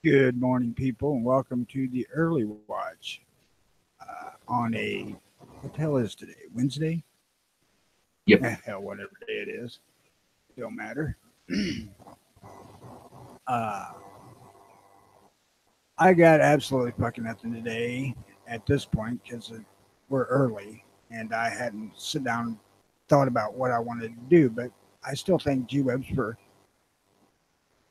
Good morning, people, and welcome to the early watch on what the hell is today? Wednesday? Yep. Hell, whatever day it is, don't matter. uh, I got absolutely fucking nothing today at this point because we're early and I hadn't sit down and thought about what I wanted to do, but I still thank G Webs for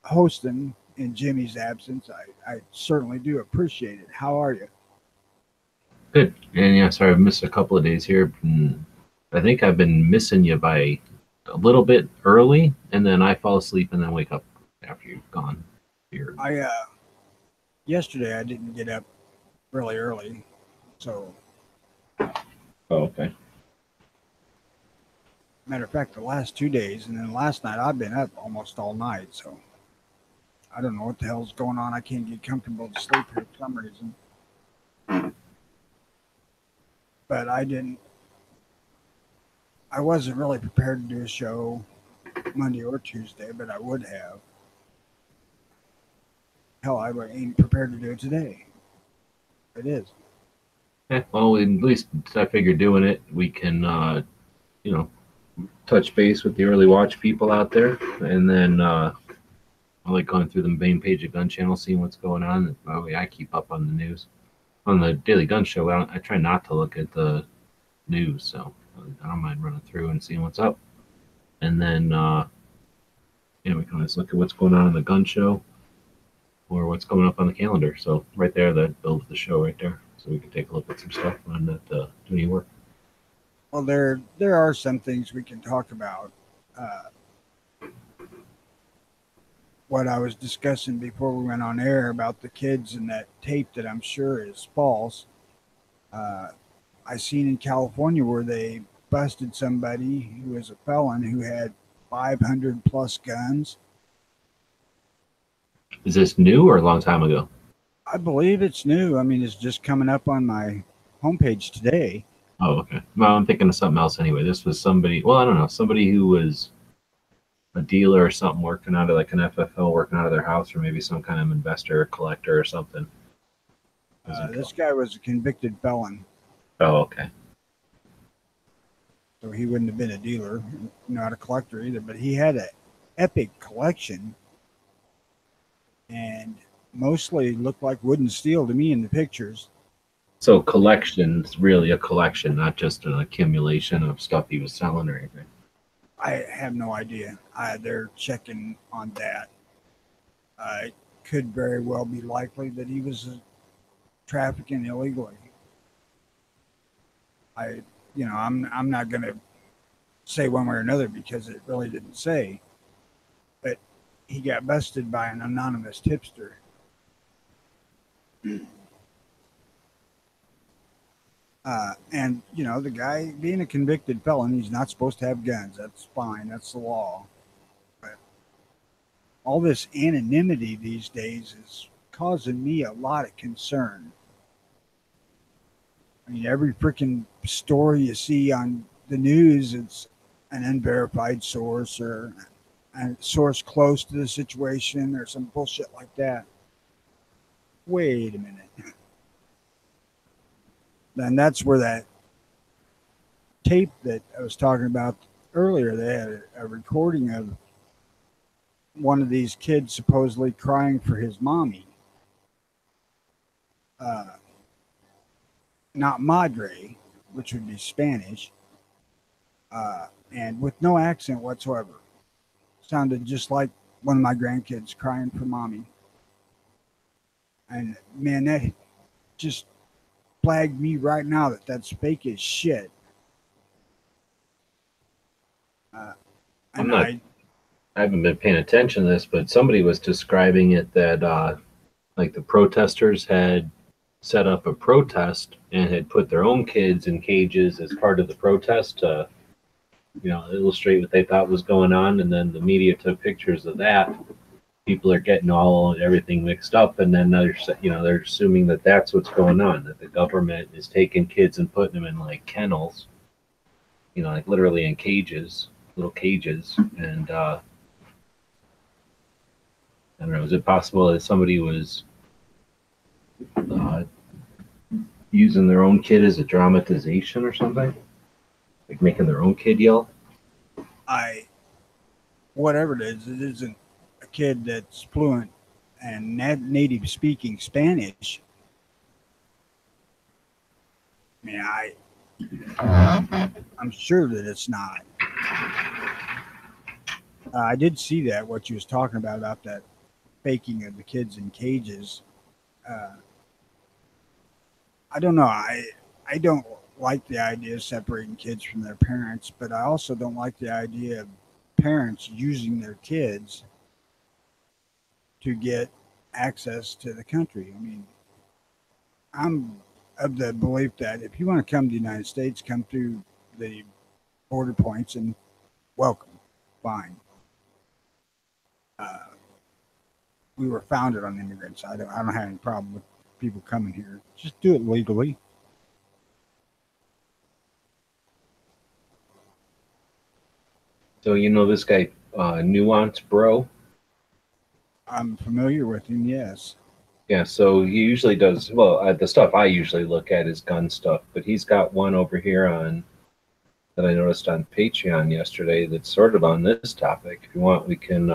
hosting in Jimmy's absence. I certainly do appreciate it. How are you? Good. And yeah, sorry I've missed a couple of days here. I think I've been missing you by a little bit early, and then I fall asleep and then wake up after you've gone. Here. I Yesterday I didn't get up really early. So, Oh, okay. matter of fact, the last 2 days, and then last night, I've been up almost all night. So, I don't know what the hell's going on. I can't get comfortable to sleep here for some reason. But I wasn't really prepared to do a show Monday or Tuesday, but I would have. Hell, ain't prepared to do it today. It is. Yeah, well, at least I figure doing it, we can, you know, touch base with the early watch people out there, and then I like going through the main page of Gun Channel, seeing what's going on. Oh, yeah, I keep up on the news. On the Daily Gun Show, I try not to look at the news, so I don't mind running through and seeing what's up. And then we can always look at what's going on in the gun show or what's coming up on the calendar. So right there, that builds the show right there. So we can take a look at some stuff on that do any work. Well, there are some things we can talk about. Uh, what I was discussing before we went on air about the kids and that tape that I'm sure is false. Uh, I seen in California where they busted somebody who was a felon who had 500 plus guns. Is this new or a long time ago? I believe it's new. I mean, it's just coming up on my homepage today. Oh, okay. Well, I'm thinking of something else anyway. This was somebody, well, I don't know, somebody who was a dealer or something working out of like an FFL working out of their house, or maybe some kind of investor or collector or something. This guy was a convicted felon, Oh, okay. so he wouldn't have been a dealer, not a collector either. But he had an epic collection, and mostly looked like wood and steel to me in the pictures. So collection's really a collection, not just an accumulation of stuff he was selling or anything. I have no idea. They're checking on that. It could very well be likely that he was trafficking illegally. I, I'm not going to say one way or another because it really didn't say. But he got busted by an anonymous tipster. And the guy being a convicted felon, he's not supposed to have guns. That's fine. That's the law. But all this anonymity these days is causing me a lot of concern. I mean, every freaking story you see on the news, it's an unverified source or a source close to the situation or some bullshit like that. Wait a minute. And that's where that tape that I was talking about earlier, they had a recording of one of these kids supposedly crying for his mommy. Uh, Not madre, which would be Spanish, and with no accent whatsoever. Sounded just like one of my grandkids crying for mommy. And man, that just flagged me right now that that's fake as shit. Uh, I'm and not. I haven't been paying attention to this, but somebody was describing it that like the protesters had set up a protest and had put their own kids in cages as part of the protest to, illustrate what they thought was going on. And then the media took pictures of that. People are getting everything mixed up, and then they're assuming that that's what's going on. That the government is taking kids and putting them in like kennels, like literally in cages, little cages, and I don't know. Is it possible that somebody was uh, using their own kid as a dramatization or something? Like making their own kid yell? Whatever it isn't a kid that's fluent and native speaking Spanish. I mean, I'm sure that it's not. I did see that what you was talking about that faking of the kids in cages. Uh, I don't know. I don't like the idea of separating kids from their parents, but I also don't like the idea of parents using their kids to get access to the country. I mean, I'm of the belief that if you want to come to the United States, come through the border points and welcome. Fine. Uh, we were founded on immigrants. I don't have any problem with people coming here. Just do it legally. So you know this guy, Nuance Bro? I'm familiar with him, yes. Yeah, so he usually does, well, the stuff I usually look at is gun stuff, but he's got one over here on that I noticed on Patreon yesterday that's sort of on this topic. If you want, we can,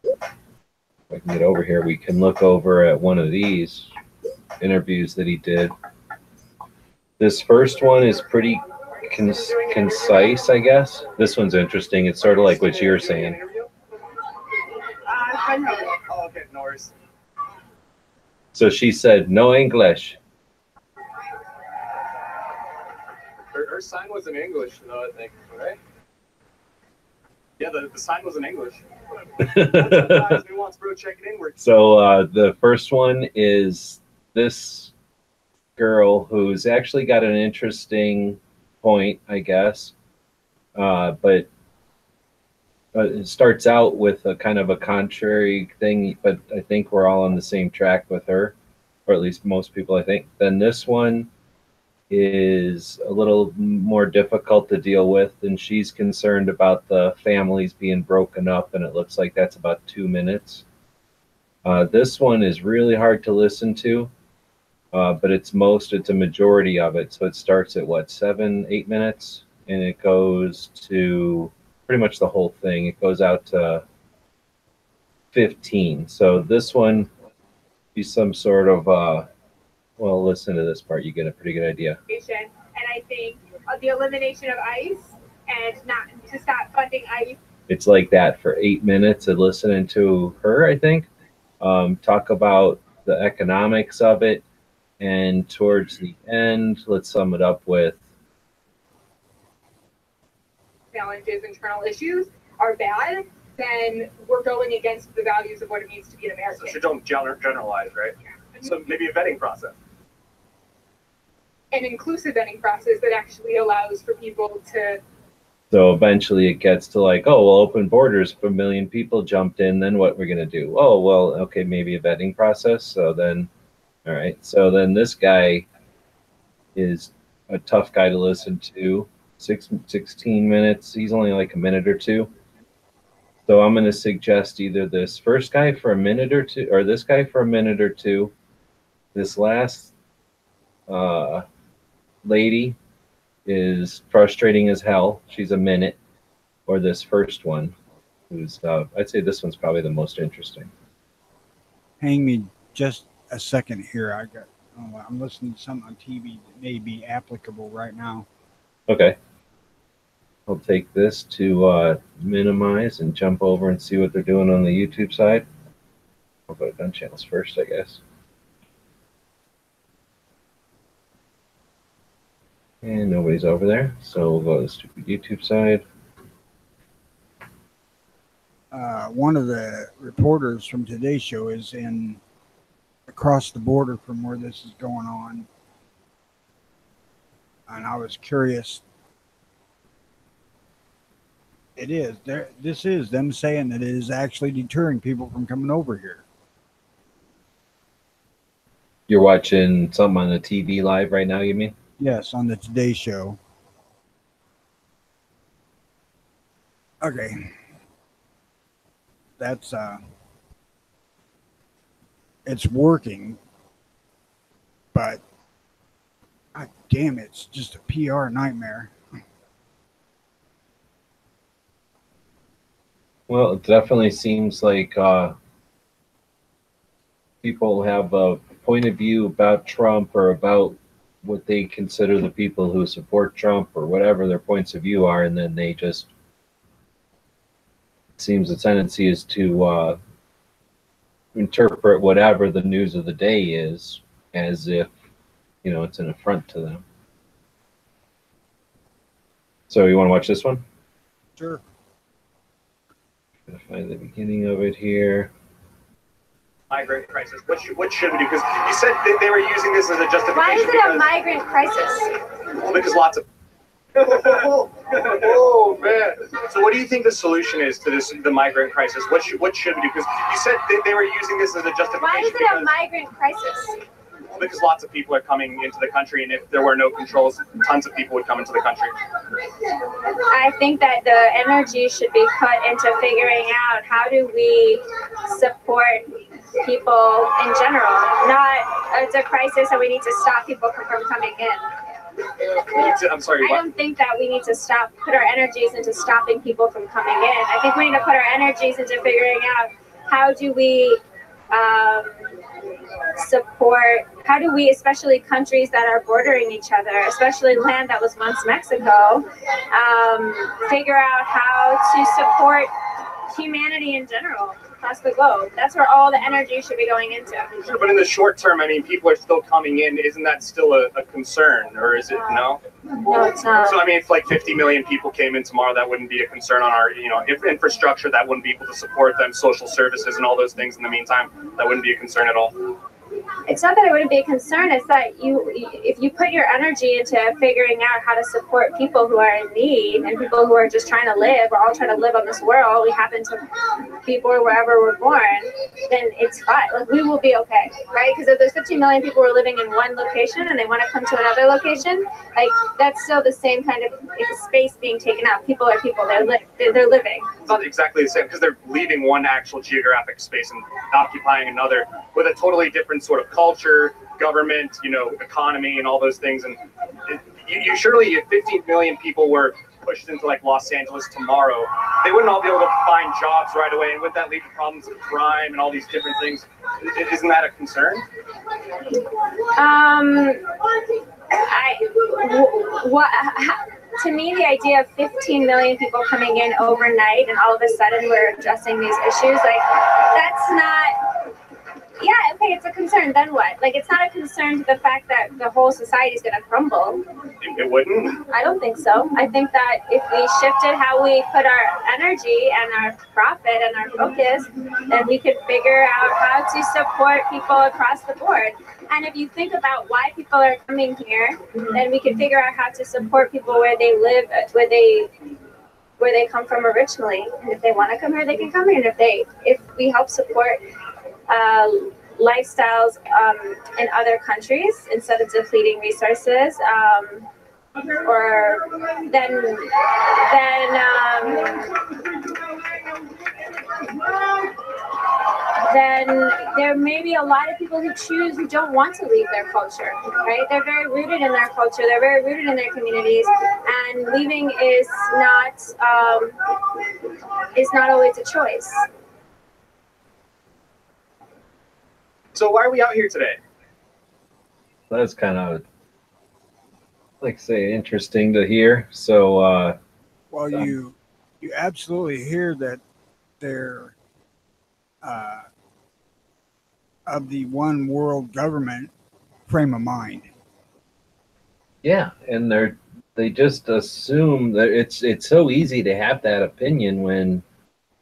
if I can get over here, we can look over at one of these interviews that he did. This first one is pretty concise, I guess. This one's interesting. It's sort of like what you're saying. Oh, okay, no worries. So she said, no English. Her sign was in English, though, I think, right? Yeah, the sign was in English. Nuance Bro, check it in. So the first one is this girl who's actually got an interesting point, I guess. But it starts out with a kind of a contrary thing, but I think we're all on the same track with her, or at least most people, I think. Then this one is a little more difficult to deal with, and she's concerned about the families being broken up, and it looks like that's about 2 minutes. This one is really hard to listen to, but it's a majority of it. So it starts at what, 7, 8 minutes, and it goes to pretty much the whole thing. It goes out to 15. So this one is some sort of, well, listen to this part. You get a pretty good idea. And I think the elimination of ICE and not to stop funding ICE. It's like that for 8 minutes of listening to her, I think, talk about the economics of it. And towards the end, let's sum it up with challenges, internal issues are bad, then we're going against the values of what it means to be an American. So don't generalize, right? Yeah. So maybe a vetting process. An inclusive vetting process that actually allows for people to. So eventually it gets to like, oh, well, open borders, if 1 million people jumped in, then what we're going to do? Oh, well, okay, maybe a vetting process. So then, all right. So then this guy is a tough guy to listen to. 16 minutes. He's only like a minute or two. So I'm going to suggest either this first guy for a minute or two, or this guy for a minute or two. This last lady is frustrating as hell. She's a minute. Or this first one, who's, I'd say this one's probably the most interesting. Hang me just a second here. I'm listening to something on TV that may be applicable right now. Okay. I'll take this to minimize and jump over and see what they're doing on the YouTube side. I'll go to gun channels first, I guess. And nobody's over there, so we'll go to the stupid YouTube side. One of the reporters from today's show is across the border from where this is going on. And I was curious. It is. This is them saying that it is actually deterring people from coming over here. You're watching something on the TV live right now, you mean? Yes, on the Today Show. Okay. That's it's working, but God damn, it's just a PR nightmare. Well, it definitely seems like people have a point of view about Trump or about what they consider the people who support Trump or whatever their points of view are, and then they just, it seems the tendency is to interpret whatever the news of the day is as if, you know, it's an affront to them. So you want to watch this one? Sure. Gonna find the beginning of it here. Migrant crisis. What should we do? Because you said that they were using this as a justification. Why is it a migrant crisis? Well, because lots of. Oh man! So, what do you think the solution is to this, the migrant crisis? What should we do? Because you said that they were using this as a justification. Why is it a migrant crisis? Because lots of people are coming into the country, and if there were no controls, tons of people would come into the country. I think that the energy should be put into figuring out how do we support people in general. Not it's a crisis and we need to stop people from coming in. I'm sorry. I don't think that we need to put our energies into stopping people from coming in. I think we need to put our energies into figuring out how do we support, how do we, especially countries that are bordering each other, especially land that was once Mexico, figure out how to support humanity in general across the globe. That's where all the energy should be going into. Sure, but in the short term, I mean, people are still coming in. Isn't that still a concern, or is it no? No, it's not. So I mean, if like 50 million people came in tomorrow, that wouldn't be a concern on our, you know, if infrastructure that wouldn't be able to support them, social services and all those things. In the meantime, that wouldn't be a concern at all. It's not that it wouldn't be a concern. It's that if you put your energy into figuring out how to support people who are in need and people who are just trying to live, we're all trying to live on this world. We happen to be born wherever we're born, then it's fine. Like, we will be okay, right? Because if there's 15 million people who are living in one location and they want to come to another location, like that's still the same kind of space being taken up. People are people. They're living. It's not exactly the same because they're leaving one actual geographic space and occupying another with a totally different sort of culture, government, you know, economy, and all those things. And you surely, if 15 million people were pushed into like Los Angeles tomorrow, they wouldn't all be able to find jobs right away, and would that lead to problems of crime and all these different things? Isn't that a concern? To me, the idea of 15 million people coming in overnight and all of a sudden we're addressing these issues, like that's not. Yeah, okay, it's a concern. Then what? Like, it's not a concern to the fact that the whole society is going to crumble. It wouldn't? I don't think so. I think that if we shifted how we put our energy and our profit and our focus, then we could figure out how to support people across the board. And if you think about why people are coming here, then we can figure out how to support people where they live, where they come from originally. And if they want to come here, they can come here. And if we help support lifestyles in other countries instead of depleting resources, then there may be a lot of people who don't want to leave their culture, right? They're very rooted in their culture, they're very rooted in their communities, and leaving is not always a choice. So why are we out here today? That's kind of, like say, interesting to hear. So, well, you absolutely hear that they're of the one world government frame of mind. yeah, and they just assume that it's so easy to have that opinion when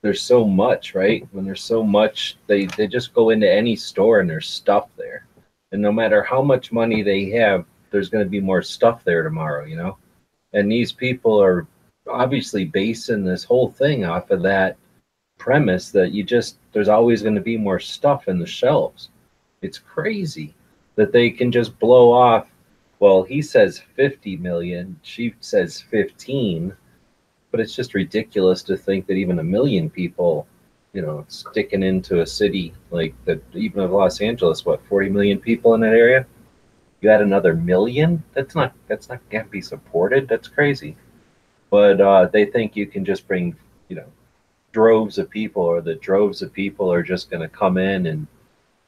there's so much, right? When there's so much, they just go into any store and there's stuff there. And no matter how much money they have, there's going to be more stuff there tomorrow, you know? And these people are obviously basing this whole thing off of that premise that there's always going to be more stuff in the shelves. It's crazy that they can just blow off, well, he says 50 million, she says 15. But it's just ridiculous to think that even 1 million people sticking into a city like that, even of Los Angeles, what, 40 million people in that area? You add another million? That's not can't be supported. That's crazy. But they think you can just bring, droves of people, or the droves of people are just going to come in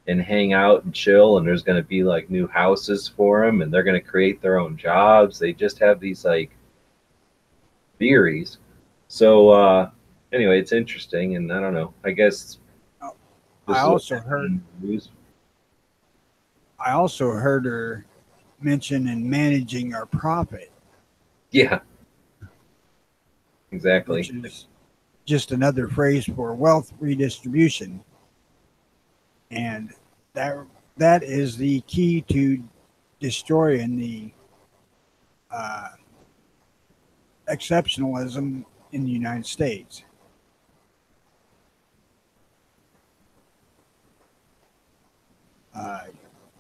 and hang out and chill, and there's going to be like new houses for them, and they're going to create their own jobs. They just have these like theories. So anyway, it's interesting, and I don't know. I guess I also heard her mention in managing our profit. Yeah, exactly. Which is just another phrase for wealth redistribution. And that is the key to destroying the exceptionalism in the United States.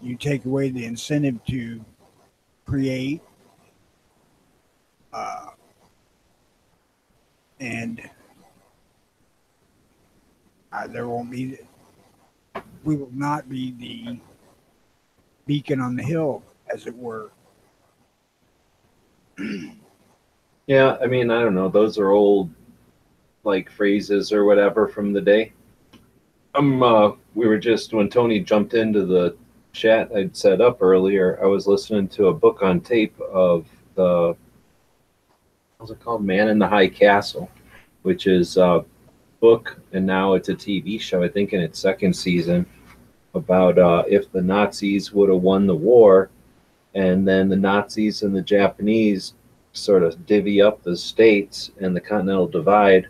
You take away the incentive to create, and we will not be the beacon on the hill, as it were. Yeah, I mean, I don't know. Those are old, like, phrases or whatever from the day. We were just, when Tony jumped into the chat I'd set up earlier, I was listening to a book on tape of what's it called? Man in the High Castle, which is a book, and now it's a TV show, I think in its second season, about if the Nazis would have won the war, and then the Nazis and the Japanese sort of divvy up the states, and the Continental Divide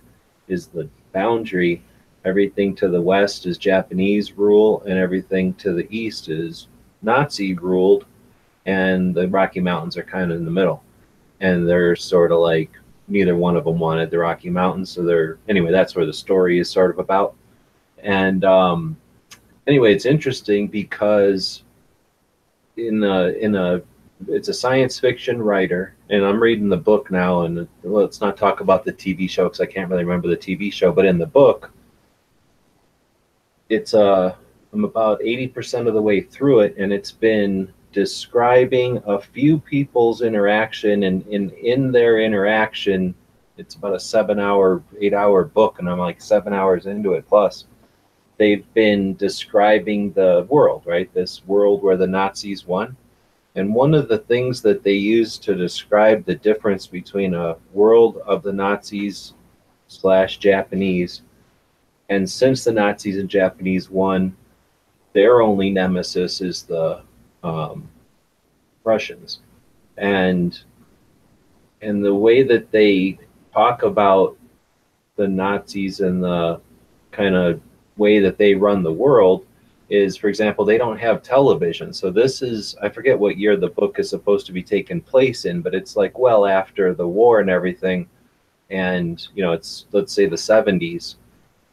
is the boundary. Everything to the west is Japanese rule, and everything to the east is Nazi ruled, and the Rocky Mountains are kind of in the middle. And they're sort of like, neither one of them wanted the Rocky Mountains, so anyway, that's where the story is sort of about. And anyway, it's interesting because it's a science fiction writer, and I'm reading the book now, and let's not talk about the TV show because I can't really remember the TV show, but in the book, I'm about 80% of the way through it, and it's been describing a few people's interaction, and in their interaction, it's about a 7-hour, 8-hour book, and I'm like 7 hours into it plus. They've been describing the world, right? This world where the Nazis won. And one of the things that they use to describe the difference between a world of the Nazis / Japanese, and since the Nazis and Japanese won, their only nemesis is the Russians. And the way that they talk about the Nazis and the kind of way that they run the world is, for example, they don't have television. So this is, I forget what year the book is supposed to be taking place in, but it's like well after the war and everything. And, it's, let's say the 70s,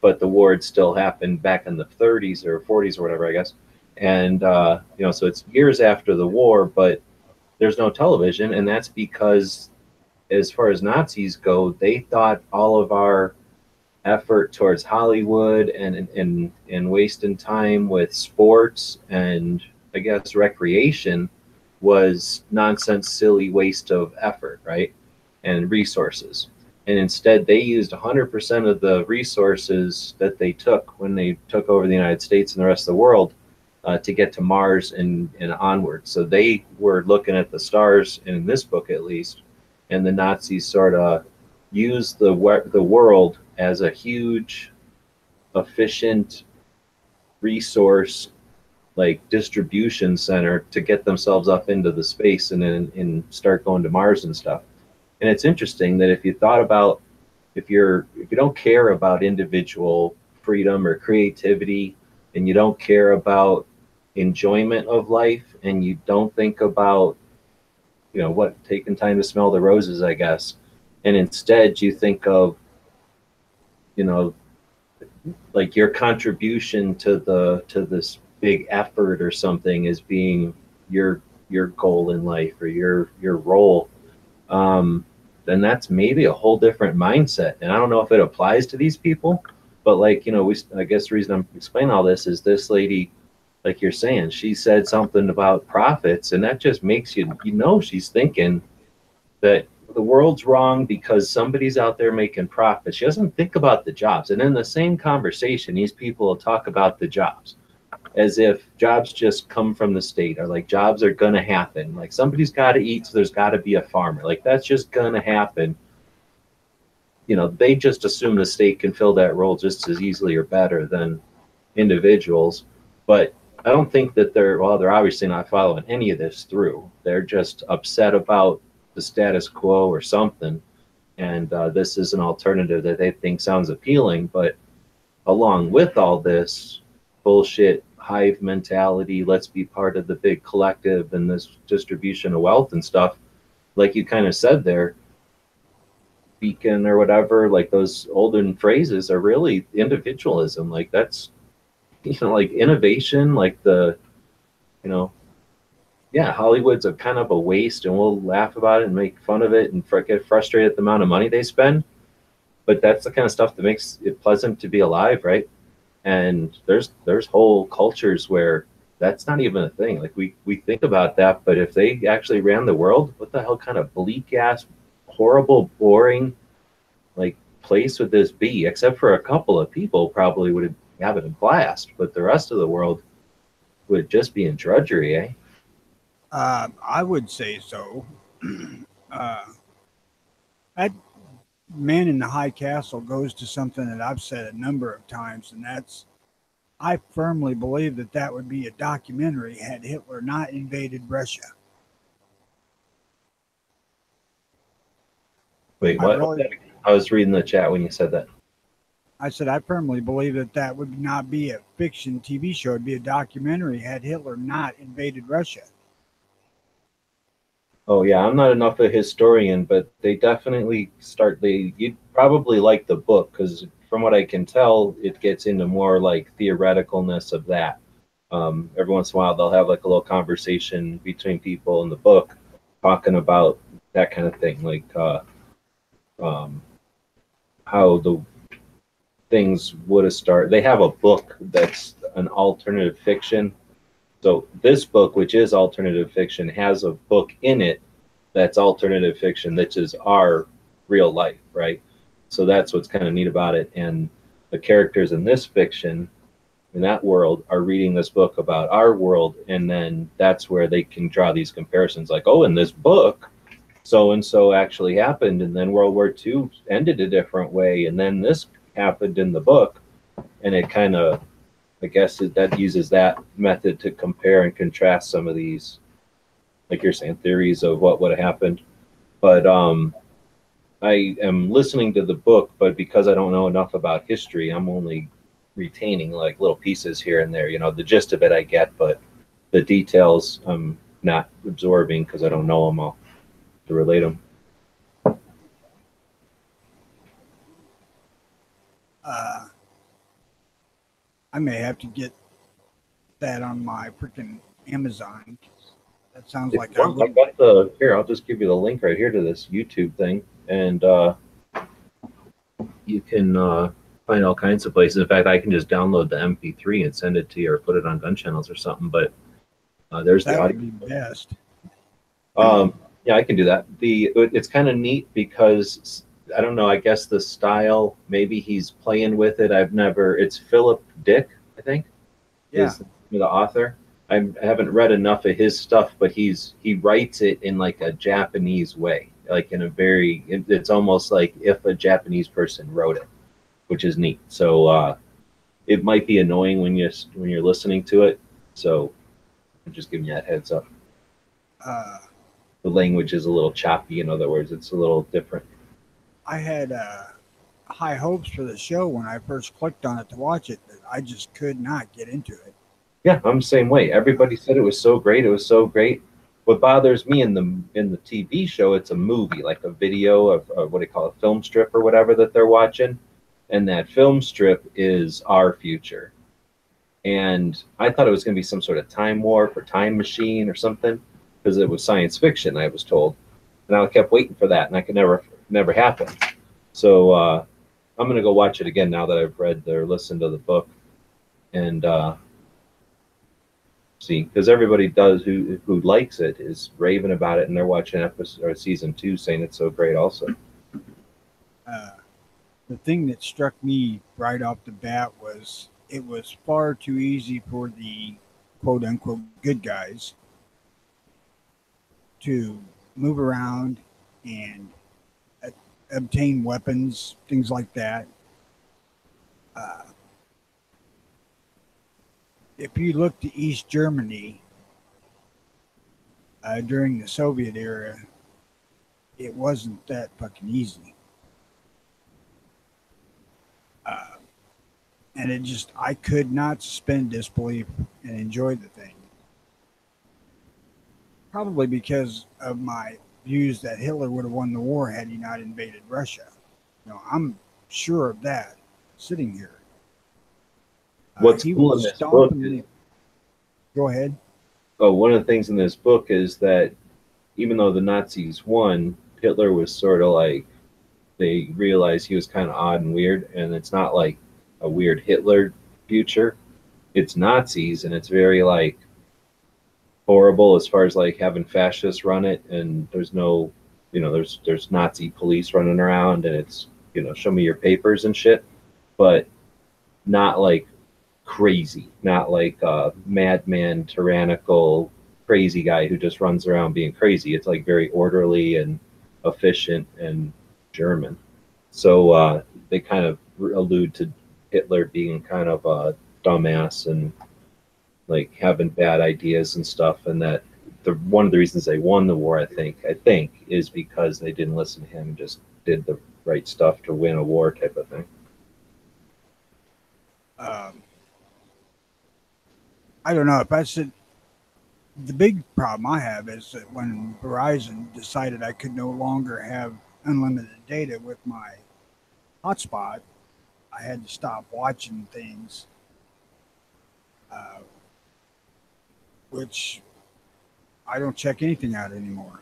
but the war had still happened back in the 30s or 40s or whatever, I guess. And, so it's years after the war, but there's no television. And that's because as far as Nazis go, they thought all of our effort towards Hollywood and wasting time with sports and, I guess, recreation was nonsense, silly waste of effort, right? And resources. And instead, they used 100% of the resources that they took when they took over the United States and the rest of the world to get to Mars and onward. So they were looking at the stars, in this book at least, and the Nazis sort of used the world as a huge, efficient resource, like distribution center to get themselves up into the space and start going to Mars and stuff. And it's interesting that if you thought about, if you don't care about individual freedom or creativity, and you don't care about enjoyment of life, and you don't think about, taking time to smell the roses, I guess, and instead you think of, like your contribution to this big effort or something as being your goal in life or your role, then that's maybe a whole different mindset. And I don't know if it applies to these people, But like, you know, I guess the reason I'm explaining all this is this lady, like you're saying, she said something about profits, and that just makes you, you know, she's thinking that the world's wrong because somebody's out there making profits. She doesn't think about the jobs. And in the same conversation, these people will talk about the jobs as if jobs just come from the state, or like jobs are going to happen. Like somebody's got to eat, so there's got to be a farmer. Like that's just going to happen. You know, they just assume the state can fill that role just as easily or better than individuals. But I don't think that they're obviously not following any of this through. They're just upset about the status quo or something. And this is an alternative that they think sounds appealing. But along with all this bullshit hive mentality, let's be part of the big collective and this distribution of wealth and stuff, like you kind of said there, beacon or whatever, like those olden phrases are really individualism. Like that's, you know, like innovation, like the, you know, yeah, Hollywood's a kind of a waste, and we'll laugh about it and make fun of it and get frustrated at the amount of money they spend. But that's the kind of stuff that makes it pleasant to be alive, right? And there's whole cultures where that's not even a thing. Like we think about that, but if they actually ran the world, what the hell kind of bleak ass, horrible, boring, like place would this be? Except for a couple of people probably would have it a blast, but the rest of the world would just be in drudgery, eh? I would say so. That man in the high castle goes to something that I've said a number of times, and that's, I firmly believe that that would be a documentary had Hitler not invaded Russia. Wait, what? I was reading the chat when you said that. I said I firmly believe that that would not be a fiction TV show. It'd be a documentary had Hitler not invaded Russia. Oh yeah, I'm not enough of a historian, but they definitely you'd probably like the book, because from what I can tell, it gets into more like theoreticalness of that. Every once in a while, they'll have like a little conversation between people in the book talking about that kind of thing, like how the things would have started. They have a book that's an alternative fiction. So this book, which is alternative fiction, has a book in it that's alternative fiction, that is our real life, right? So that's what's kind of neat about it. And the characters in this fiction, in that world, are reading this book about our world, and then that's where they can draw these comparisons, like, oh, in this book, so-and-so actually happened, and then World War II ended a different way, and then this happened in the book, and it kind of, I guess that uses that method to compare and contrast some of these, like you're saying, theories of what would have happened. But I am listening to the book, but because I don't know enough about history, I'm only retaining like little pieces here and there. You know, the gist of it I get, but the details I'm not absorbing because I don't know them all to relate them. I may have to get that on my freaking Amazon. That sounds like I got the here. I'll just give you the link right here to this YouTube thing, and you can find all kinds of places. In fact, I can just download the MP3 and send it to you, or put it on Gun Channels or something. But there's the audio. That would be best. Yeah, I can do that. It's kind of neat because I don't know. I guess the style, maybe he's playing with it. It's Philip Dick, I think. Yeah. Is the author. I haven't read enough of his stuff, but he writes it in like a Japanese way, like in a it's almost like if a Japanese person wrote it, which is neat. So it might be annoying when you're listening to it. So I'm just giving you that heads up. The language is a little choppy. In other words, it's a little different. I had high hopes for the show when I first clicked on it to watch it, but I just could not get into it. Yeah, I'm the same way. Everybody said it was so great. It was so great. What bothers me in the TV show, it's a movie, like a video of what do you call it, a film strip or whatever that they're watching, and that film strip is our future. And I thought it was going to be some sort of time warp or time machine or something, because it was science fiction, I was told. And I kept waiting for that, and I could never happen. So I'm gonna go watch it again now that I've read or listened to the book, and see, because everybody does who likes it is raving about it, and they're watching episode or season 2, saying it's so great. Also, Uh, the thing that struck me right off the bat was it was far too easy for the quote unquote good guys to move around and uh, obtain weapons, things like that. Uh, if you look to East Germany during the Soviet era, it wasn't that fucking easy. Uh, and it just, I could not suspend disbelief and enjoy the thing. Probably because of my views that Hitler would have won the war had he not invaded Russia. I'm sure of that sitting here. what's He cool in was this book stomping is, the. Go ahead. one of the things in this book is that even though the Nazis won, Hitler was sort of like, they realized he was kind of odd and weird, and it's not like a weird Hitler future. It's Nazis, and it's very like horrible as far as like having fascists run it, and there's no, there's Nazi police running around, and it's, show me your papers and shit, but not like crazy, not like a madman, tyrannical, crazy guy who just runs around being crazy. It's like very orderly and efficient and German. So they kind of allude to Hitler being kind of a dumbass and like having bad ideas and stuff, and that one of the reasons they won the war, I think, is because they didn't listen to him and just did the right stuff to win a war type of thing. I don't know if I said the big problem I have is that when Verizon decided I could no longer have unlimited data with my hotspot, I had to stop watching things, uh, which I don't check anything out anymore.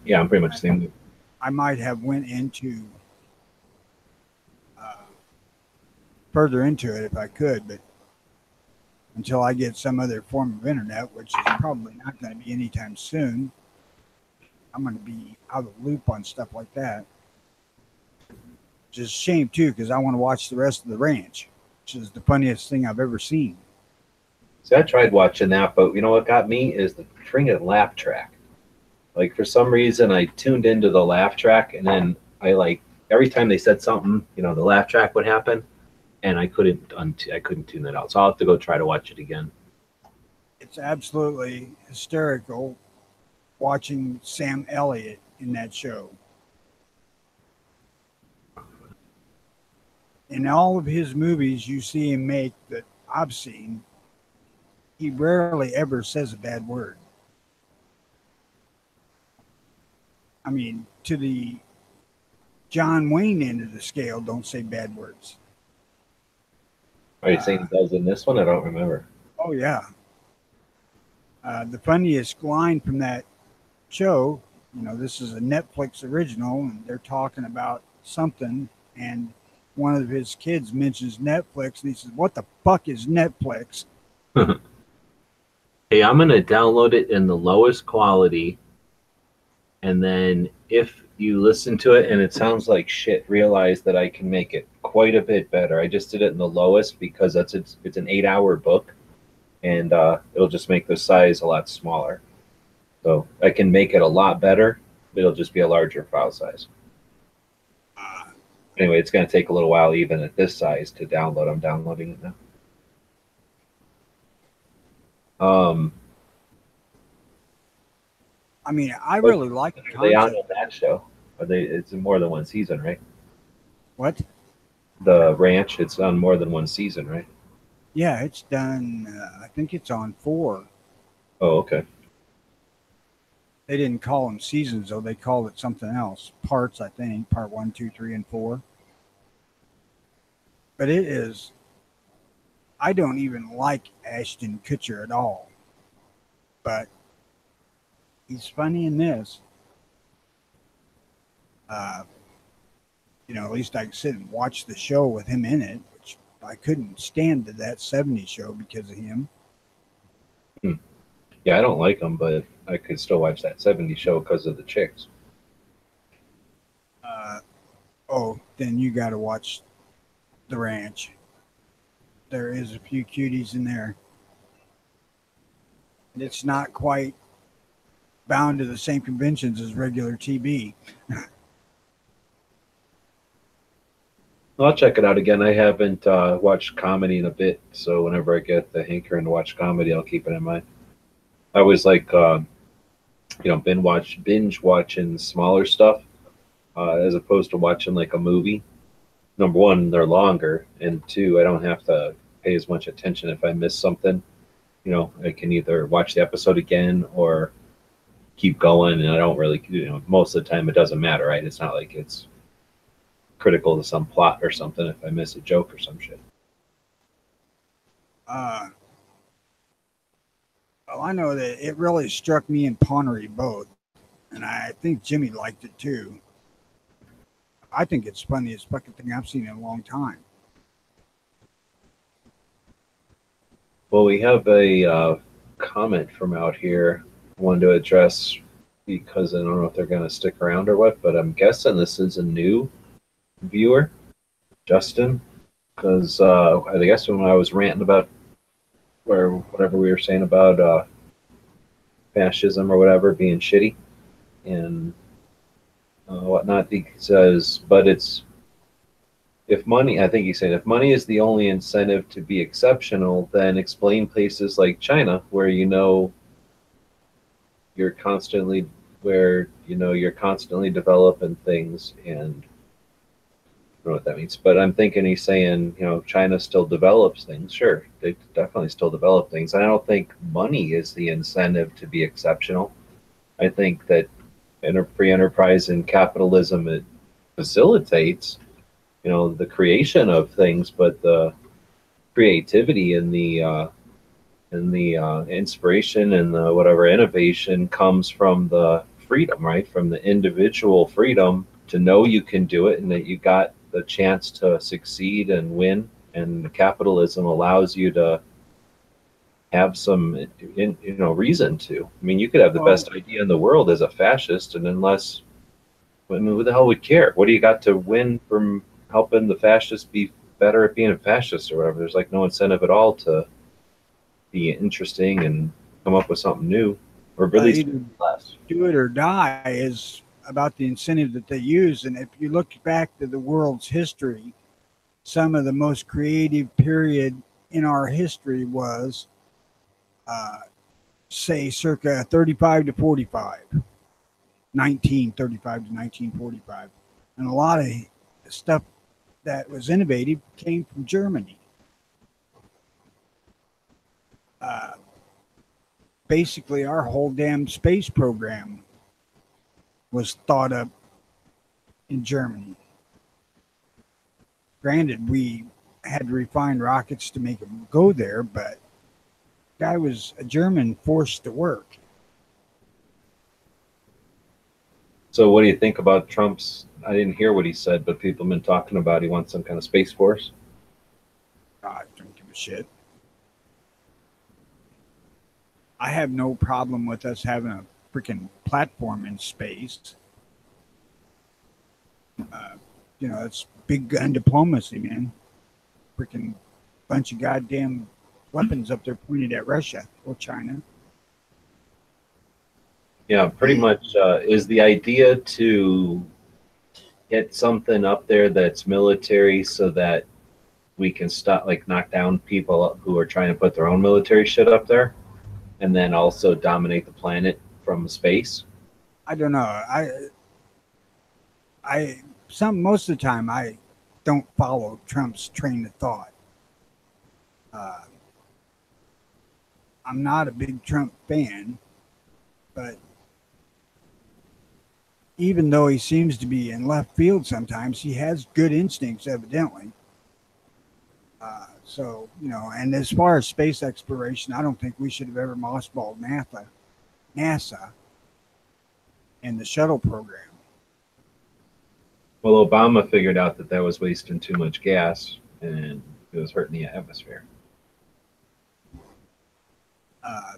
Yeah, I'm pretty much the same. I might have went into uh, further into it if I could, but until I get some other form of internet, which is probably not going to be anytime soon, I'm going to be out of the loop on stuff like that. Which is a shame too, because I want to watch the rest of the ranch, which is the funniest thing I've ever seen. So I tried watching that, but you know what got me is the freaking laugh track. Like for some reason, I tuned into the laugh track, and then I like every time they said something, the laugh track would happen, and I couldn't tune that out. So I'll have to go try to watch it again. It's absolutely hysterical watching Sam Elliott in that show. In all of his movies you see him make that I've seen, he rarely ever says a bad word. I mean, to the John Wayne end of the scale, don't say bad words. Are you saying he does in this one? I don't remember. Oh, yeah. The funniest line from that show, this is a Netflix original, and they're talking about something, and one of his kids mentions Netflix, and he says, "What the fuck is Netflix?" Hey, I'm going to download it in the lowest quality, and then if you listen to it and it sounds like shit, realize that I can make it quite a bit better. I just did it in the lowest because it's an 8-hour book, and it'll just make the size a lot smaller. So I can make it a lot better, but it'll just be a larger file size. Anyway, it's going to take a little while even at this size to download. I'm downloading it now. I mean, I really like the Are they on concept. that show? It's in more than one season, right? What? The Ranch, it's on more than one season, right? Yeah, it's done. I think it's on 4. Oh, okay. They didn't call them seasons, though. They called it something else. Parts, I think. Part 1, 2, 3, and 4. But it is. I don't even like Ashton Kutcher at all. But he's funny in this. at least I could sit and watch the show with him in it, which I couldn't stand that 70s show because of him. Yeah, I don't like him, but I could still watch that 70s show because of the chicks. Oh, then you got to watch The Ranch. There is a few cuties in there. It's not quite bound to the same conventions as regular TV. Well, I'll check it out again. I haven't watched comedy in a bit, so whenever I get the hankering to watch comedy, I'll keep it in mind. I always like, binge watching smaller stuff as opposed to watching like a movie. Number one, they're longer, and two, I don't have to pay as much attention if I miss something. I can either watch the episode again or keep going, and I don't really, most of the time it doesn't matter, right? It's not like it's critical to some plot or something if I miss a joke or some shit. Well, I know that it really struck me and Ponnery both, and I think Jimmy liked it too. I think it's the funniest fucking thing I've seen in a long time. Well, we have a comment from out here I wanted to address because I don't know if they're going to stick around or what, but I'm guessing this is a new viewer, Justin, because I guess when I was ranting about whatever we were saying about fascism or whatever being shitty and whatnot, he says, but if money, I think he said, if money is the only incentive to be exceptional, then explain places like China where you're constantly developing things, and I don't know what that means, but I'm thinking he's saying, China still develops things. Sure, they definitely still develop things. And I don't think money is the incentive to be exceptional. I think that free enterprise and capitalism, it facilitates, the creation of things, but the creativity and the inspiration and the whatever innovation comes from the freedom, right? From the individual freedom to know you can do it and that you got the chance to succeed and win. And capitalism allows you to have some, reason to. I mean, you could have the best idea in the world as a fascist, and who the hell would care? What do you got to win from helping the fascists be better at being a fascist or whatever? There's like no incentive at all to be interesting and come up with something new, or at least less. Do it or die is about the incentive that they use. And if you look back to the world's history, some of the most creative period in our history was, say, circa 35 to 45, 1935 to 1945. And a lot of stuff that was innovative came from Germany. Basically, our whole damn space program was thought up in Germany. Granted, we had to refine rockets to make them go there, but the guy was a German forced to work. So what do you think about Trump's, I didn't hear what he said, but people have been talking about he wants some kind of space force? I don't give a shit. I have no problem with us having a freaking platform in space. It's big gun diplomacy, man. Freaking bunch of goddamn weapons up there pointed at Russia or China. Yeah, pretty much is the idea to get something up there that's military so that we can stop, like, knock down people who are trying to put their own military shit up there, and then also dominate the planet from space. I don't know. Most of the time I don't follow Trump's train of thought. I'm not a big Trump fan, but even though he seems to be in left field sometimes, he has good instincts, evidently. And as far as space exploration, I don't think we should have ever mothballed NASA and the shuttle program. Well, Obama figured out that that was wasting too much gas and it was hurting the atmosphere. Uh,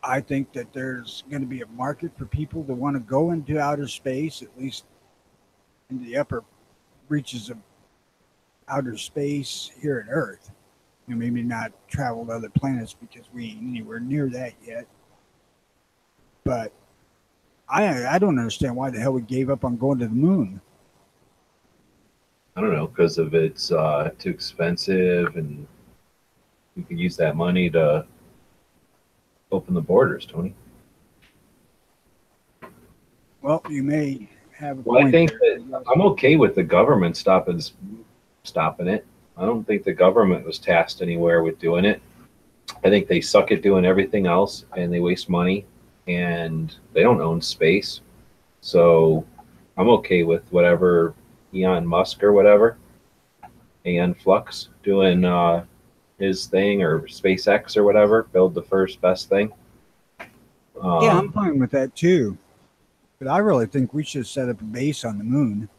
I think that there's going to be a market for people that want to go into outer space, at least into the upper reaches of outer space here at Earth. You know, maybe not travel to other planets because we ain't anywhere near that yet. But I don't understand why the hell we gave up on going to the moon. I don't know, because of it's too expensive and you could use that money to open the borders, Tony. Well, you may have a Well, I point think there. that I'm okay with the government stopping it. I don't think the government was tasked anywhere with doing it. I think they suck at doing everything else and they waste money and they don't own space. So I'm okay with whatever Elon Musk or whatever, Aeon Flux doing his thing or SpaceX or whatever, build the first best thing. Yeah, I'm fine with that too. But I really think we should set up a base on the moon.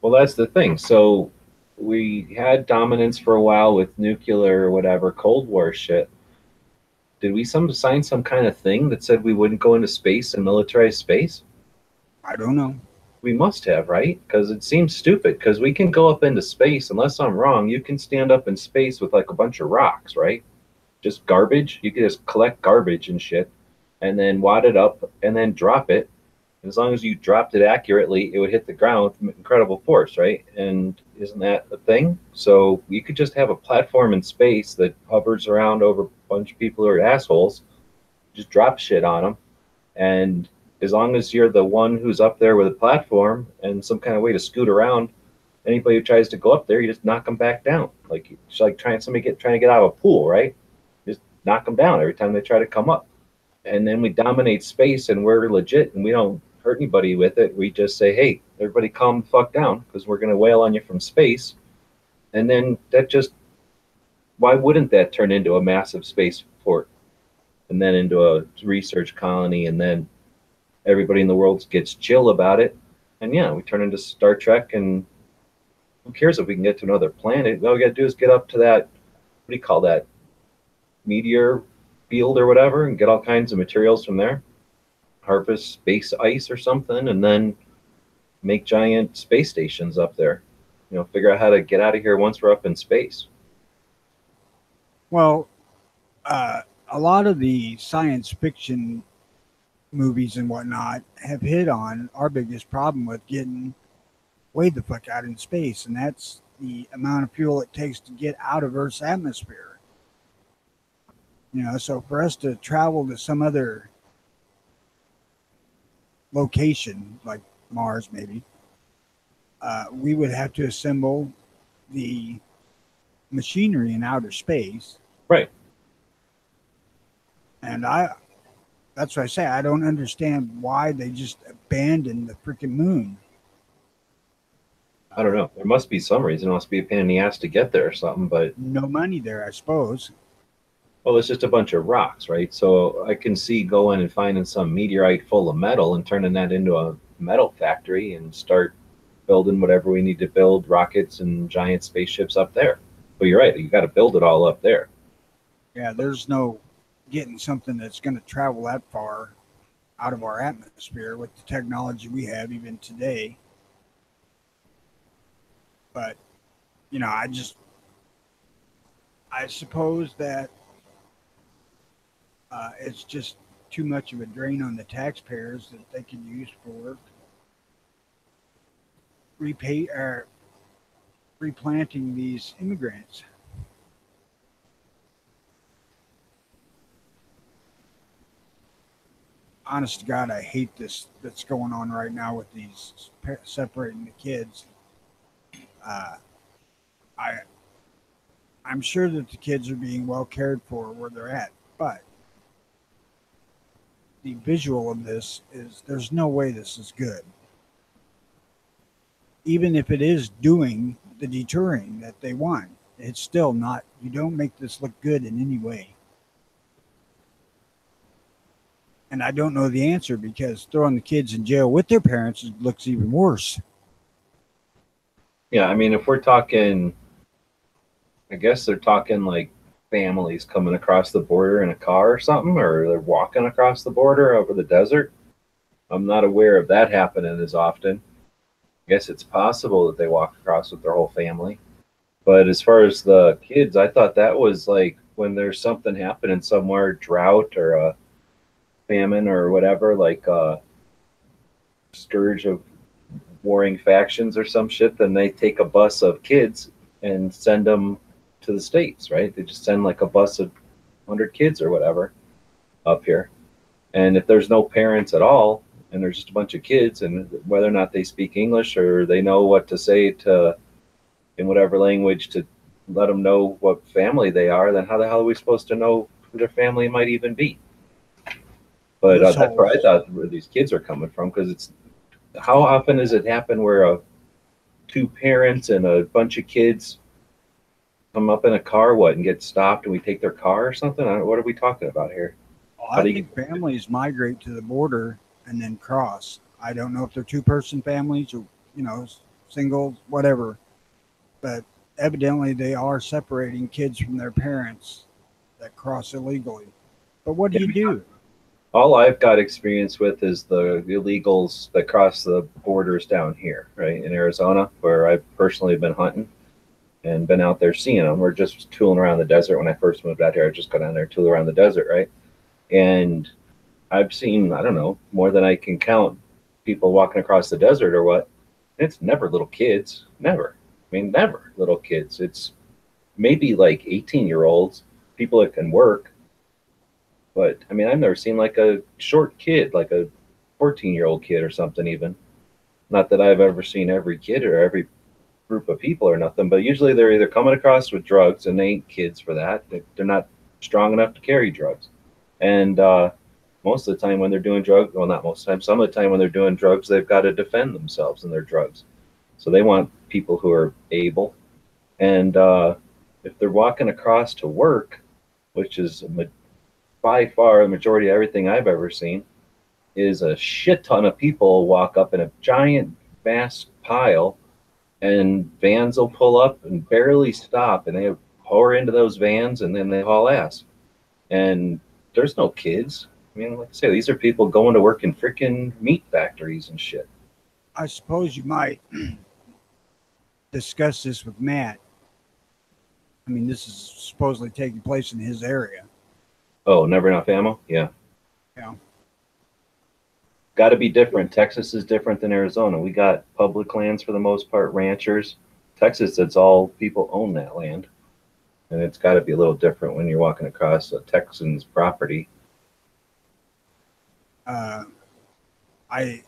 Well, that's the thing. So we had dominance for a while with nuclear or whatever, Cold War shit. Did we sign some kind of thing that said we wouldn't go into space and militarize space? I don't know. We must have, right? Because it seems stupid. Because we can go up into space, unless I'm wrong, you can stand up in space with like a bunch of rocks, right? Just garbage. You can just collect garbage and shit and then wad it up and then drop it. As long as you dropped it accurately, it would hit the ground with incredible force, right? And isn't that a thing? So you could just have a platform in space that hovers around over a bunch of people who are assholes, just drop shit on them. And as long as you're the one who's up there with a platform and some kind of way to scoot around, anybody who tries to go up there, you just knock them back down. Like it's like trying to get out of a pool, right? Just knock them down every time they try to come up. And then we dominate space and we're legit and we don't hurt anybody with it. We just say, hey, everybody calm the fuck down because we're going to wail on you from space. And then why wouldn't that turn into a massive space port and then into a research colony and then everybody in the world gets chill about it? And yeah, we turn into Star Trek and who cares if we can get to another planet? All we got to do is get up to that, what do you call that, meteor field or whatever and get all kinds of materials from there. Harvest space ice or something, and then make giant space stations up there. You know, figure out how to get out of here once we're up in space. Well, a lot of the science fiction movies and whatnot have hit on our biggest problem with getting way the fuck out in space, and that's the amount of fuel it takes to get out of Earth's atmosphere. You know, so for us to travel to some other location, like Mars maybe, we would have to assemble the machinery in outer space. Right. And that's what I say. I don't understand why they just abandoned the freaking moon. I don't know. There must be some reason. It must be a pain in the ass to get there or something, but No money there, I suppose. well, it's just a bunch of rocks, right? So I can see going and finding some meteorite full of metal and turning that into a metal factory and start building whatever we need to build, rockets and giant spaceships up there. But you're right, you got to build it all up there. Yeah, there's no getting something that's going to travel that far out of our atmosphere with the technology we have even today. But, you know, I suppose that it's just too much of a drain on the taxpayers that they can use for replanting these immigrants. Honest to God, I hate this that's going on right now with these separating the kids. I'm sure that the kids are being well cared for where they're at, but the visual of this is there's no way this is good. Even if it is doing the deterring that they want, it's still not, you don't make this look good in any way. And I don't know the answer because throwing the kids in jail with their parents looks even worse. Yeah, I mean, if we're talking, I guess they're talking like families coming across the border in a car or something, or they're walking across the border over the desert. I'm not aware of that happening as often. I guess it's possible that they walk across with their whole family. But as far as the kids, I thought that was like when there's something happening somewhere, drought or a famine or whatever, like a scourge of warring factions or some shit, then they take a bus of kids and send them to the States, right? They just send like a bus of 100 kids or whatever up here. And if there's no parents at all, and there's just a bunch of kids, and whether or not they speak English or they know what to say to in whatever language to let them know what family they are, then how the hell are we supposed to know who their family might even be? But that's where I thought where these kids are coming from, because it's how often does it happen where two parents and a bunch of kids come up in a car, and get stopped, and we take their car or something? What are we talking about here? I think families migrate to the border and then cross. I don't know if they're two-person families or, single, whatever. But evidently they are separating kids from their parents that cross illegally. But what do you do? All I've got experience with is the illegals that cross the borders down here, right, in Arizona, where I've personally been hunting and been out there seeing them. We're just tooling around the desert. When I first moved out here, I just got down there, tool around the desert, right? And I've seen, I don't know, more than I can count people walking across the desert or what. It's never little kids, never. I mean, never little kids. It's maybe like 18-year-olds, people that can work. But I mean, I've never seen like a short kid, like a 14-year-old kid or something even. Not that I've ever seen every kid or every group of people or nothing, but usually they're either coming across with drugs, and they ain't kids for that. They're not strong enough to carry drugs. And most of the time when they're doing drugs, well, not most of the time, some of the time when they're doing drugs, they've got to defend themselves and their drugs. So they want people who are able. And if they're walking across to work, which is by far the majority of everything I've ever seen, is a shit ton of people walk up in a giant, vast pile, and vans will pull up and barely stop, and they pour into those vans, and then they haul ass. And there's no kids. I mean, like I say, these are people going to work in freaking meat factories and shit. I suppose you might discuss this with Matt. I mean, this is supposedly taking place in his area. Oh, never enough ammo? Yeah. Yeah. Got to be different. Texas is different than Arizona. We got public lands for the most part, ranchers. Texas, it's all people own that land. And it's got to be a little different when you're walking across a Texan's property. I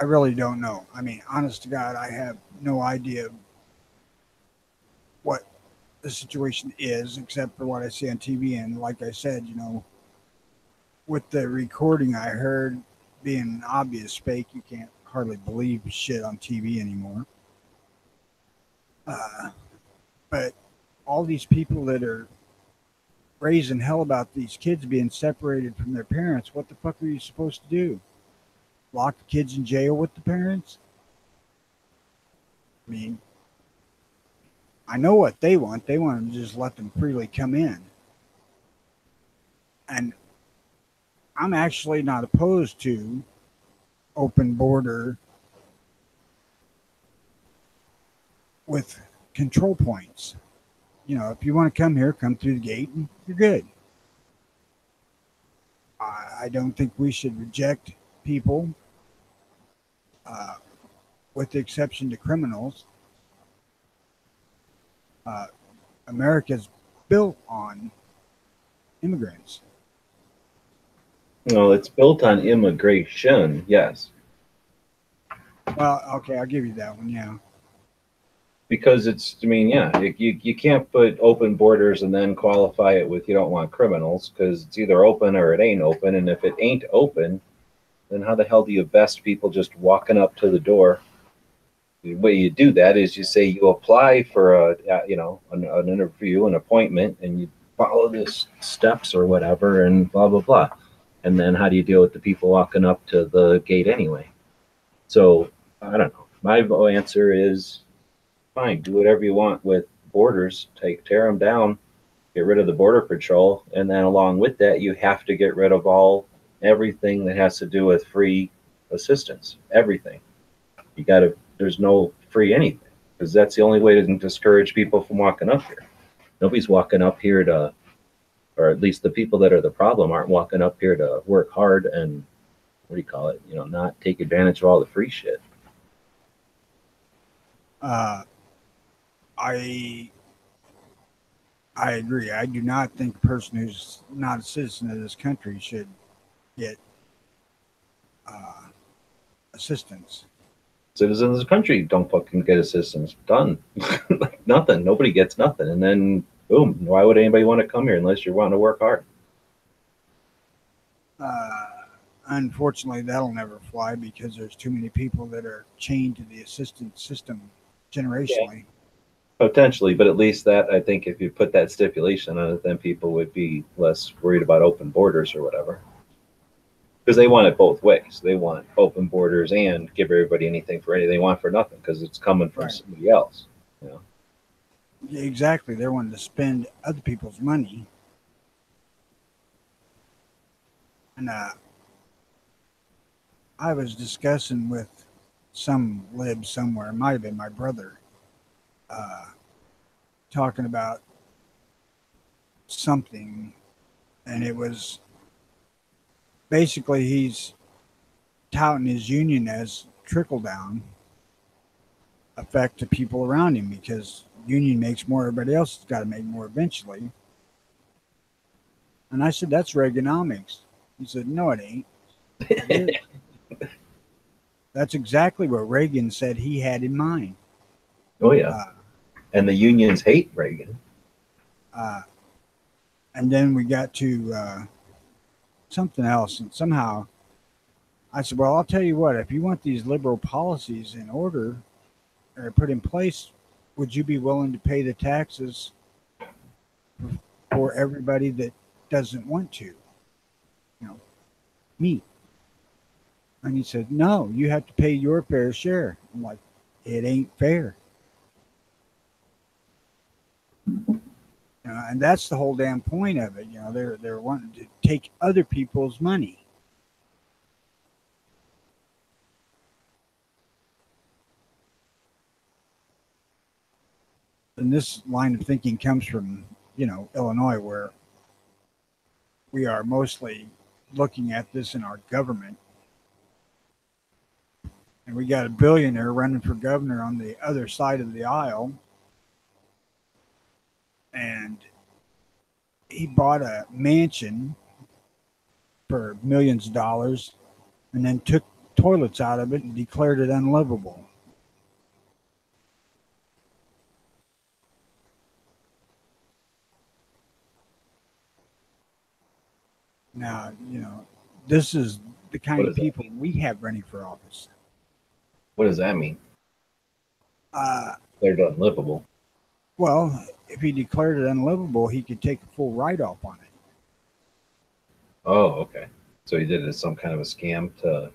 really don't know. I mean, honest to God, I have no idea what the situation is, except for what I see on TV. And like I said, with the recording I heard being an obvious fake, you can't hardly believe shit on TV anymore. But all these people that are raising hell about these kids being separated from their parents, what the fuck are you supposed to do? Lock the kids in jail with the parents? I mean, I know what they want. They want to just let them freely come in. And I'm actually not opposed to open border with control points. If you want to come here, come through the gate and you're good. I don't think we should reject people, with the exception to criminals. America's built on immigrants. No, it's built on immigration, yes. Well, okay, I'll give you that one, yeah. Because you can't put open borders and then qualify it with you don't want criminals, because it's either open or it ain't open. And if it ain't open, then how the hell do you vest people just walking up to the door? The way you do that is you say you apply for an interview, an appointment, and you follow the steps or whatever, and blah, blah, blah. And then how do you deal with the people walking up to the gate anyway? So I don't know. My answer is fine. Do whatever you want with borders. Tear them down. Get rid of the border patrol, and then along with that, you have to get rid of everything that has to do with free assistance. Everything. You got to. There's no free anything because that's the only way to discourage people from walking up here. Nobody's walking up here to, or at least the people that are the problem aren't walking up here to work hard and what do you call it? Not take advantage of all the free shit. I agree. I do not think a person who's not a citizen of this country should get assistance. Citizens of the country don't fucking get assistance. Done. Like nothing. Nobody gets nothing. And then boom. Why would anybody want to come here unless you're wanting to work hard? Unfortunately, that'll never fly because there's too many people that are chained to the assistance system generationally. Yeah. Potentially, but at least that I think if you put that stipulation on it, then people would be less worried about open borders or whatever. Because they want it both ways. They want open borders and give everybody anything for anything they want for nothing because it's coming from somebody else. Yeah, exactly. They're wanting to spend other people's money. And I was discussing with some lib somewhere, it might have been my brother, talking about something, and it was basically he's touting his union as trickle down effect to people around him because union makes more, everybody else has got to make more eventually. And I said, that's Reaganomics. He said, no, it ain't. It is. That's exactly what Reagan said he had in mind. Oh, yeah. And the unions hate Reagan. And then we got to something else. And somehow I said, well, I'll tell you what, if you want these liberal policies in order or put in place, would you be willing to pay the taxes for everybody that doesn't want to? Me. And he said, no, you have to pay your fair share. I'm like, it ain't fair. And that's the whole damn point of it. They're wanting to take other people's money. And this line of thinking comes from, Illinois, where we are mostly looking at this in our government. And we got a billionaire running for governor on the other side of the aisle. And he bought a mansion for millions of dollars and then took toilets out of it and declared it unlivable. Now, this is the kind of people we have running for office. What does that mean? They're unlivable. Well, if he declared it unlivable, he could take a full write-off on it. Oh, okay. So he did it as some kind of a scam to...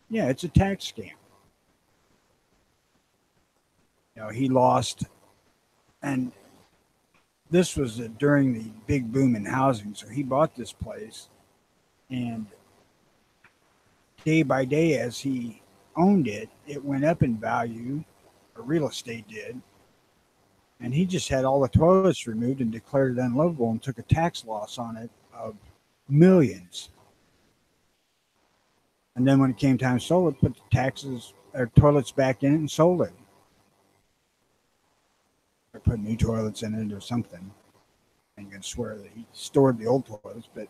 Yeah, it's a tax scam. He lost, and this was during the big boom in housing. So he bought this place, and day by day as he owned it, it went up in value, or real estate did. And he just had all the toilets removed and declared it unlivable and took a tax loss on it of millions. And then when it came time to sell it, put the taxes or toilets back in it and sold it. Or put new toilets in it or something. I'm going to swear that he stored the old toilets, but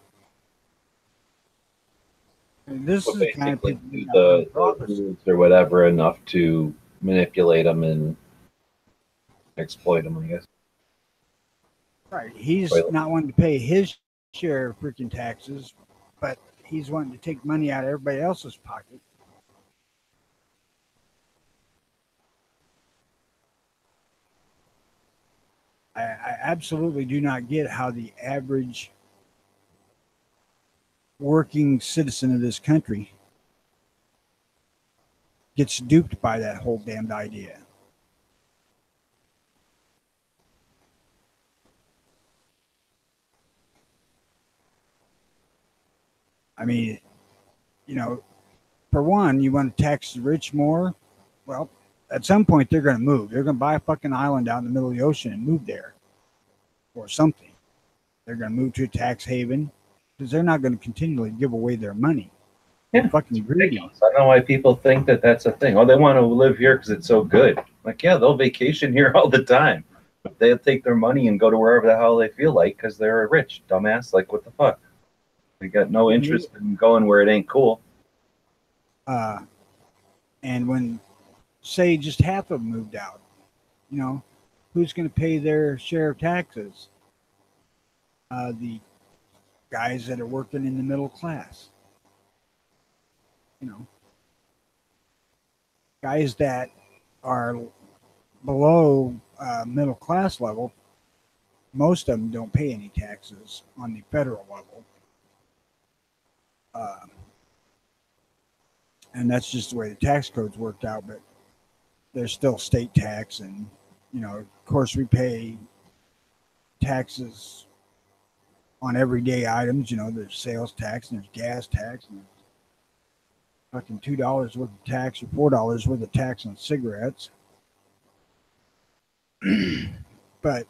this is the kind of people the rules or whatever enough to manipulate them and exploit them, I guess. Right. He's not wanting to pay his share of freaking taxes, but he's wanting to take money out of everybody else's pocket. I absolutely do not get how the average working citizen of this country gets duped by that whole damned idea. I mean, you know, for one, you want to tax the rich more. Well, at some point they're going to move. They're going to buy a fucking island out in the middle of the ocean and move there or something. They're going to move to a tax haven because they're not going to continually give away their money. Yeah, they're fucking greedy. I don't know why people think that that's a thing. Oh, they want to live here because it's so good. Like, yeah, they'll vacation here all the time. But they'll take their money and go to wherever the hell they feel like because they're rich, dumbass. Like, what the fuck? They got no interest in going where it ain't cool. And when, say, just half of them moved out, you know, who's going to pay their share of taxes? The guys that are working in the middle class. You know, guys that are below middle class level, most of them don't pay any taxes on the federal level. And that's just the way the tax code's worked out, but there's still state tax, and, you know, of course we pay taxes on everyday items. You know, there's sales tax and there's gas tax and there's fucking $2 worth of tax or $4 worth of tax on cigarettes. But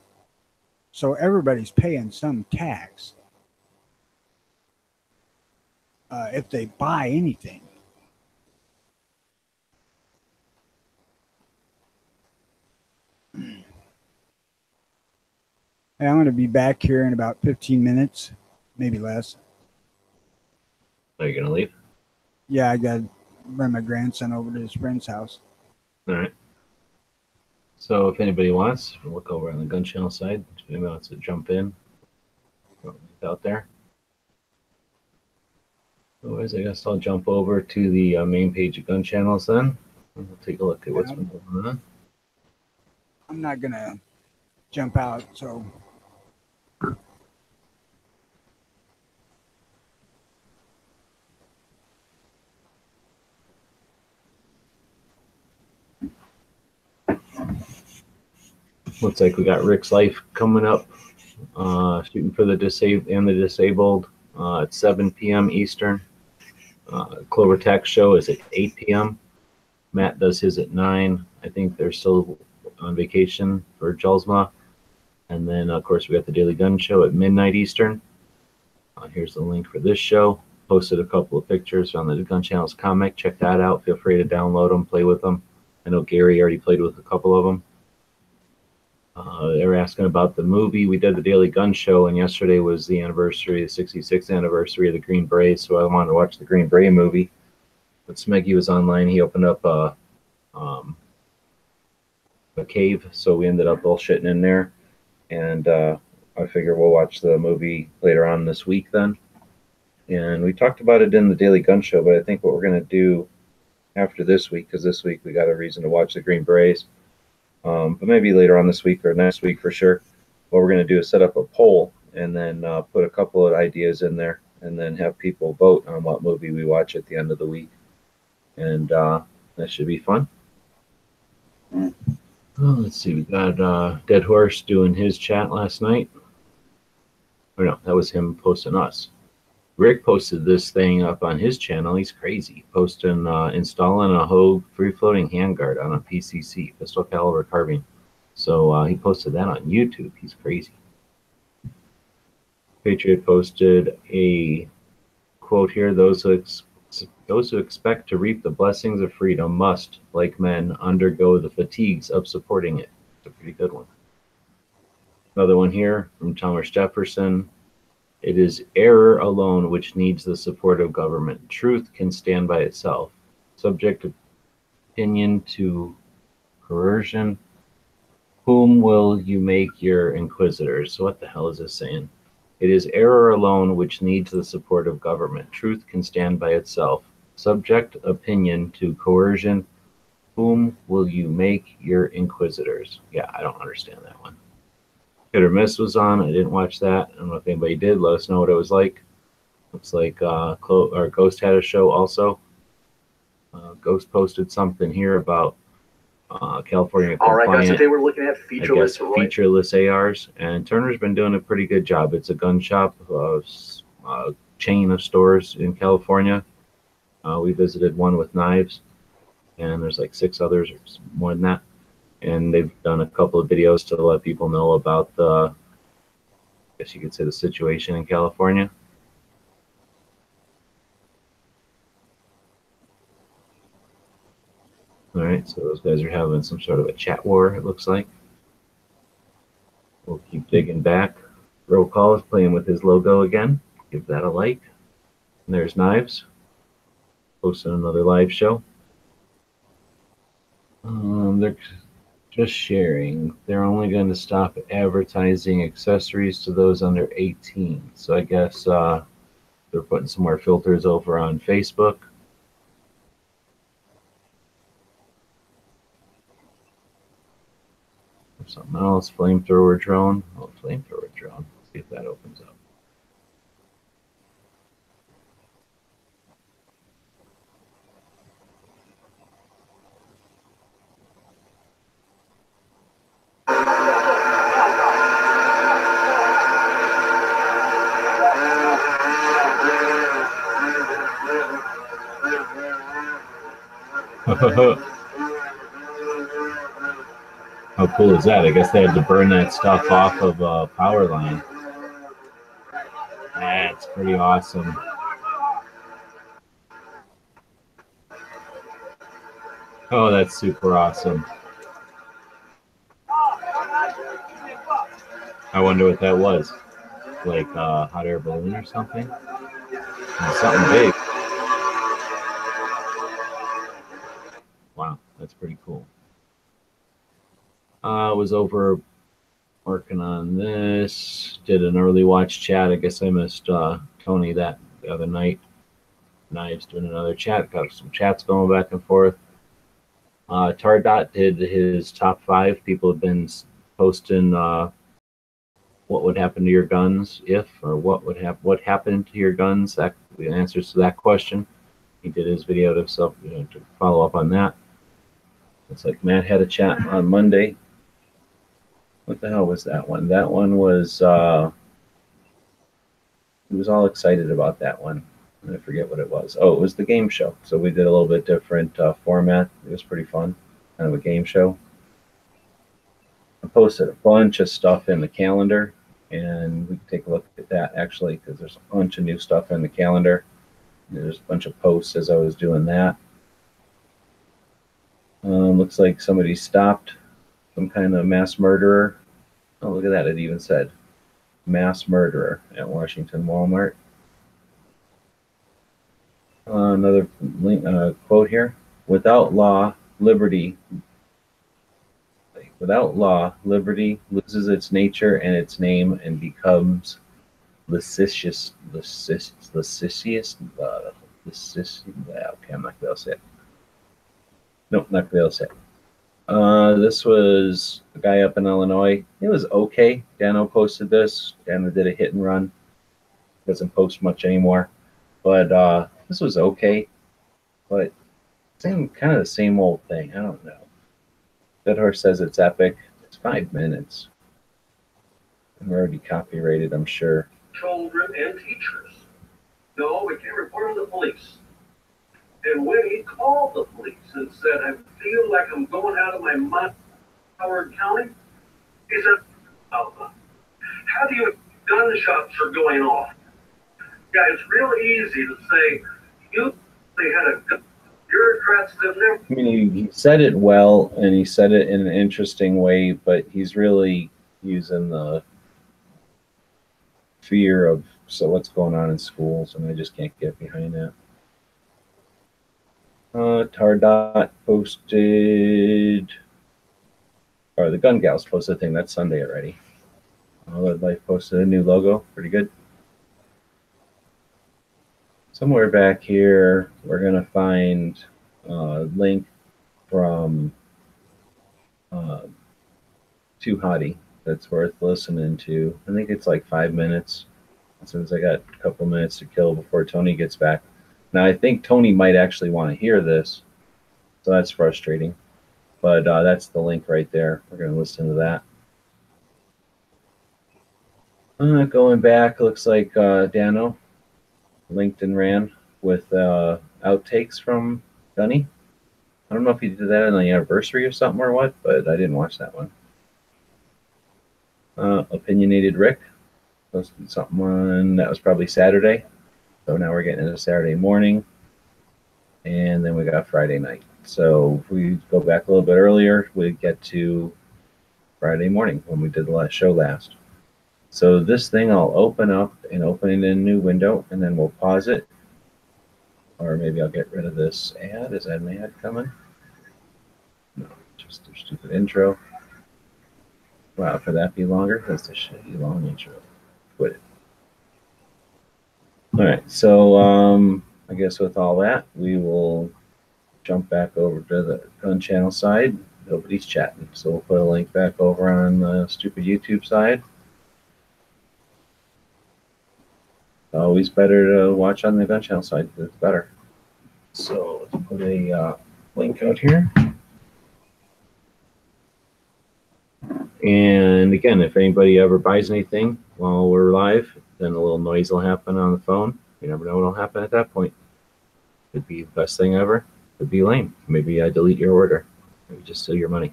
so everybody's paying some tax if they buy anything. Hey, I'm going to be back here in about 15 minutes, maybe less. Are you going to leave? Yeah, I got to bring my grandson over to his friend's house. All right. So if anybody wants, look over on the gun channel side. If anybody wants to jump in out there. Otherwise, I guess I'll jump over to the main page of gun channels then. And we'll take a look at what's been going on. I'm not going to jump out, so... Looks like we got Rick's Life coming up, shooting for the disabled at 7 p.m. Eastern. Clover Tech show is at 8 p.m. Matt does his at 9. I think they're still on vacation for Jalsma. And then, of course, we got the Daily Gun Show at midnight Eastern. Here's the link for this show. Posted a couple of pictures on the Gun Channel's comic. Check that out. Feel free to download them, play with them. I know Gary already played with a couple of them. They were asking about the movie. We did the Daily Gun Show, and yesterday was the anniversary, the 66th anniversary of the Green Beret, so I wanted to watch the Green Beret movie. But Smeggy was online. He opened up a cave, so we ended up bullshitting in there. And I figure we'll watch the movie later on this week then. And we talked about it in the Daily Gun Show, but I think what we're going to do after this week, because this week we got a reason to watch the Green Berets, but maybe later on this week or next week for sure, what we're going to do is set up a poll and then put a couple of ideas in there and then have people vote on what movie we watch at the end of the week. And that should be fun. Oh, let's see, we got Dead Horse doing his chat last night. Or no, that was him posting us. Rick posted this thing up on his channel. He's crazy. Posting installing a Hogue free-floating handguard on a PCC, pistol caliber carbine. So he posted that on YouTube. He's crazy. Patriot posted a quote here: those who expect to reap the blessings of freedom must, like men, undergo the fatigues of supporting it. It's a pretty good one. Another one here from Thomas Jefferson. It is error alone which needs the support of government. Truth can stand by itself. Subject opinion to coercion. Whom will you make your inquisitors? So what the hell is this saying? It is error alone which needs the support of government. Truth can stand by itself. Subject opinion to coercion. Whom will you make your inquisitors? Yeah, I don't understand that one. Hit or Miss was on. I didn't watch that. I don't know if anybody did. Let us know what it was like. Looks like Ghost had a show also. Ghost posted something here about California All right, guys, compliant, today we're looking at I guess, featureless. featureless ARs, and Turner's been doing a pretty good job. It's a gun shop, chain of stores in California. We visited one with knives, and there's like 6 others, or more than that. And they've done a couple of videos to let people know about the, I guess you could say, the situation in California. All right, so those guys are having some sort of a chat war, it looks like. We'll keep digging back. Roll Call is playing with his logo again. Give that a like. And there's Knives, posting another live show. They're just sharing. They're only going to stop advertising accessories to those under 18. So I guess they're putting some more filters over on Facebook. Something else, flamethrower drone. Oh, flamethrower drone. Let's see if that opens up. How cool is that? I guess they had to burn that stuff off of a power line. That's pretty awesome. Oh, that's super awesome. I wonder what that was. Like a hot air balloon or something? Something big. Wow, that's pretty cool. I was over working on this, did an early watch chat. I guess I missed Tony that the other night. Knives doing another chat, got some chats going back and forth. Tardot did his top 5. People have been posting what would happen to your guns if, or what happened to your guns, that the answers to that question. He did his video to follow up on that. It's like Matt had a chat on Monday. What the hell was that one? That one was, he was all excited about that one. I forget what it was. Oh, it was the game show. So we did a little bit different format. It was pretty fun, kind of a game show. I posted a bunch of stuff in the calendar, and we can take a look at that actually, because there's a bunch of new stuff in the calendar. There's a bunch of posts as I was doing that. Looks like somebody stopped some kind of mass murderer. Oh, look at that. It even said mass murderer at Washington Walmart. Another link, quote here. Without law, liberty loses its nature and its name and becomes lascivious. Okay, I'm not going to be able to say it. Nope, not going to be able to say it. This was a guy up in Illinois. It was okay. Dano posted this. Dano did a hit and run. Doesn't post much anymore. But this was okay. But kind of the same old thing. I don't know. That horse says it's epic. It's 5 minutes. I'm already copyrighted, I'm sure. Children and teachers. No, we can't report to the police. And when he called the police and said, I feel like I'm going out of my mind, Howard County, he said, oh, how do you gun shops are going off? Yeah, it's real easy to say, they had a gun. Bureaucrats have never. I mean, he said it well, and he said it in an interesting way, but he's really using the fear of, so what's going on in schools, and I just can't get behind that. Tardot posted, or the Gun Gals posted a thing. That's Sunday already. Red Life posted a new logo. Pretty good. Somewhere back here, we're going to find a link from Too Hottie that's worth listening to. I think it's like 5 minutes. as soon as I got a couple minutes to kill before Tony gets back. Now, I think Tony might actually want to hear this, so that's frustrating. But that's the link right there. We're going to listen to that. Going back, looks like Dano linked and ran with outtakes from Gunny. I don't know if he did that on the anniversary or something or what, but I didn't watch that one. Opinionated Rick posted something on, that was probably Saturday. So now we're getting into Saturday morning. And then we got Friday night. So if we go back a little bit earlier, we get to Friday morning when we did the last show last. So this thing I'll open up and open it in a new window, and then we'll pause it. Or maybe I'll get rid of this ad. Is that an ad coming? No, just their stupid intro. Wow, could that be longer? That's a shitty long intro. Quit it. All right, so I guess with all that, we will jump back over to the gun channel side. Nobody's chatting, so we'll put a link back over on the stupid YouTube side. Always better to watch on the gun channel side. It's better. So let's put a link out here. And again, if anybody ever buys anything while we're live, then a little noise will happen on the phone. You never know what will happen at that point. Could be the best thing ever. Could be lame. Maybe I delete your order. Maybe just steal your money.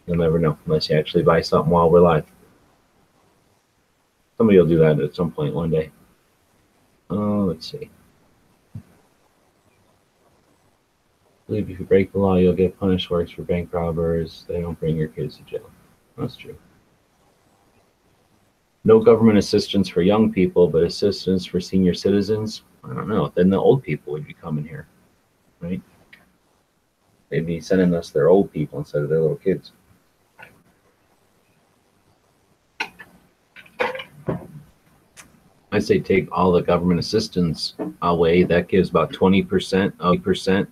You'll never know unless you actually buy something while we're live. Somebody will do that at some point one day. Let's see. I believe if you break the law, you'll get punished worse for bank robbers. They don't bring your kids to jail. That's true. No government assistance for young people, but assistance for senior citizens. I don't know. Then the old people would be coming here, right? They'd be sending us their old people instead of their little kids. I say take all the government assistance away. That gives about 20%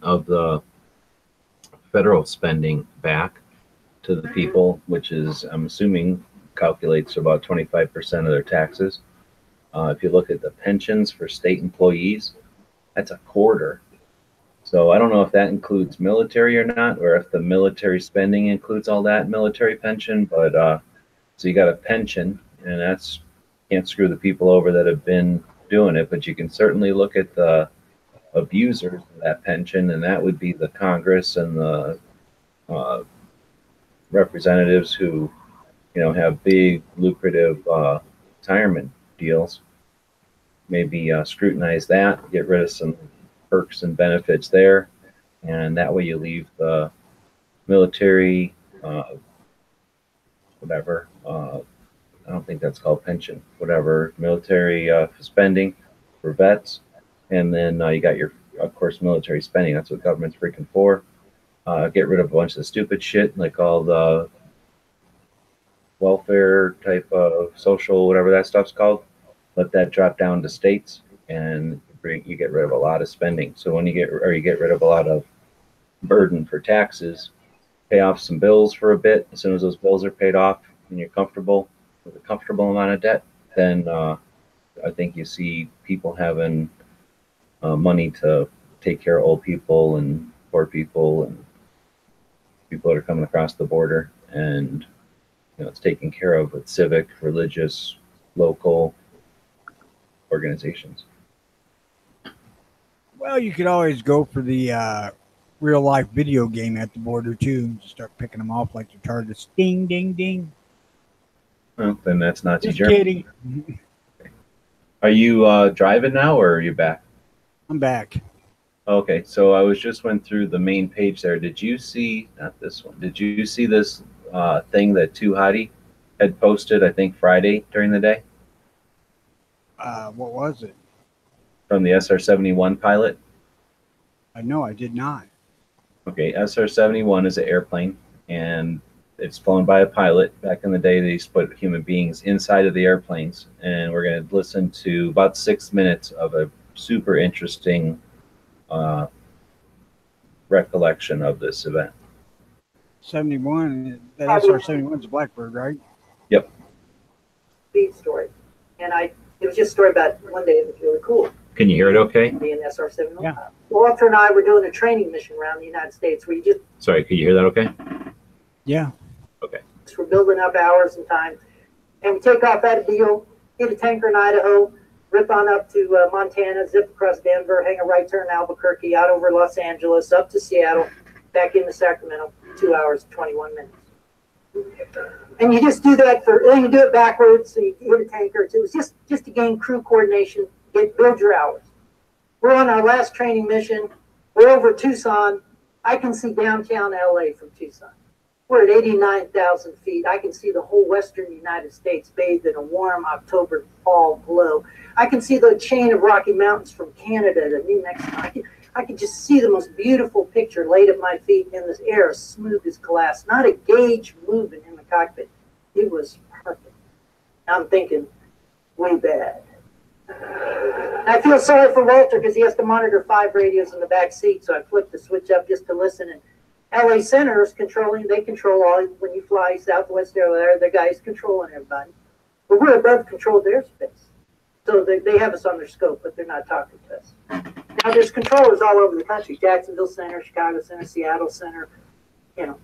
of the federal spending back to the people, which is, I'm assuming, calculates about 25% of their taxes. If you look at the pensions for state employees, that's a quarter. So I don't know if that includes military or not, or if the military spending includes all that military pension. But so you got a pension, and that's, can't screw the people over that have been doing it, but you can certainly look at the abusers of that pension, and that would be the Congress and the representatives who, you know, have big lucrative retirement deals. Maybe scrutinize that, get rid of some perks and benefits there, and that way you leave the military, whatever. I don't think that's called pension, whatever, military spending for vets. And then you got your, of course, military spending. That's what government's freaking for. Get rid of a bunch of the stupid shit, like all the welfare type of social, whatever that stuff's called. Let that drop down to states, and you get rid of a lot of spending. So when you get rid of a lot of burden for taxes, pay off some bills for a bit. As soon as those bills are paid off and you're comfortable with a comfortable amount of debt, then I think you see people having money to take care of old people and poor people and people that are coming across the border, and you know, it's taken care of with civic, religious, local organizations. Well, you could always go for the real life video game at the border too. Just start picking them off like your targets. Ding, ding, ding. Well, then that's Nazi Just Germany. kidding. Are you driving now, or are you back? I'm back. Okay, so I just went through the main page there. Did you see, not this one, did you see this thing that Too Hottie had posted, I think Friday during the day? What was it? From the SR-71 pilot? No, I did not. Okay, SR-71 is an airplane, and it's flown by a pilot. Back in the day, they used to put human beings inside of the airplanes, and we're going to listen to about 6 minutes of a super interesting recollection of this event. 71, that SR-71 is a Blackbird, right? Yep. Speed story. And I, it was just a story about one day. It was really cool. Can you hear it okay? Being SR-7. Yeah. Walter and I were doing a training mission around the United States where you just Sorry, can you hear that okay? Yeah. we're building up hours and time. And we take off out of Deal, hit a tanker in Idaho, rip on up to Montana, zip across Denver, hang a right turn in Albuquerque, out over Los Angeles, up to Seattle, back into Sacramento, 2 hours, 21 minutes. And you just do that then you do it backwards, so you hit a tanker. It was just to gain crew coordination, build your hours. We're on our last training mission. We're over Tucson. I can see downtown LA from Tucson. We're at 89,000 feet. I can see the whole western United States bathed in a warm October fall glow. I can see the chain of Rocky Mountains from Canada to New Mexico. I can just see the most beautiful picture laid at my feet in this air as smooth as glass. Not a gauge moving in the cockpit. It was perfect. I'm thinking, way bad. I feel sorry for Walter because he has to monitor 5 radios in the back seat, so I flipped the switch up just to listen. And LA Center is controlling, they control all, when you fly Southwest Air, the guys controlling everybody. But we're above controlled airspace. So they have us on their scope, but they're not talking to us. Now there's controllers all over the country, Jacksonville Center, Chicago Center, Seattle Center, you know.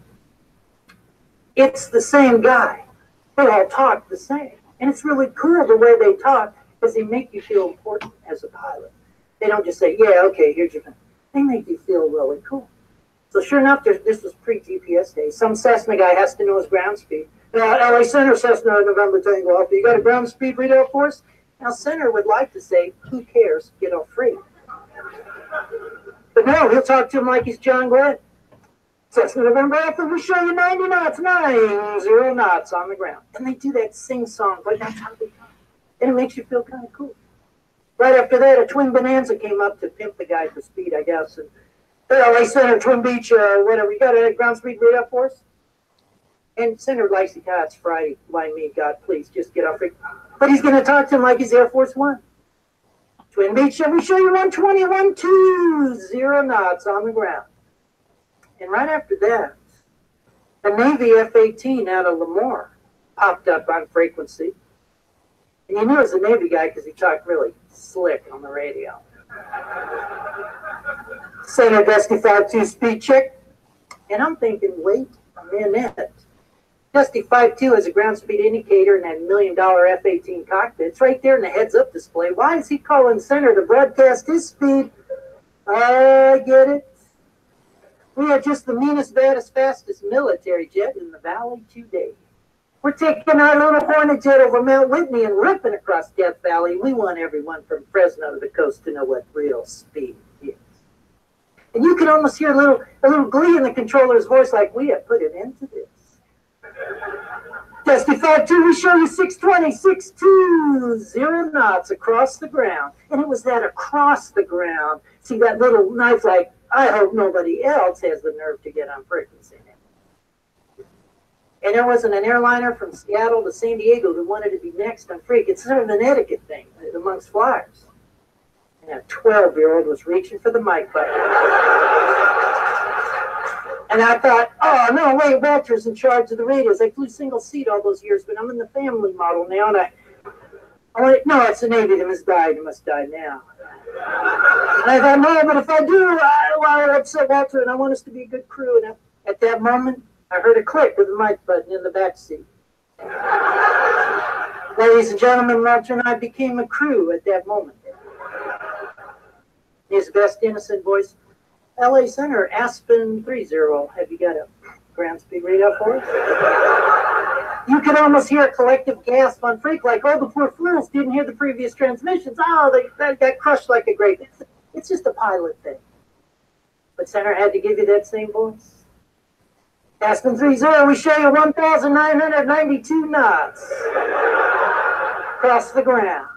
It's the same guy. They all talk the same. And it's really cool the way they talk because they make you feel important as a pilot. They don't just say, yeah, okay, here's your thing. They make you feel really cool. So sure enough, this was pre-GPS days. Some Cessna guy has to know his ground speed. LA Center, Cessna, November Tango Alpha. You got a ground speed readout for us? Now, Center would like to say, who cares? Get off free. But no, he'll talk to him like he's John Glenn. Cessna, November Alpha, we show you 90 knots, 90 knots on the ground. And they do that sing-song, but that's how they talk. And it makes you feel kind of cool. Right after that, a twin Bonanza came up to pimp the guy for speed, I guess. And LA Center, Twin Beach, whatever. You got a ground speed radar for us? And Senator Lacey, God, it's Friday. Line me, God, please, just get off. But he's going to talk to him like he's Air Force One. Twin Beach, we show you 121, 20 knots on the ground. And right after that, a Navy F-18 out of Lemoore popped up on frequency. And you knew it was a Navy guy because he talked really slick on the radio. Center Dusty 5-2 speed check. And I'm thinking, wait a minute. Dusty 5-2 has a ground speed indicator in that $1 million F-18 cockpit. It's right there in the heads-up display. Why is he calling Center to broadcast his speed? I get it. We are just the meanest, baddest, fastest military jet in the valley today. We're taking our little Hornet jet over Mount Whitney and ripping across Death Valley. We want everyone from Fresno to the coast to know what real speed is. And you can almost hear a little glee in the controller's voice, like, we have put an end to this. Dusty 5-2, we show you 620, 620 knots across the ground. And it was that across the ground. See that little knife, like, I hope nobody else has the nerve to get on frequency. And there wasn't an airliner from Seattle to San Diego that wanted to be next on freak. It's sort of an etiquette thing amongst flyers. And a 12-year-old was reaching for the mic button. And I thought, oh, no, wait, Walter's in charge of the radios. I flew single seat all those years, but I'm in the family model now. And I went, no, it's the Navy that must die. It must die now. And I thought, no, but if I do, I'll upset Walter, and I want us to be a good crew. And at that moment, I heard a click with the mic button in the back seat. Ladies and gentlemen, Walter and I became a crew at that moment. His best innocent voice, LA Center, Aspen 30. Have you got a ground speed radar for us? You could almost hear a collective gasp on freak, like, oh, the poor fools didn't hear the previous transmissions. Oh, they got crushed like a grape. It's just a pilot thing. But Center had to give you that same voice. Aspen 30, we show you 1,992 knots across the ground.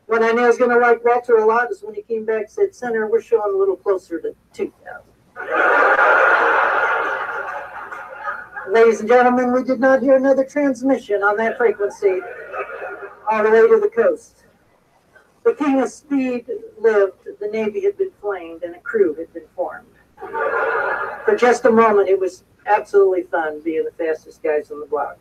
What I know is going to like Walter a lot is when he came back and said, Center, we're showing a little closer to 2,000. Ladies and gentlemen, we did not hear another transmission on that frequency all the way to the coast. The king of speed lived, the Navy had been flamed, and a crew had been formed. For just a moment, it was absolutely fun being the fastest guys on the block.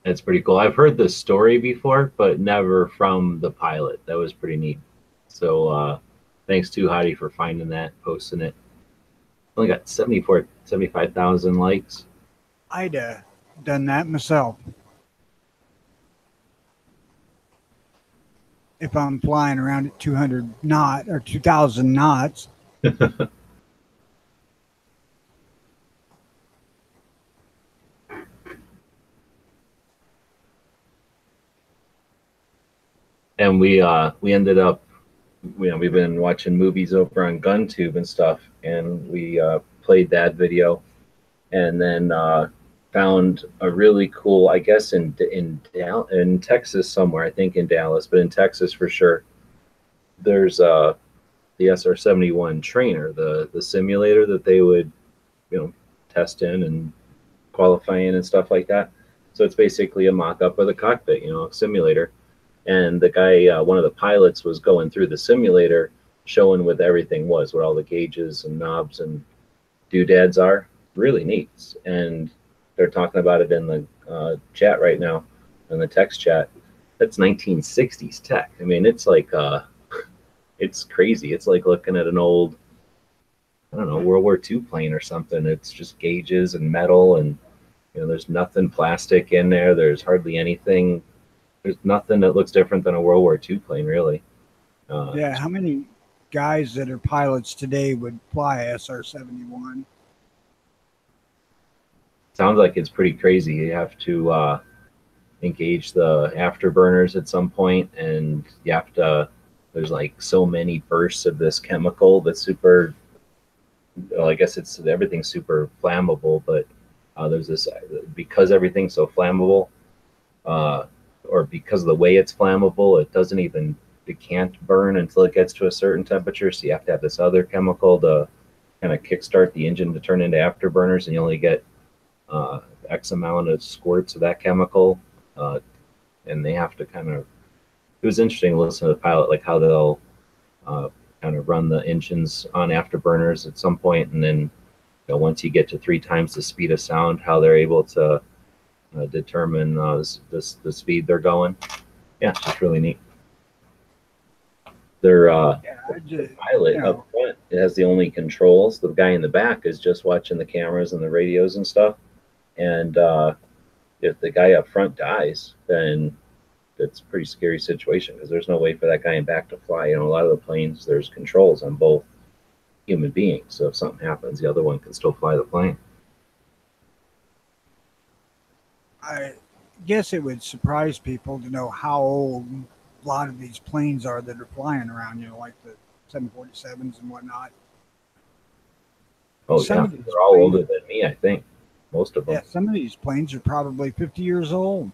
It's pretty cool. I've heard this story before, but never from the pilot. That was pretty neat. So thanks to Heidi for finding that, posting it. Only got 75,000 likes. I'd done that myself. If I'm flying around at 200 knot or 2,000 knots. And we ended up, we've been watching movies over on GunTube and stuff, and we played that video, and then found a really cool, I guess in Texas somewhere, I think in Dallas, but in Texas for sure. There's the SR-71 trainer, the simulator that they would, test in and qualify in and stuff like that. So it's basically a mock-up of the cockpit, a simulator. And the guy, one of the pilots, was going through the simulator, showing what everything was, what all the gauges and knobs and doodads are. Really neat. And they're talking about it in the chat right now, in the text chat. That's 1960s tech. I mean, it's like, it's crazy. It's like looking at an old, I don't know, World War II plane or something. It's just gauges and metal, and there's nothing plastic in there. There's hardly anything. There's nothing that looks different than a World War II plane, really. Yeah, how many guys that are pilots today would fly SR-71? Sounds like it's pretty crazy. You have to engage the afterburners at some point, and you have to, there's like so many bursts of this chemical that's super, well, I guess everything's super flammable, but there's this, because everything's so flammable, or because of the way it's flammable, it can't burn until it gets to a certain temperature. So you have to have this other chemical to kind of kickstart the engine to turn into afterburners, and you only get X amount of squirts of that chemical. And they have to it was interesting to listen to the pilot, like how they'll kind of run the engines on afterburners at some point, and then once you get to 3 times the speed of sound, how they're able to determine the speed they're going. Yeah, it's just really neat. Their the pilot up front, it has the only controls. The guy in the back is just watching the cameras and the radios and stuff. And if the guy up front dies, then it's a pretty scary situation, because there's no way for that guy in back to fly. A lot of the planes, there's controls on both human beings. So if something happens, the other one can still fly the plane. I guess it would surprise people to know how old a lot of these planes are that are flying around, like the 747s and whatnot. Oh, yeah. They're all older than me, I think. Most of them. Yeah, some of these planes are probably 50 years old.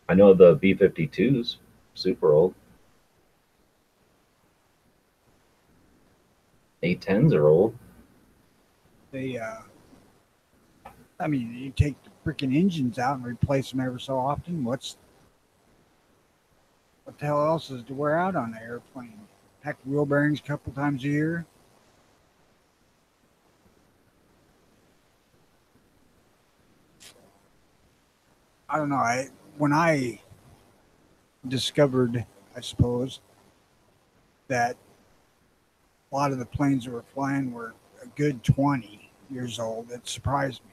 I know the B-52s, super old. A-10s are old. They, I mean, you take the freaking engines out and replace them ever so often. What the hell else is to wear out on the airplane? Heck, wheel bearings a couple times a year. I don't know. When I discovered, I suppose, that a lot of the planes that were flying were a good 20 years old, it surprised me.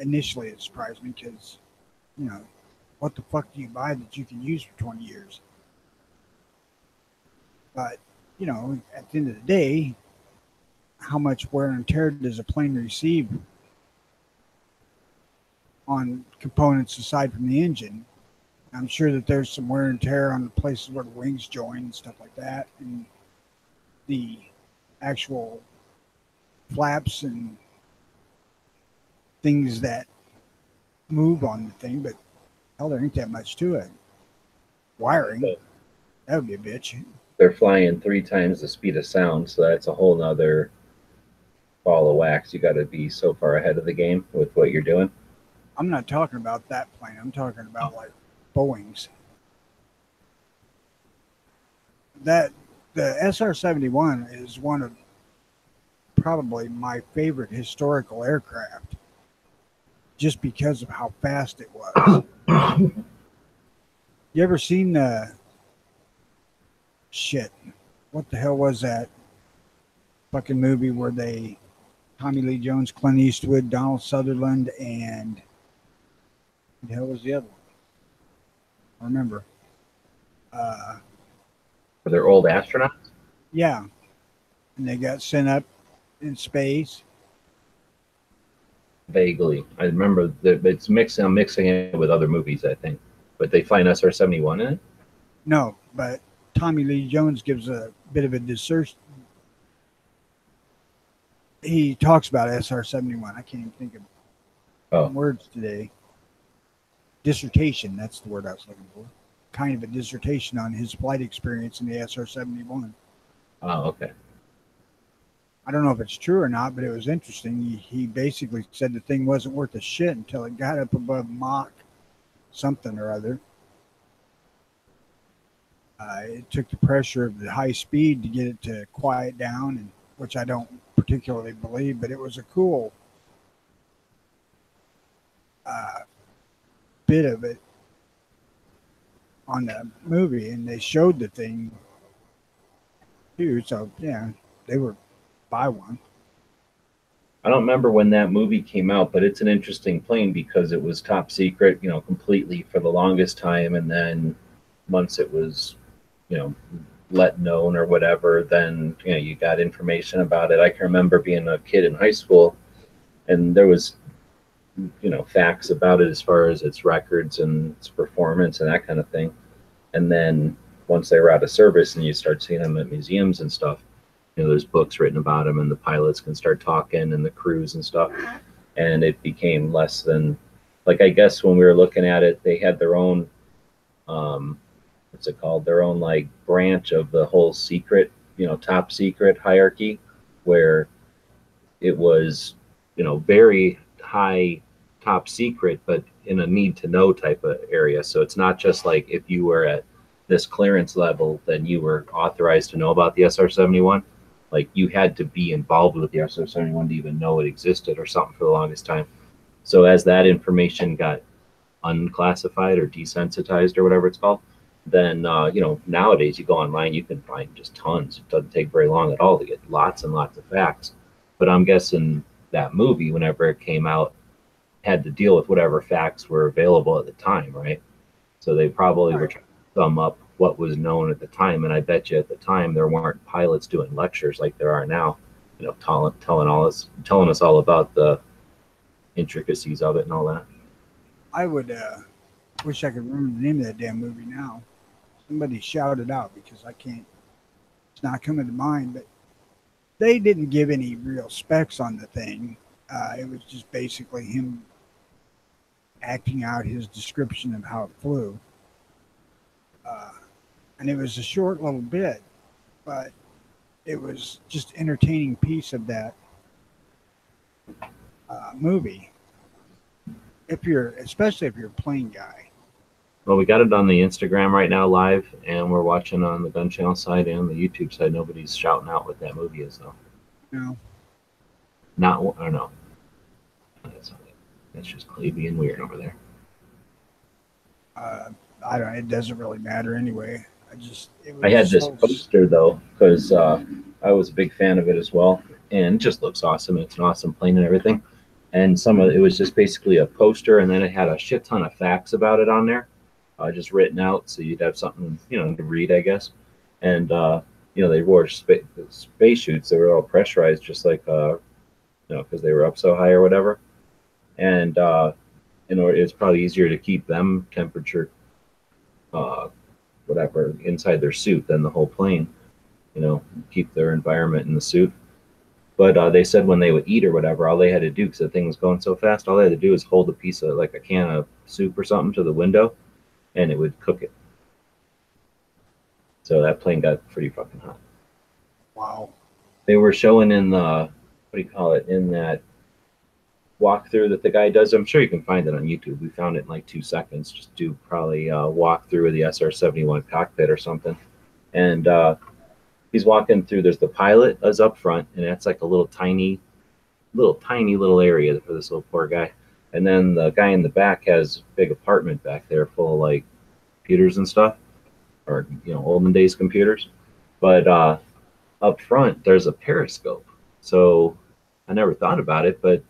Initially, it surprised me because, what the fuck do you buy that you can use for 20 years? But, at the end of the day, how much wear and tear does a plane receive on components aside from the engine? I'm sure that there's some wear and tear on the places where the wings join and stuff like that, and the actual flaps and things that move on the thing, but hell, there ain't that much to it. Wiring, that would be a bitch. They're flying 3 times the speed of sound, so that's a whole nother ball of wax. You got to be so far ahead of the game with what you're doing. I'm not talking about that plane. I'm talking about like Boeing's. The SR-71 is one of probably my favorite historical aircraft, just because of how fast it was. You ever seen the shit? What the hell was that fucking movie where Tommy Lee Jones, Clint Eastwood, Donald Sutherland, and who the hell was the other one? I remember. For their old astronauts? Yeah, and they got sent up in space. Vaguely. I remember that it's mixing. I'm mixing it with other movies, I think. But they fly an SR-71 in it? No, but Tommy Lee Jones gives a bit of a dissertation. He talks about SR-71. I can't even think of words today. Dissertation, that's the word I was looking for. Kind of a dissertation on his flight experience in the SR-71. Oh, okay. I don't know if it's true or not, but it was interesting. He basically said the thing wasn't worth a shit until it got up above Mach something or other. It took the pressure of the high speed to get it to quiet down, and which I don't particularly believe, but it was a cool bit of it on the movie, and they showed the thing too. So yeah, they were buy one. I don't remember when that movie came out, but it's an interesting plane because it was top secret, completely for the longest time, and then once it was, let known or whatever, then you got information about it. I can remember being a kid in high school, and there was facts about it as far as its records and its performance and that kind of thing. And then once they were out of service and you start seeing them at museums and stuff, there's books written about them, and the pilots can start talking and the crews and stuff. And it became less than, like, I guess when we were looking at it, they had their own what's it called, their own like branch of the whole secret, top secret hierarchy, where it was very high top secret, but in a need to know type of area. So it's not just like if you were at this clearance level, then you were authorized to know about the SR-71. Like, you had to be involved with the SR-71 to even know it existed or something for the longest time. So as that information got unclassified or desensitized or whatever it's called, then nowadays you go online, you can find just tons. It doesn't take very long at all to get lots and lots of facts. But I'm guessing that movie, whenever it came out, had to deal with whatever facts were available at the time, right? So they probably were trying to sum up what was known at the time. And I bet you at the time there weren't pilots doing lectures like there are now, telling us all about the intricacies of it and all that. I would wish I could remember the name of that damn movie now. Somebody shout it out, because I can't. It's not coming to mind. But they didn't give any real specs on the thing. It was just basically him acting out his description of how it flew. And it was a short little bit, but it was just entertaining piece of that movie. Especially if you're a plane guy. Well, we got it on the Instagram right now live, and we're watching on the Gun Channel side and the YouTube side. Nobody's shouting out what that movie is, though. No. No. That's not it. That's just Clay being weird over there. It doesn't really matter anyway. I had this poster though, because I was a big fan of it as well, and it just looks awesome. It's an awesome plane and everything. And it was just basically a poster, and then it had a shit ton of facts about it on there, just written out, so you'd have something to read, I guess. And they wore space suits. They were all pressurized, just like because they were up so high or whatever. And it's probably easier to keep them temperature whatever inside their suit than the whole plane, keep their environment in the suit. But they said when they would eat or whatever, all they had to do, because the thing was going so fast, all they had to do is hold a piece of, like a can of soup or something, to the window, and it would cook it. So that plane got pretty fucking hot. Wow. They were showing in in that walkthrough that the guy does. I'm sure you can find it on YouTube. We found it in like 2 seconds. Just do probably a walkthrough of the SR-71 cockpit or something. And he's walking through. There's the pilot is up front, and that's like a little tiny area for this little poor guy. And then the guy in the back has a big apartment back there full of like computers and stuff, or olden days computers. But up front there's a periscope. So I never thought about it, but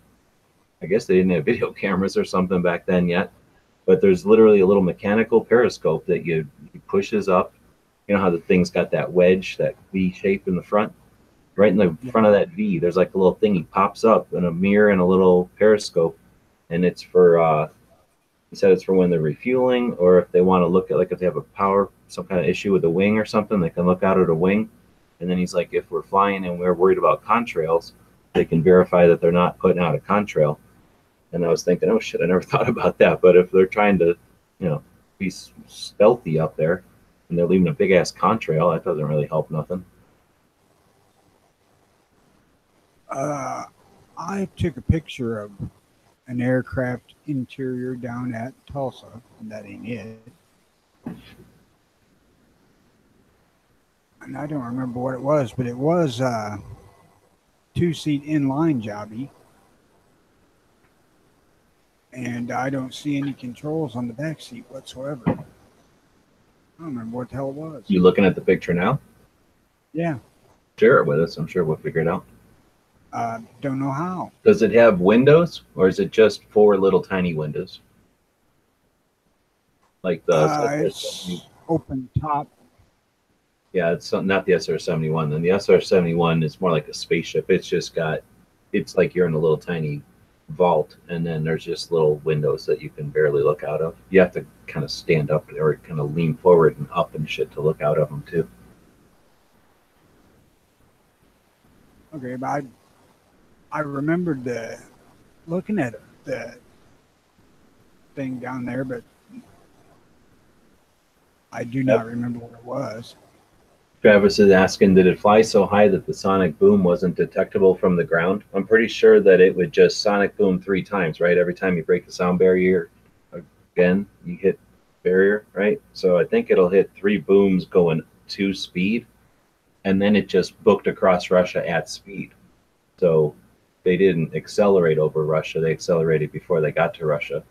I guess they didn't have video cameras or something back then yet. But there's literally a little mechanical periscope that he pushes up. You know how the thing's got that wedge, that V shape in the front? Right in the front of that V, there's like a little thing he pops up, and a mirror and a little periscope. And it's for, he said it's for when they're refueling, or if they want to look at, like if they have some kind of issue with the wing or something, they can look out at a wing. And then he's like, if we're flying and we're worried about contrails, they can verify that they're not putting out a contrail. And I was thinking, oh shit, I never thought about that. But if they're trying to, be stealthy up there and they're leaving a big ass contrail, that doesn't really help nothing. I took a picture of an aircraft interior down at Tulsa, and that ain't it. And I don't remember what it was, but it was a 2-seat inline jobby. And I don't see any controls on the back seat whatsoever. I don't remember what the hell it was. You looking at the picture now? Yeah. Share it with us. I'm sure we'll figure it out. Don't know how. Does it have windows, or is it just 4 little tiny windows? Like it's open top. Yeah, it's not the SR-71. Then the SR-71 is more like a spaceship. It's like you're in a little tiny vault, and then there's just little windows that you can barely look out of. You have to kind of stand up or kind of lean forward and up and shit to look out of them too. Okay, but I remembered looking at the thing down there, but I do not remember what it was. Travis is asking, did it fly so high that the sonic boom wasn't detectable from the ground? I'm pretty sure that it would just sonic boom 3 times, right? Every time you break the sound barrier, again, you hit barrier, right? So I think it'll hit 3 booms going to speed, and then it just booked across Russia at speed. So they didn't accelerate over Russia. They accelerated before they got to Russia,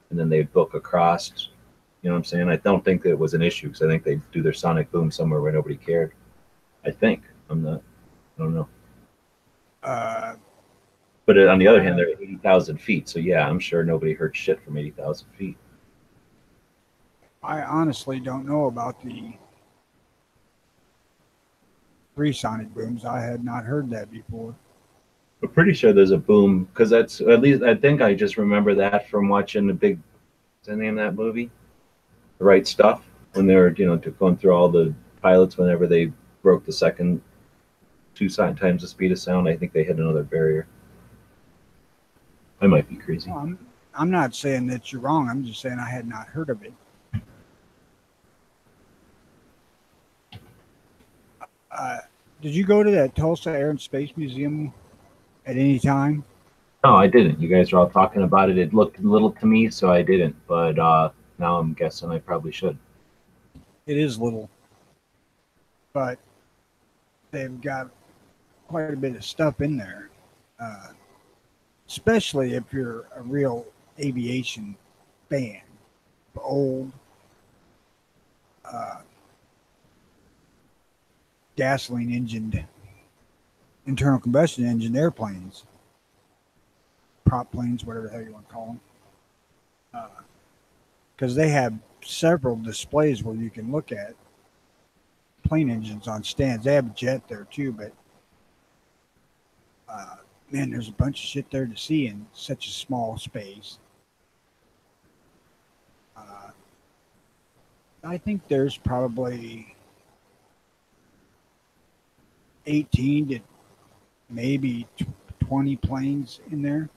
and then they book across. You know what I'm saying? I don't think that it was an issue, because I think they do their sonic boom somewhere where nobody cared. I think. I don't know. But on the other hand, they're at 80,000 feet. So yeah, I'm sure nobody heard shit from 80,000 feet. I honestly don't know about the 3 sonic booms. I had not heard that before. I'm pretty sure there's a boom, because that's, at least I think I just remember that from watching what's the name of that movie? The Right Stuff, when they were, going through all the pilots whenever they broke the second 2 times the speed of sound. I think they hit another barrier. I might be crazy. Well, I'm not saying that you're wrong. I'm just saying I had not heard of it. Did you go to that Tulsa Air and Space Museum at any time? No, I didn't. You guys are all talking about it. It looked little to me, so I didn't. But now I'm guessing I probably should. It is little, but they've got quite a bit of stuff in there, especially if you're a real aviation fan. Old gasoline engined, internal combustion engine airplanes, prop planes, whatever the hell you want to call them. Because they have several displays where you can look at plane engines on stands. They have a jet there too, but man, there's a bunch of shit there to see in such a small space. I think there's probably 18 to maybe 20 planes in there.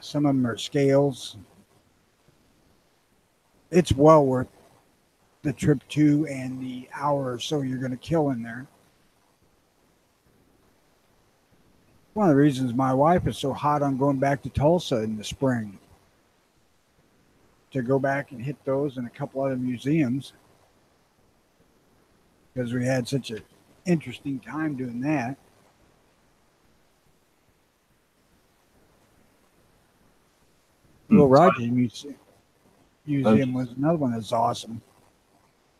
Some of them are scales. It's well worth the trip to and the hour or so you're going to kill in there. One of the reasons my wife is so hot on going back to Tulsa in the spring, to go back and hit those and a couple other museums. because we had such an interesting time doing that. Little Roger Museum was another one that's awesome.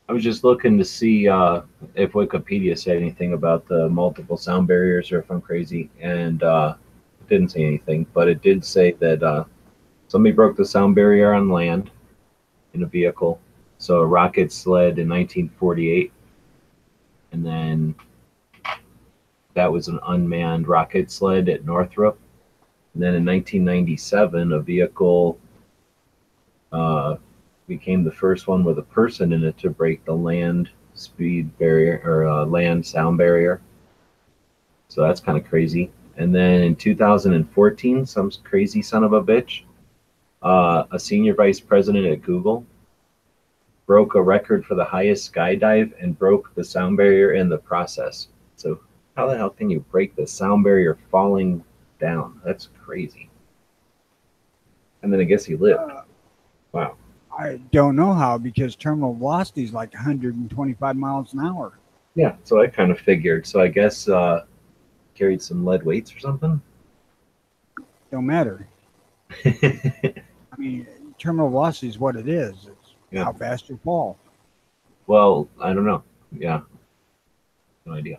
I was just looking to see if Wikipedia said anything about the multiple sound barriers or if I'm crazy, and it didn't say anything, but it did say that somebody broke the sound barrier on land in a vehicle. So a rocket sled in 1948, and then that was an unmanned rocket sled at Northrop. And then in 1997, a vehicle became the first one with a person in it to break the land speed barrier or land sound barrier. So that's kind of crazy. And then in 2014, some crazy son of a bitch, a senior vice president at Google broke a record for the highest skydive and broke the sound barrier in the process. So how the hell can you break the sound barrier falling down? That's crazy. And then I guess he lived. Wow. I don't know how, because terminal velocity is like 125 miles an hour. Yeah, so I kind of figured. So I guess carried some lead weights or something. Don't matter. I mean, terminal velocity is what it is. It's how fast you fall. Well, I don't know. Yeah, no idea.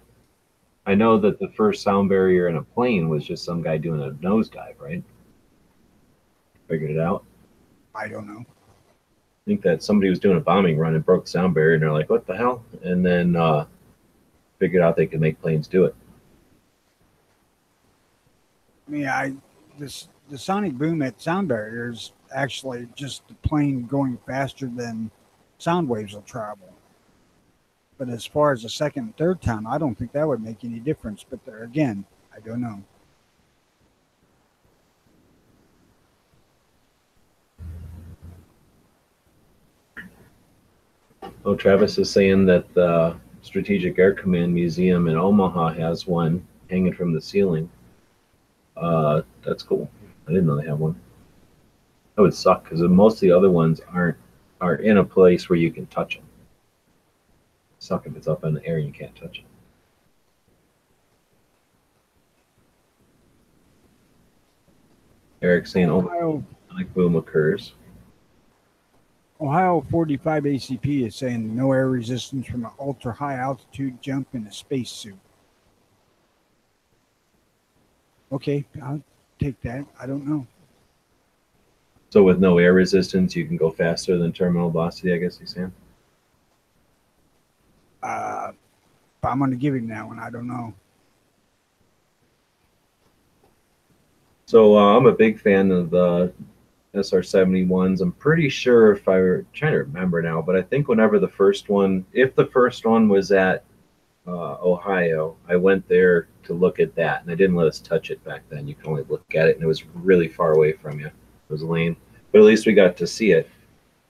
I know that the first sound barrier in a plane was just some guy doing a nosedive, right? Figured it out. I don't know. I think that somebody was doing a bombing run and broke the sound barrier, and they're like, what the hell? And then figured out they could make planes do it. I mean, the sonic boom at sound barriers actually just the plane going faster than sound waves will travel. But as far as the second and third time, I don't think that would make any difference. But there again, I don't know. Oh, Travis is saying that the Strategic Air Command Museum in Omaha has one hanging from the ceiling. That's cool. I didn't know they have one. That would suck because most of the other ones are in a place where you can touch them. Suck if it's up in the air and you can't touch it. Eric saying, "Oh, sonic boom occurs." Ohio 45 ACP is saying no air resistance from an ultra high altitude jump in a spacesuit. Okay, I'll take that. I don't know. So with no air resistance, you can go faster than terminal velocity, I guess he's saying. But I'm going to give him that one. I don't know. So I'm a big fan of the SR-71s. I'm pretty sure if I were trying to remember now, but I think whenever the first one, if the first one was at Ohio, I went there to look at that, and they didn't let us touch it back then. You can only look at it, and it was really far away from you. It was lame, but at least we got to see it.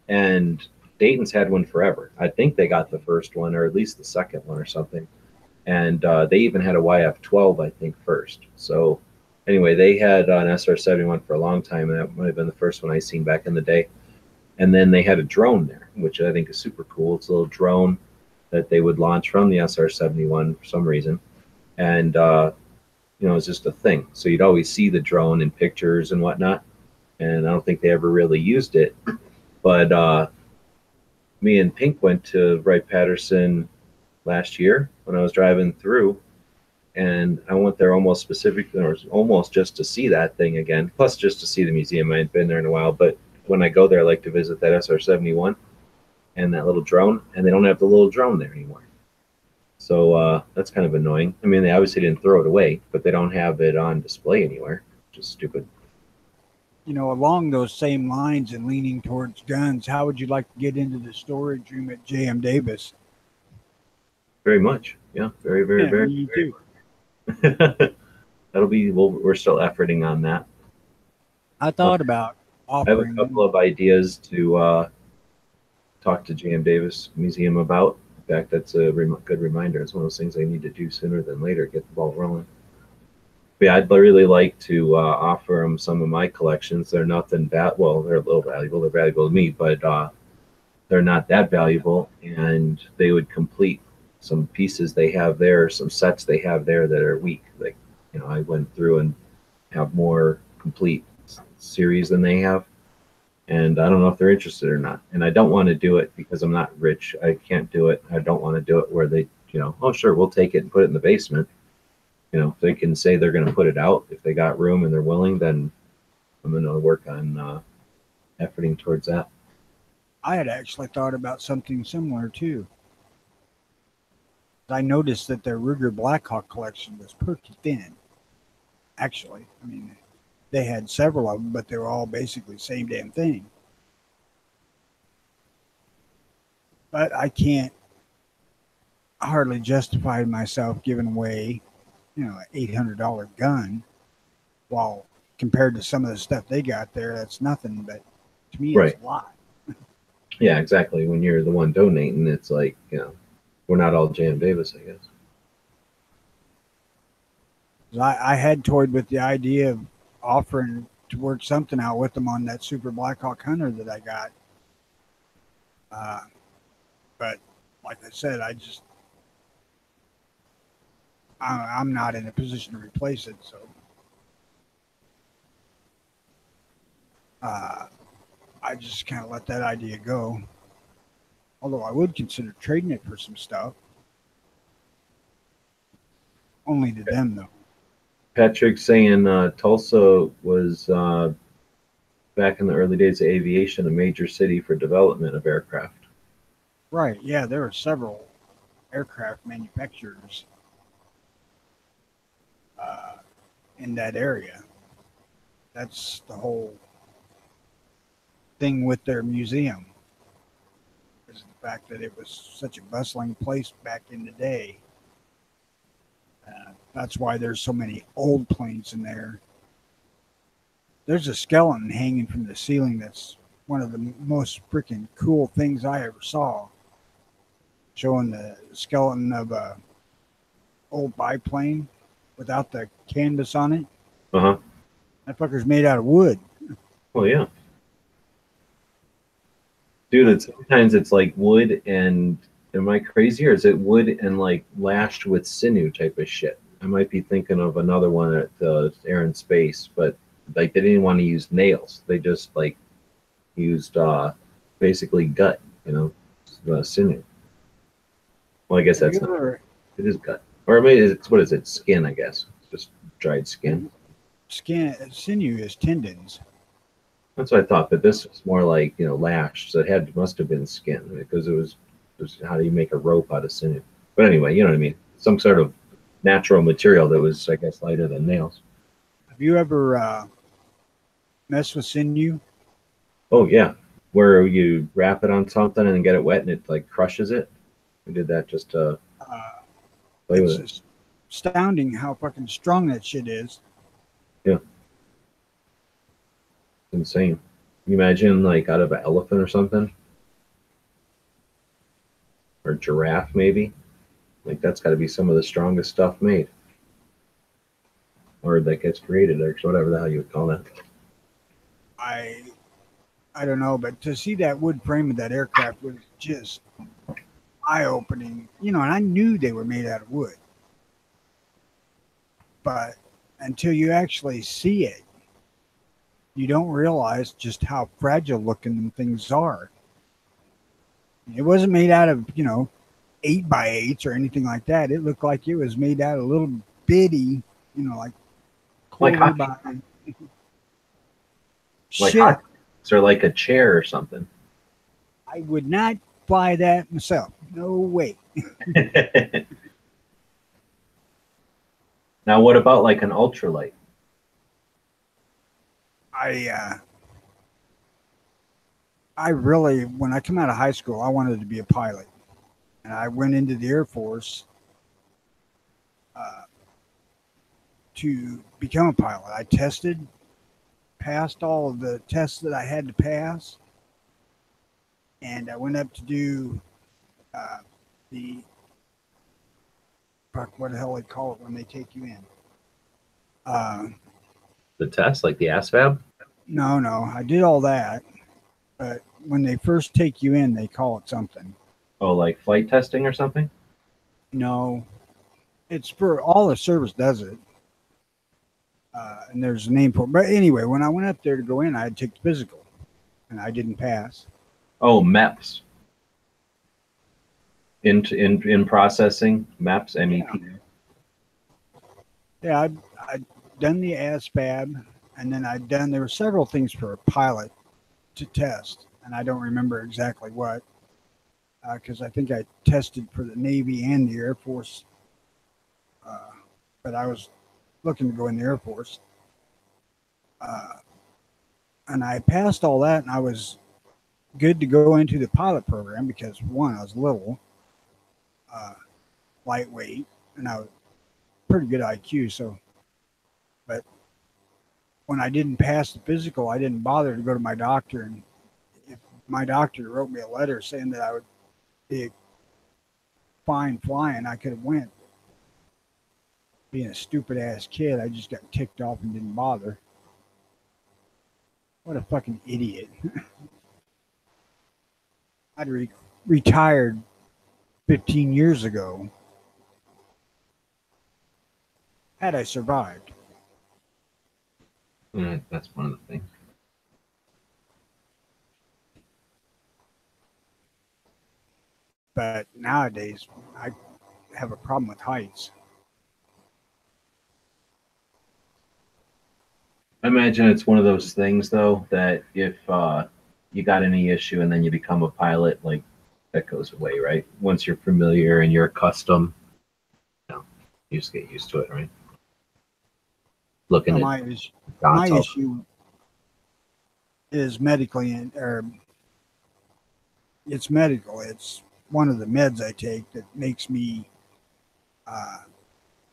And Dayton's had one forever. I think they got the first one, or at least the second one or something. And they even had a YF-12, I think, first. So anyway, they had an SR-71 for a long time, and that might have been the first one I seen back in the day. And then they had a drone there, which I think is super cool. It's a little drone that they would launch from the SR-71 for some reason. And, you know, it's just a thing. So you'd always see the drone in pictures and whatnot. And I don't think they ever really used it. But me and Pink went to Wright-Patterson last year when I was driving through. And I went there almost specifically, or almost just to see that thing again, plus just to see the museum. I hadn't been there in a while, but when I go there, I like to visit that SR-71 and that little drone, and they don't have the little drone there anymore. So that's kind of annoying. I mean, they obviously didn't throw it away, but they don't have it on display anywhere, which is stupid. You know, along those same lines and leaning towards guns, how would you like to get into the storage room at J.M. Davis? Very much. Yeah, very, very, very. Me too. That'll be, we're still efforting on that. I thought about offering. I have a couple of ideas to talk to J.M. Davis Museum about. In fact, that's a good reminder. It's one of those things I need to do sooner than later, get the ball rolling. But yeah, I'd really like to offer them some of my collections. They're nothing bad. Well, they're a little valuable. They're valuable to me, but they're not that valuable, and they would complete some pieces they have there, some sets they have there that are weak. Like, you know, I went through and have more complete series than they have. And I don't know if they're interested or not. And I don't want to do it because I'm not rich. I can't do it. I don't want to do it where they, you know, oh, sure, we'll take it and put it in the basement. You know, if they can say they're going to put it out, if they got room and they're willing, then I'm going to work on efforting towards that. I had actually thought about something similar too. I noticed that their Ruger Blackhawk collection was pretty thin. Actually, I mean, they had several of them, but they were all basically the same damn thing. But I can't hardly justify myself giving away, you know, an $800 gun, while compared to some of the stuff they got there, that's nothing. But to me, Right. it's a lot. Yeah, exactly. When you're the one donating, it's like, you know, we're not all J.M. Davis, I guess. I had toyed with the idea of offering to work something out with them on that Super Blackhawk Hunter that I got. But like I said, I'm not in a position to replace it. So I just kind of let that idea go. Although I would consider trading it for some stuff. Only to them, though. Patrick saying Tulsa was back in the early days of aviation, a major city for development of aircraft. Right. Yeah, there are several aircraft manufacturers in that area. That's the whole thing with their museum, is the fact that it was such a bustling place back in the day. That's why there's so many old planes in there. There's a skeleton hanging from the ceiling that's one of the most freaking cool things I ever saw, showing the skeleton of a old biplane without the canvas on it. Uh-huh. That fucker's made out of wood. Well, yeah. Dude, sometimes it's like wood and, am I crazy, or is it wood and like lashed with sinew type of shit? I might be thinking of another one at Air and Space, but like they didn't want to use nails. They just like used basically gut, you know, sinew. Well, I guess that's not, it is gut. Or maybe it's, what is it? Skin, I guess. Just dried skin. Sinew is tendons. That's what I thought, but this was more like, you know, lashed. So it must have been skin, because it was how do you make a rope out of sinew? But anyway, you know what I mean? Some sort of natural material that was, I guess, lighter than nails. Have you ever messed with sinew? Oh, yeah. Where you wrap it on something and then get it wet and it like crushes it. We did that just to play with it. It's astounding how fucking strong that shit is. Yeah. Insane. Can you imagine like out of an elephant or something? Or giraffe, maybe? Like that's got to be some of the strongest stuff made. Or that gets created, or whatever the hell you would call that. I don't know, but to see that wood frame of that aircraft was just eye-opening. You know, and I knew they were made out of wood. But until you actually see it, you don't realize just how fragile looking them things are. It wasn't made out of, you know, 8x8s or anything like that. It looked like it was made out of little bitty, you know, like hockey. Like shit. hockey. Or like a chair or something. I would not buy that myself. No way. Now, what about like an ultralight? I really, when I come out of high school, I wanted to be a pilot. And I went into the Air Force to become a pilot. I tested, passed all of the tests that I had to pass. And I went up to do what the hell they call it when they take you in. The test, like the ASVAB? No, I did all that. But when they first take you in, they call it something. Oh, like flight testing or something? No, it's for all the service does it. And there's a name for it. But anyway, when I went up there to go in, I had to take the physical, and I didn't pass. Oh, MEPS. In processing, MEPS, MEP. Yeah, I'd done the ASVAB, and then there were several things for a pilot to test, and I don't remember exactly what, because I think I tested for the Navy and the Air Force, but I was looking to go in the Air Force. And I passed all that, and I was good to go into the pilot program because, one, I was little, lightweight, and I was pretty good IQ. So, but when I didn't pass the physical, I didn't bother to go to my doctor. And if my doctor wrote me a letter saying that I would be fine flying, I could have went. Being a stupid ass kid, I just got ticked off and didn't bother. What a fucking idiot. I'd retired 15 years ago had I survived. That's one of the things. But nowadays, I have a problem with heights. I imagine it's one of those things, though, that if you got any issue and then you become a pilot, like, that goes away, right? Once you're familiar and you're accustomed, you just get used to it, right? Looking at my issue is it's medical. It's one of the meds I take that makes me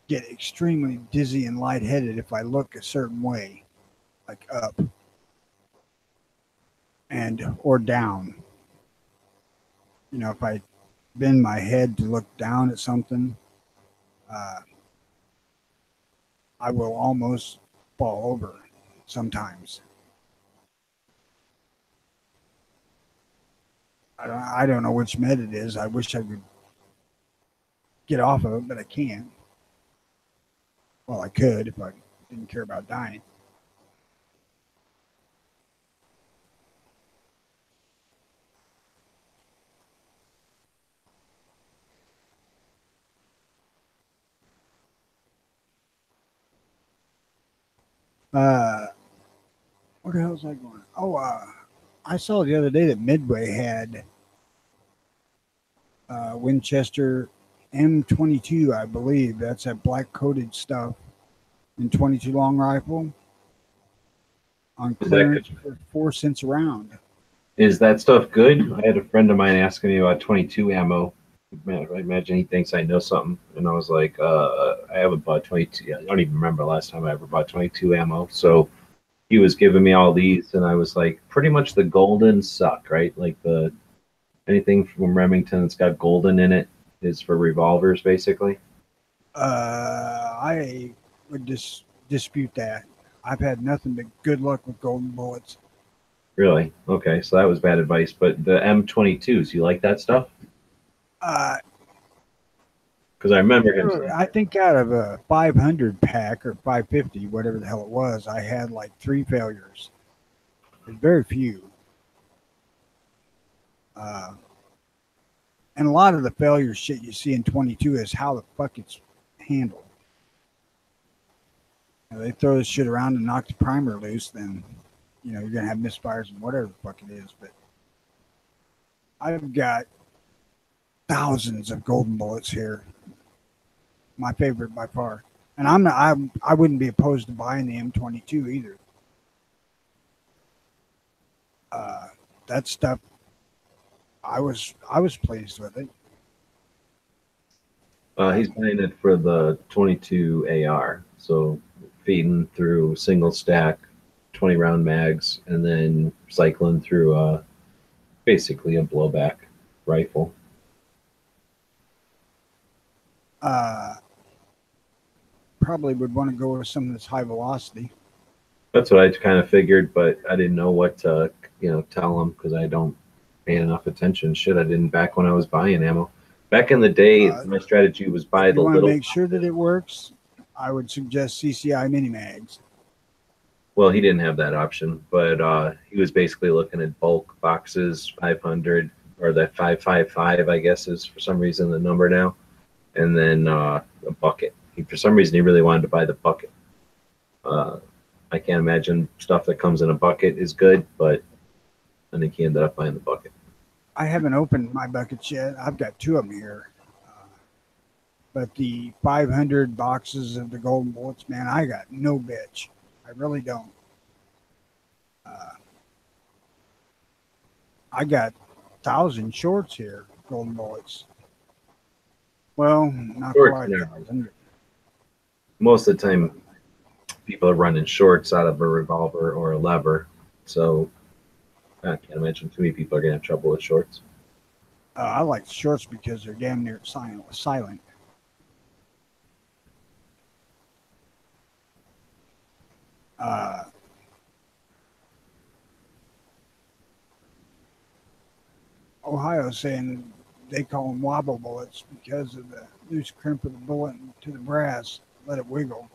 get extremely dizzy and lightheaded if I look a certain way, like up or down. You know, if I bend my head to look down at something, I will almost fall over sometimes. I don't know which med it is. I wish I could get off of it, but I can't. Well, I could if I didn't care about dying. Where the hell was I going? Oh, I saw the other day that Midway had Winchester M22, I believe. That's that black coated stuff in 22 long rifle on clearance for 4 cents a round. Is that stuff good? I had a friend of mine asking me about 22 ammo. Man, I imagine he thinks I know something. And I was like, I haven't bought 22. I don't even remember last time I ever bought 22 ammo. So he was giving me all these, and I was like, pretty much the golden suck, right? Like anything from Remington that's got golden in it is for revolvers, basically. I would dispute that. I've had nothing but good luck with golden bullets. Really? Okay, so that was bad advice. But the M22s, you like that stuff? Because I remember him saying, I think out of a 500 pack or 550, whatever the hell it was, I had like 3 failures. There's very few. And a lot of the failure shit you see in 22 is how the fuck it's handled. They throw this shit around and knock the primer loose, then you're going to have misfires and whatever the fuck it is. But I've got thousands of golden bullets here. My favorite by far. And I wouldn't be opposed to buying the M22 either. That stuff, I was pleased with it. he's buying it for the 22 AR. So feeding through single stack 20 round mags and then cycling through basically a blowback rifle. Probably would want to go with something that's high velocity. That's what I kind of figured, but I didn't know what to, tell him because I don't pay enough attention. Shit, I didn't back when I was buying ammo. Back in the day, my strategy was buy If the you want to little. make sure that it works, I would suggest CCI mini mags. Well, he didn't have that option, but he was basically looking at bulk boxes, 500 or that 555, I guess is for some reason the number now, and then a bucket. For some reason, he really wanted to buy the bucket. I can't imagine stuff that comes in a bucket is good, but I think he ended up buying the bucket. I haven't opened my buckets yet. I've got 2 of them here. But the 500 boxes of the golden bullets, man, I got no bitch. I really don't. I got 1,000 shorts here, golden bullets. Well, not Shorts, quite yeah. 1,000. Most of the time, people are running shorts out of a revolver or a lever, so I can't imagine too many people are gonna have trouble with shorts. I like shorts because they're damn near silent. Ohio saying they call them wobble bullets because of the loose crimp of the bullet to the brass. Let it wiggle.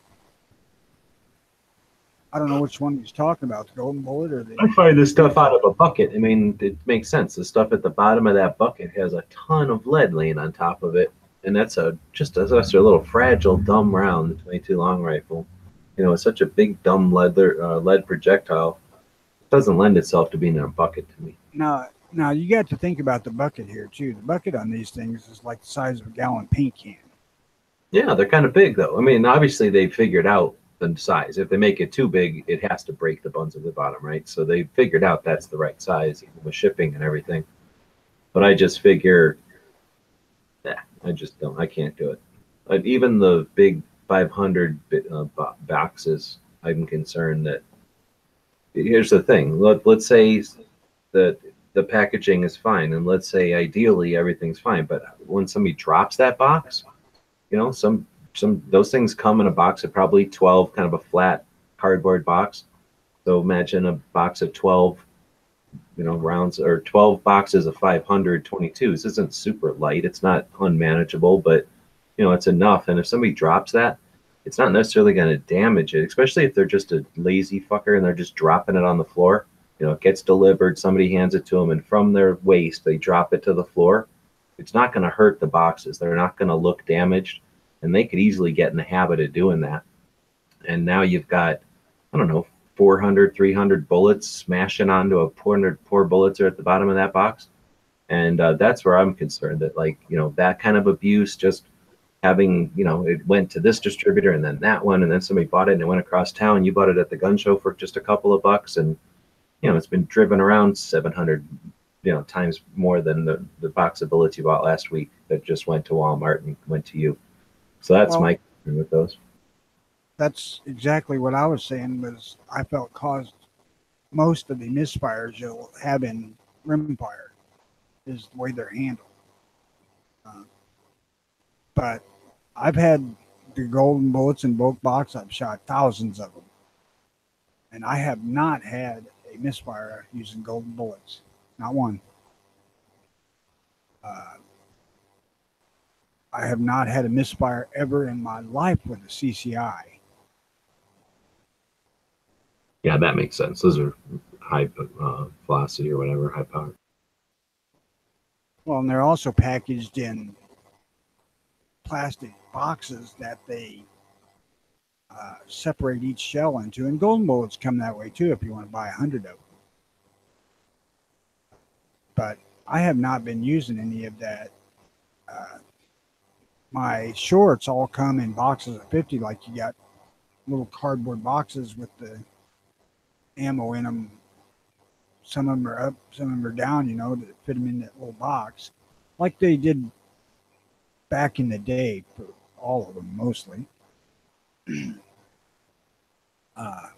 I don't know which one he's talking about, the golden bullet or the. I find this stuff out of a bucket. I mean, it makes sense. The stuff at the bottom of that bucket has a ton of lead laying on top of it, and that's just a little fragile, dumb round, the 22 long rifle. You know, it's such a big, dumb lead projectile. It doesn't lend itself to being in a bucket to me. Now you got to think about the bucket here too. The bucket on these things is like the size of a gallon paint can. Yeah, they're kind of big though. I mean, obviously they figured out the size. If they make it too big, it has to break the buns of the bottom, right? So they figured out that's the right size, even with shipping and everything. But I just figure, I can't do it. Even the big 500 boxes, I'm concerned that. Here's the thing. Let's say that the packaging is fine, and let's say ideally everything's fine, but when somebody drops that box, you know, some those things come in a box of probably 12, kind of a flat cardboard box. So imagine a box of 12, you know, rounds, or 12 boxes of 522s. This isn't super light. It's not unmanageable, but you know, it's enough. And if somebody drops that, it's not necessarily going to damage it, especially if they're just a lazy fucker and they're just dropping it on the floor. You know, it gets delivered, somebody hands it to them, and from their waist, they drop it to the floor. It's not going to hurt the boxes. They're not going to look damaged, and they could easily get in the habit of doing that. And now you've got, I don't know, 400, 300 bullets smashing onto a 400 poor bullets are at the bottom of that box. And that's where I'm concerned that, like, you know, that kind of abuse, just having, you know, it went to this distributor and then that one, and then somebody bought it and it went across town. You bought it at the gun show for just a couple of bucks, and you know, it's been driven around 700, you know, times more than the box of bullets you bought last week that just went to Walmart and went to you. So that's my concern with those. That's exactly what I was saying. Was I felt caused most of the misfires you'll have in rimfire is the way they're handled. But I've had the golden bullets in bulk box. I've shot thousands of them, and I have not had a misfire using golden bullets. Not one. I have not had a misfire ever in my life with a CCI. Yeah, that makes sense. Those are high velocity or whatever, high power. Well, and they're also packaged in plastic boxes that they separate each shell into, and golden bullets come that way too if you want to buy 100 of them. But I have not been using any of that. My shorts all come in boxes of 50, like you got little cardboard boxes with the ammo in them. Some of them are up, some of them are down, you know, to fit them in that little box, like they did back in the day for all of them, mostly. And I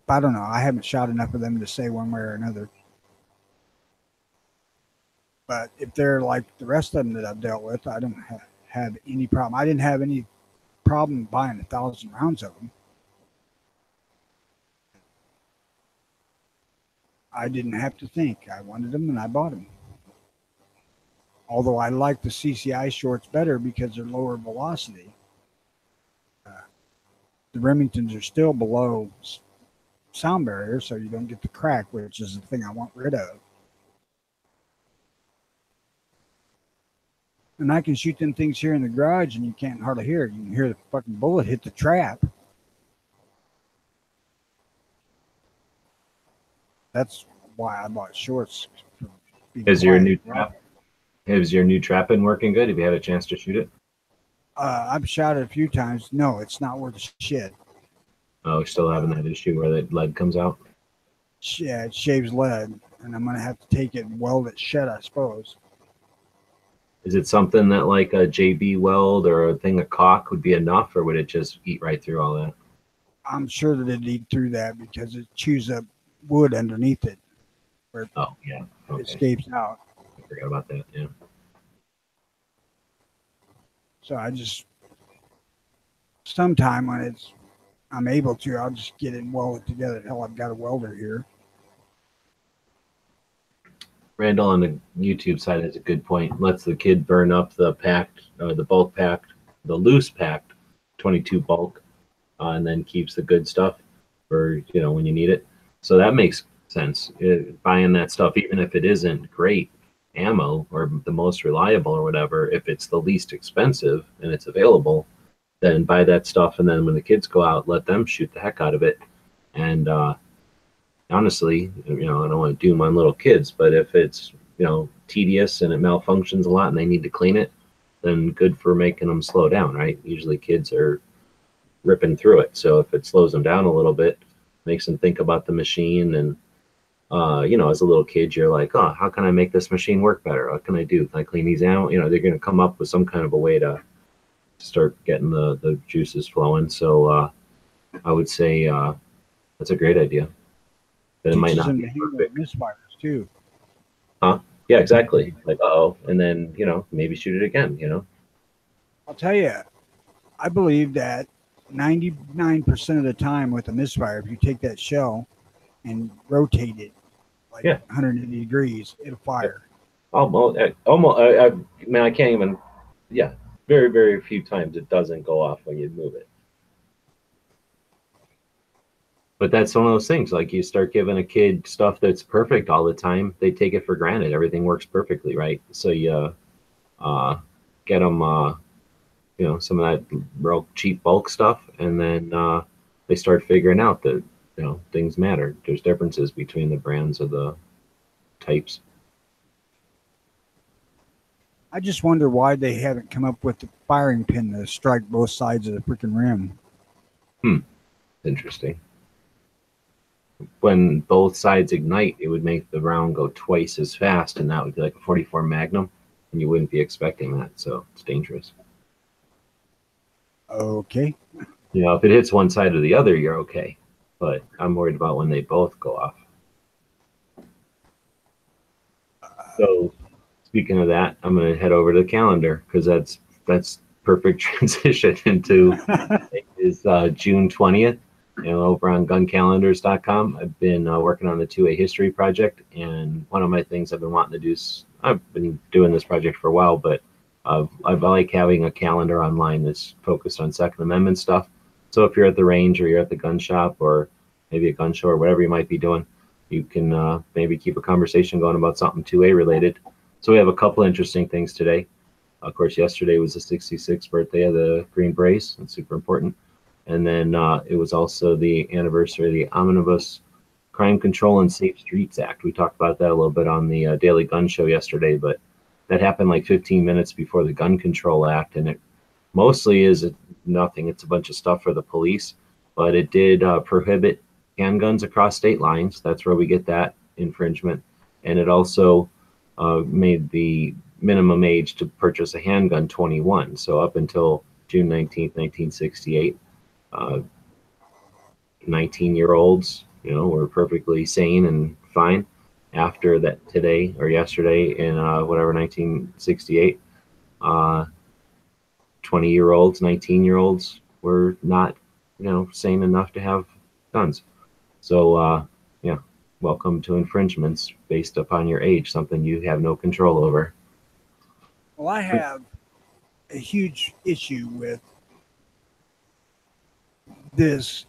don't know. I haven't shot enough of them to say one way or another. But if they're like the rest of them that I've dealt with, I don't have any problem. I didn't have any problem buying 1,000 rounds of them. I didn't have to think. I wanted them and I bought them. Although I like the CCI shorts better because they're lower velocity. The Remingtons are still below sound barrier, so you don't get the crack, which is the thing I want rid of. And I can shoot them things here in the garage, and you can't hardly hear it. You can hear the fucking bullet hit the trap. That's why I bought shorts. Is your new trap been working good? Have you had a chance to shoot it? I've shot it a few times. No, it's not worth a shit. Oh, still having that issue where the lead comes out? Yeah, it shaves lead, and I'm gonna have to take it and weld it shut, I suppose. Is it something that like a JB weld or a thing of caulk would be enough, or would it just eat right through all that? I'm sure that it'd eat through that because it chews up wood underneath it. Where Oh, yeah. Okay. it escapes out. I forgot about that, yeah. So I just, sometime when I'm able to, I'll just get it and weld it together. Hell, I've got a welder here. Randall on the YouTube side has a good point. Lets the kid burn up the packed, the bulk packed, the loose packed 22 bulk, and then keeps the good stuff for, when you need it. So that makes sense. Buying that stuff, even if it isn't great ammo or the most reliable or whatever, if it's the least expensive and it's available, then buy that stuff. And then when the kids go out, let them shoot the heck out of it. And honestly, I don't want to doom on little kids, but if it's, tedious and it malfunctions a lot and they need to clean it, then good for making them slow down, right? Usually kids are ripping through it. So if it slows them down a little bit, makes them think about the machine. And, as a little kid, you're like, oh, how can I make this machine work better? What can I do? Can I clean these out? They're going to come up with some kind of a way to start getting the juices flowing. So I would say that's a great idea. But it might not be perfect. Misfires too. Huh? Yeah, exactly. Like, and then, maybe shoot it again, I'll tell you, I believe that 99% of the time with a misfire, if you take that shell and rotate it like 180 degrees, it'll fire. Almost. I can't even. Yeah, very, very few times it doesn't go off when you move it. But that's one of those things. Like you start giving a kid stuff that's perfect all the time, they take it for granted. Everything works perfectly, right? So you get them, some of that real cheap bulk stuff, and then they start figuring out that things matter. There's differences between the brands of the types. I just wonder why they haven't come up with the firing pin to strike both sides of the freaking rim. Interesting. When both sides ignite, it would make the round go twice as fast, and that would be like a 44 Magnum, and you wouldn't be expecting that, so it's dangerous. Okay. If it hits one side or the other, you're okay. But I'm worried about when they both go off. So speaking of that, I'm going to head over to the calendar because that's perfect transition into is June 20th. Over on guncalendars.com, I've been working on the 2A history project, and one of my things I've been wanting to do is I've been doing this project for a while, but I like having a calendar online that's focused on Second Amendment stuff. So if you're at the range or you're at the gun shop or maybe a gun show or whatever you might be doing, you can maybe keep a conversation going about something 2A related. So we have a couple interesting things today. Of course, yesterday was the 66th birthday of the Green Brace. That's super important. And then it was also the anniversary of the Omnibus Crime Control and Safe Streets Act. We talked about that a little bit on the Daily Gun Show yesterday, but that happened like 15 minutes before the Gun Control Act, and it mostly is nothing. It's a bunch of stuff for the police, but it did prohibit handguns across state lines. That's where we get that infringement. And it also made the minimum age to purchase a handgun 21. So up until June 19th, 1968, 19-year-olds, were perfectly sane and fine. After that, today or yesterday in 1968, 20-year-olds, 19-year-olds were not, sane enough to have guns. So, welcome to infringements based upon your age, something you have no control over. Well, I have a huge issue with this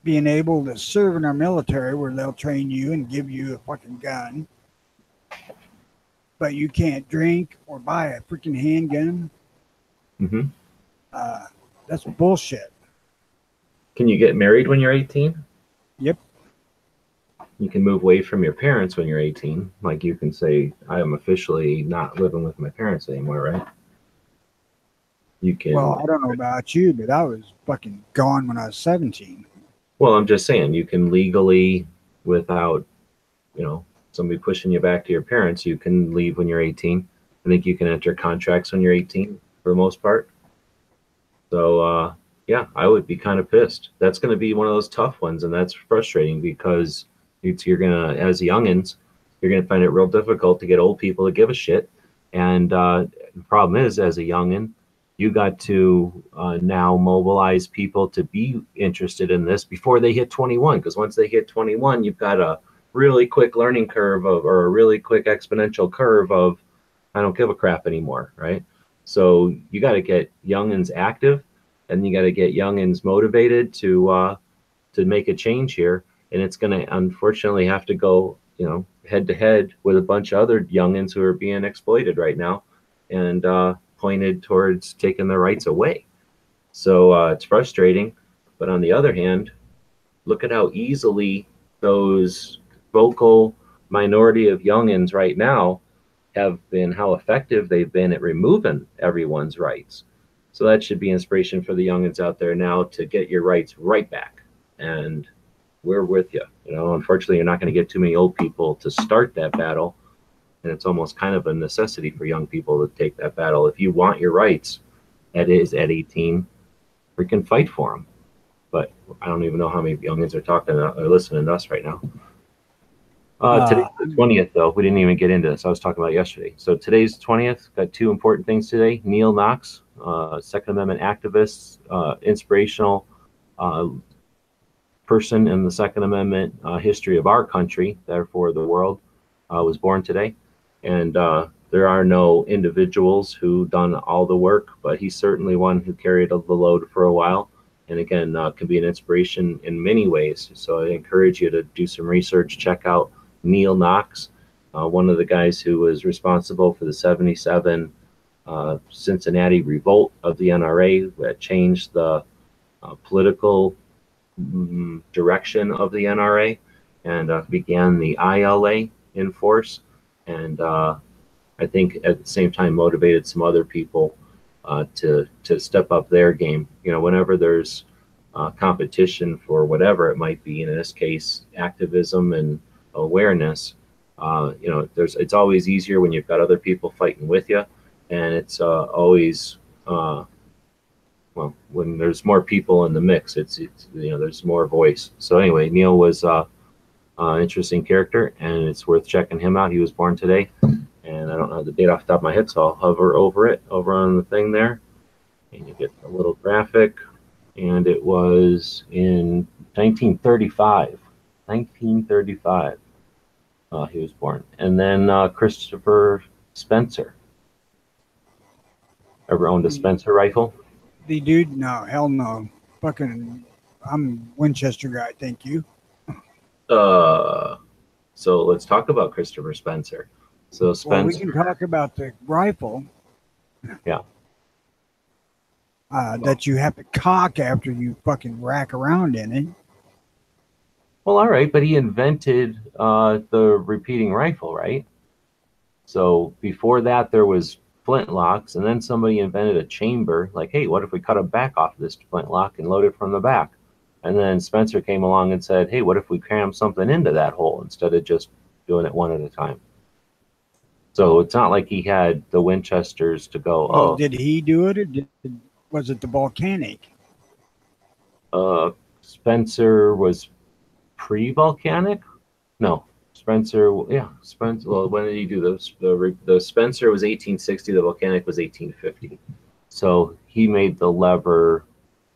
being able to serve in our military where they'll train you and give you a fucking gun, but you can't drink or buy a freaking handgun. Mm-hmm. That's bullshit. Can you get married when you're 18? Yep. You can move away from your parents when you're 18. Like you can say, I am officially not living with my parents anymore, right? You can. Well, I don't know about you, but I was fucking gone when I was 17. Well, I'm just saying, you can legally, without, somebody pushing you back to your parents, you can leave when you're 18. I think you can enter contracts when you're 18 for the most part. So, yeah, I would be kind of pissed. That's going to be one of those tough ones, and that's frustrating because you're going to, as youngins, you're going to find it real difficult to get old people to give a shit. And the problem is, as a youngin, you got to now mobilize people to be interested in this before they hit 21. Because once they hit 21, you've got a really quick learning curve or a really quick exponential curve of, I don't give a crap anymore, right? So you got to get youngins active, and you got to get youngins motivated to make a change here. And it's going to unfortunately have to go, head to head with a bunch of other youngins who are being exploited right now and pointed towards taking their rights away. So it's frustrating. But on the other hand, look at how easily those vocal minority of youngins right now have been, how effective they've been at removing everyone's rights. So that should be inspiration for the youngins out there now to get your rights right back. And we're with you. Unfortunately, you're not going to get too many old people to start that battle. And it's almost kind of a necessity for young people to take that battle. If you want your rights, that is at 18, freaking fight for them. But I don't even know how many youngins are talking or listening to us right now. Today's the 20th, though. We didn't even get into this. I was talking about yesterday. So today's 20th. Got two important things today. Neil Knox, Second Amendment activist, inspirational person in the Second Amendment history of our country, therefore the world, was born today. And there are no individuals who done all the work, but he's certainly one who carried the load for a while. And again, can be an inspiration in many ways. So I encourage you to do some research, check out Neil Knox, one of the guys who was responsible for the 77 Cincinnati revolt of the NRA that changed the political direction of the NRA and began the ILA in force. And I think at the same time motivated some other people to step up their game. Whenever there's competition for whatever it might be, in this case, activism and awareness, it's always easier when you've got other people fighting with you, and it's always when there's more people in the mix, it's there's more voice. So anyway, Neil was interesting character, and it's worth checking him out. He was born today, and I don't know the date off the top of my head, so I'll hover over it over on the thing there, and you get a little graphic. And it was in 1935. 1935, he was born. And then Christopher Spencer. Ever owned a Spencer rifle? The dude, no, hell no. Fucking, I'm Winchester guy, thank you. So let's talk about Christopher Spencer. So Spencer. Well, we can talk about the rifle. Yeah. That you have to cock after you fucking rack around in it. Well, all right, but he invented the repeating rifle, right? So before that, there was flintlocks, and then somebody invented a chamber. Like, hey, what if we cut a back off this flintlock and load it from the back? And then Spencer came along and said, hey, what if we cram something into that hole instead of just doing it one at a time? So it's not like he had the Winchesters to go, well, did he do it, or was it the volcanic? Spencer was pre-volcanic? No, Spencer, yeah, Spencer. Well, when did he do those? The Spencer was 1860, the volcanic was 1850. So he made the lever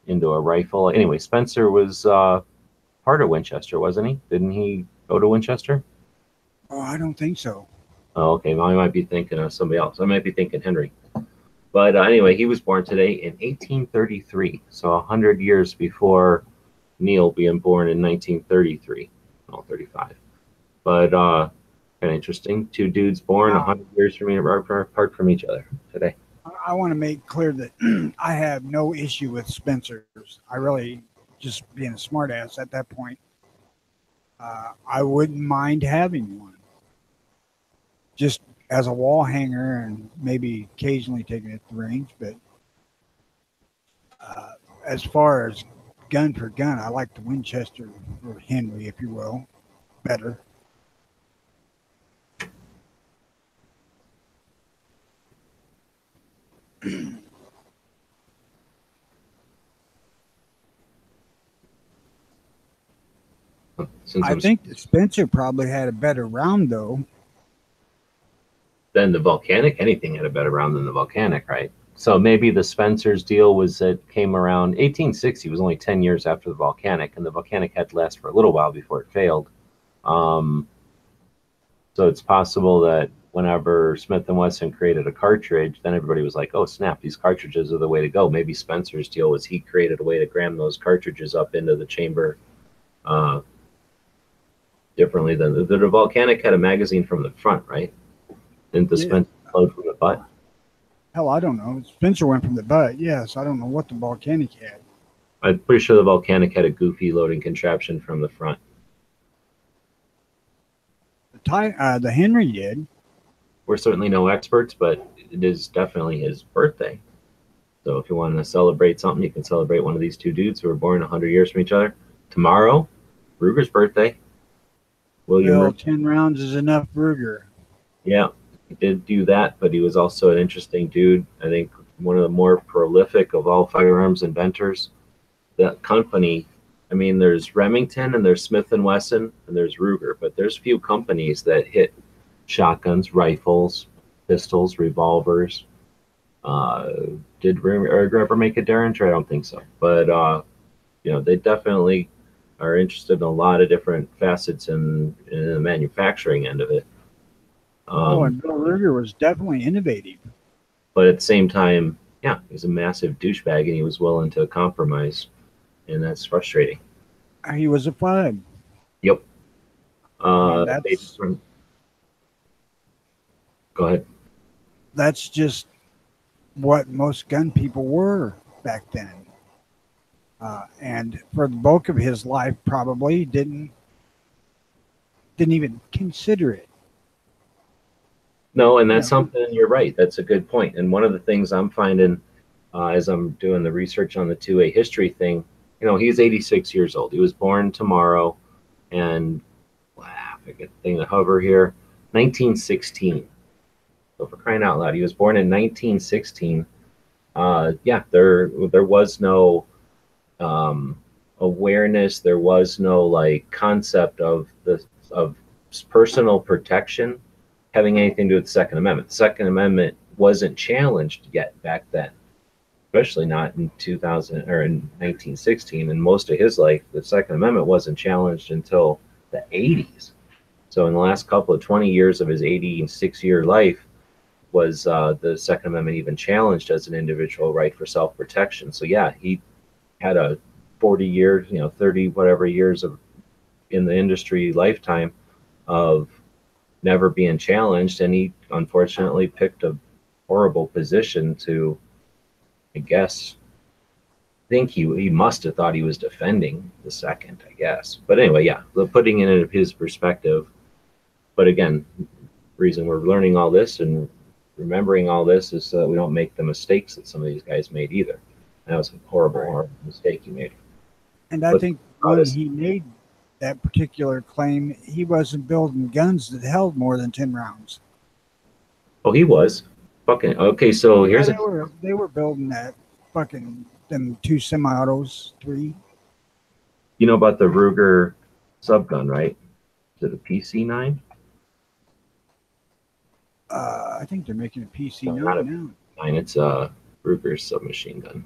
into a rifle. Anyway, Spencer was part of Winchester, wasn't he? Didn't he go to Winchester? Oh, I don't think so. Oh, okay. Well, I might be thinking of somebody else. I might be thinking Henry. But anyway, he was born today in 1833, so 100 years before Neil being born in 1933. Oh, 35. But kind of interesting. Two dudes born 100 years apart from each other today. I want to make clear that I have no issue with Spencer's. I really, just being a smartass at that point, I wouldn't mind having one. Just as a wall hanger and maybe occasionally taking it to the range. But as far as gun for gun, I like the Winchester or Henry, if you will, better. I think that Spencer probably had a better round, though. Than the Volcanic. Anything had a better round than the Volcanic, right? So maybe the Spencer's deal was that came around 1860 was only 10 years after the Volcanic, and the Volcanic had to last for a little while before it failed. So it's possible that whenever Smith & Wesson created a cartridge, then everybody was like, oh, snap, these cartridges are the way to go. Maybe Spencer's deal was he created a way to cram those cartridges up into the chamber differently than the Volcanic had a magazine from the front, right? Didn't the Spencer load from the butt? Hell, I don't know. Spencer went from the butt, yes. I don't know what the Volcanic had. I'm pretty sure the Volcanic had a goofy loading contraption from the front. The Henry did. We're certainly no experts, but it is definitely his birthday. So if you want to celebrate something, you can celebrate one of these two dudes who were born 100 years from each other. Tomorrow, Ruger's birthday. Well, 10 rounds is enough, Ruger. Yeah, he did do that, but he was also an interesting dude. I think one of the more prolific of all firearms inventors. That company, I mean, there's Remington and there's Smith & Wesson and there's Ruger, but there's few companies that hit shotguns, rifles, pistols, revolvers. Did Ruger ever make a Derringer? I don't think so. But, you know, they definitely are interested in a lot of different facets in the manufacturing end of it. And Bill Ruger was definitely innovative. But at the same time, yeah, he's a massive douchebag and he was willing to compromise. And that's frustrating. He was a fun. Yep. Go ahead. That's just what most gun people were back then. And for the bulk of his life, probably didn't even consider it. No, and that's something, you're right. That's a good point. And one of the things I'm finding as I'm doing the research on the 2A history thing, you know, he's 86 years old. He was born tomorrow, and I get the thing to hover here, 1916. So for crying out loud, he was born in 1916. Yeah, there was no awareness. There was no like concept of personal protection having anything to do with the Second Amendment. The Second Amendment wasn't challenged yet back then, especially not in 2000 or in 1916. And most of his life, the Second Amendment wasn't challenged until the 80s. So in the last couple of 20 years of his 86-year life was the Second Amendment even challenged as an individual right for self-protection. So yeah, he had a 40 years, 30 whatever years of in the industry lifetime of never being challenged, and he unfortunately picked a horrible position to, I guess, think he must have thought he was defending the second, I guess. But anyway, yeah, putting it in his perspective. But again, reason we're learning all this and remembering all this is so that we don't make the mistakes that some of these guys made either. That was a horrible mistake he made. And I think when he made that particular claim, he wasn't building guns that held more than 10 rounds. Oh, he was. Fucking okay. So here's they were building that fucking them 2 semi-autos, 3. You know about the Ruger subgun, right? Is it a PC-9? I think they're making a PC-9 now. It's a Ruger submachine gun.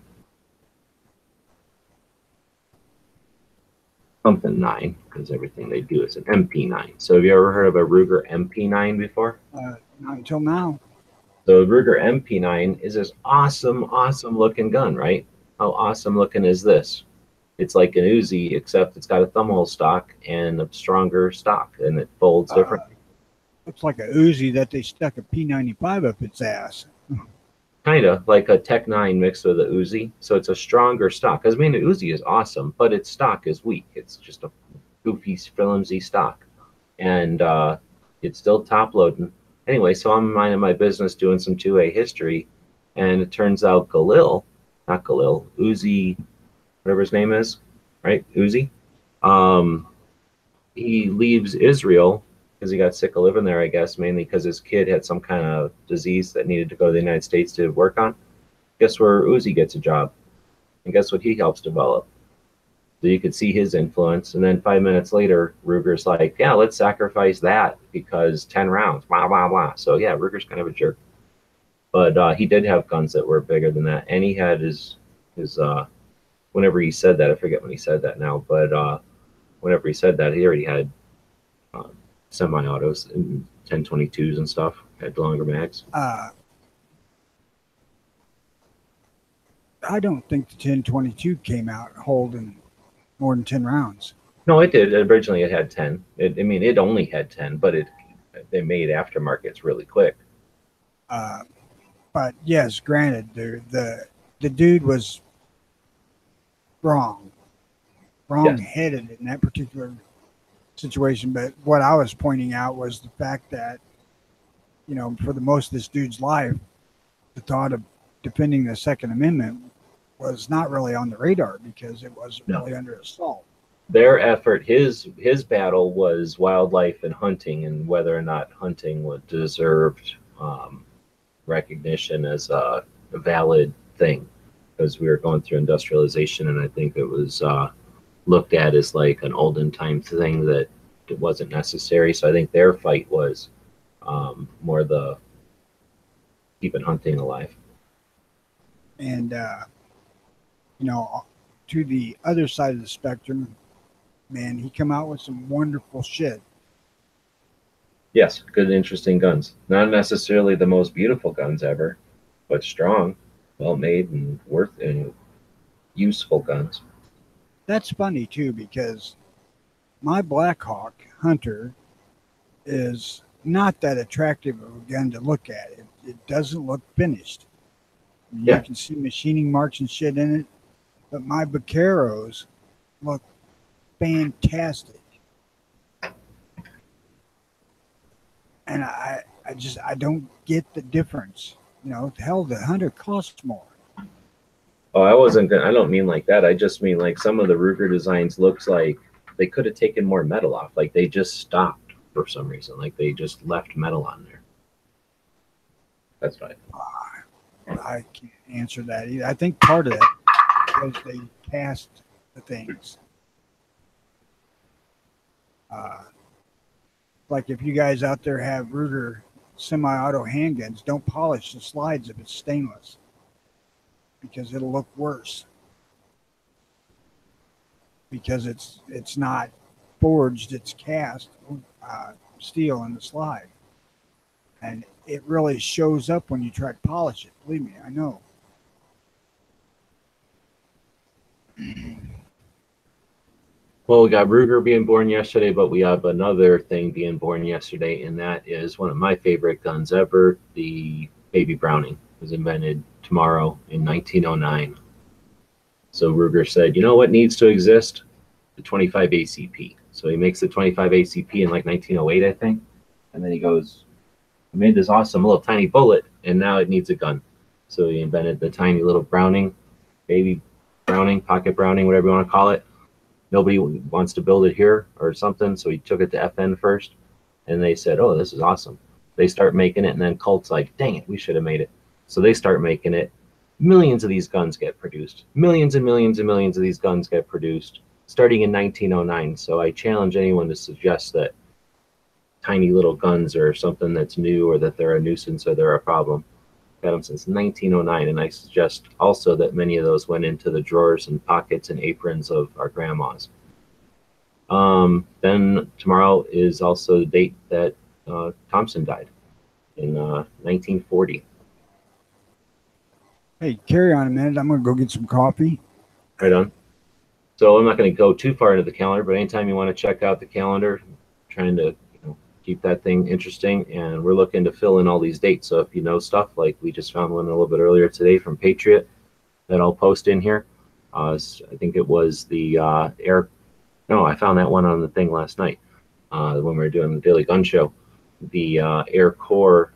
something 9, because everything they do is an MP9. So have you ever heard of a Ruger MP9 before? Not until now. So the Ruger MP9 is this awesome, awesome looking gun, right? How awesome looking is this? It's like an Uzi, except it's got a thumbhole stock and a stronger stock, and it folds differently. Looks like a Uzi that they stuck a P95 up its ass. Kind of like a Tech 9 mixed with a Uzi. So it's a stronger stock. Because I mean, the Uzi is awesome, but its stock is weak. It's just a goofy, flimsy stock. And it's still top loading. Anyway, so I'm minding my business doing some 2A history. And it turns out Uzi, whatever his name is, right? Uzi. He leaves Israel because he got sick of living there, I guess, mainly because his kid had some kind of disease that needed to go to the United States to work on. Guess where Uzi gets a job? And guess what he helps develop? So you could see his influence. And then 5 minutes later, Ruger's like, yeah, let's sacrifice that because 10 rounds, blah, blah, blah. So yeah, Ruger's kind of a jerk. But he did have guns that were bigger than that. And he had his whenever he said that, I forget when he said that now, but whenever he said that, he already had semi-autos and 1022s and stuff, had longer mags. I don't think the 1022 came out holding more than 10 rounds. No, it did. Originally, it had 10. It only had 10, but they made aftermarkets really quick. But yes, granted, the dude was wrong-headed in that particular situation. But what I was pointing out was the fact that, you know, for the most of this dude's life, the thought of defending the Second Amendment was not really on the radar because it wasn't really under assault. Their effort, his battle was wildlife and hunting, and whether or not hunting would deserved recognition as a valid thing, because we were going through industrialization, and I think it was looked at as like an olden time thing that it wasn't necessary. So I think their fight was more the keeping hunting alive. And you know, to the other side of the spectrum, man, he come out with some wonderful shit. Yes, good, interesting guns. Not necessarily the most beautiful guns ever, but strong, well made, and worth and useful guns. That's funny too, because my Blackhawk Hunter is not that attractive of a gun to look at. It doesn't look finished. You can see machining marks and shit in it, but my Vaqueros look fantastic. And I don't get the difference. You know, hell, the Hunter costs more. Oh, I don't mean like that. I just mean like some of the Ruger designs looks like they could have taken more metal off. Like they just stopped for some reason. Like they just left metal on there. That's right. I can't answer that either. I think part of that was they cast the things. Like if you guys out there have Ruger semi-auto handguns, don't polish the slides if it's stainless, because it'll look worse. Because it's not forged, it's cast steel in the slide. And it really shows up when you try to polish it. Believe me, I know. Well, we got Ruger being born yesterday, but we have another thing being born yesterday, and that is one of my favorite guns ever. The Baby Browning was invented tomorrow in 1909. So Ruger said, you know what needs to exist? The 25 ACP. So he makes the 25 ACP in like 1908, I think. And then he goes, I made this awesome little tiny bullet, and now it needs a gun. So he invented the tiny little Browning, Baby Browning, Pocket Browning, whatever you want to call it. Nobody wants to build it here or something, so he took it to FN first, and they said, oh, this is awesome. They start making it, and then Colt's like, dang it, we should have made it. So they start making it. Millions of these guns get produced. Millions and millions and millions of these guns get produced, starting in 1909. So I challenge anyone to suggest that tiny little guns are something that's new, or that they're a nuisance, or they're a problem. Got them since 1909, and I suggest also that many of those went into the drawers and pockets and aprons of our grandmas. Then tomorrow is also the date that Thompson died in 1940. Hey, carry on a minute. I'm going to go get some coffee. Right on. So I'm not going to go too far into the calendar, but anytime you want to check out the calendar, trying to keep that thing interesting, and we're looking to fill in all these dates. So if you know stuff, like we just found one a little bit earlier today from Patriot that I'll post in here. I think it was the air. No, I found that one on the thing last night when we were doing the Daily Gun Show. The Air Corps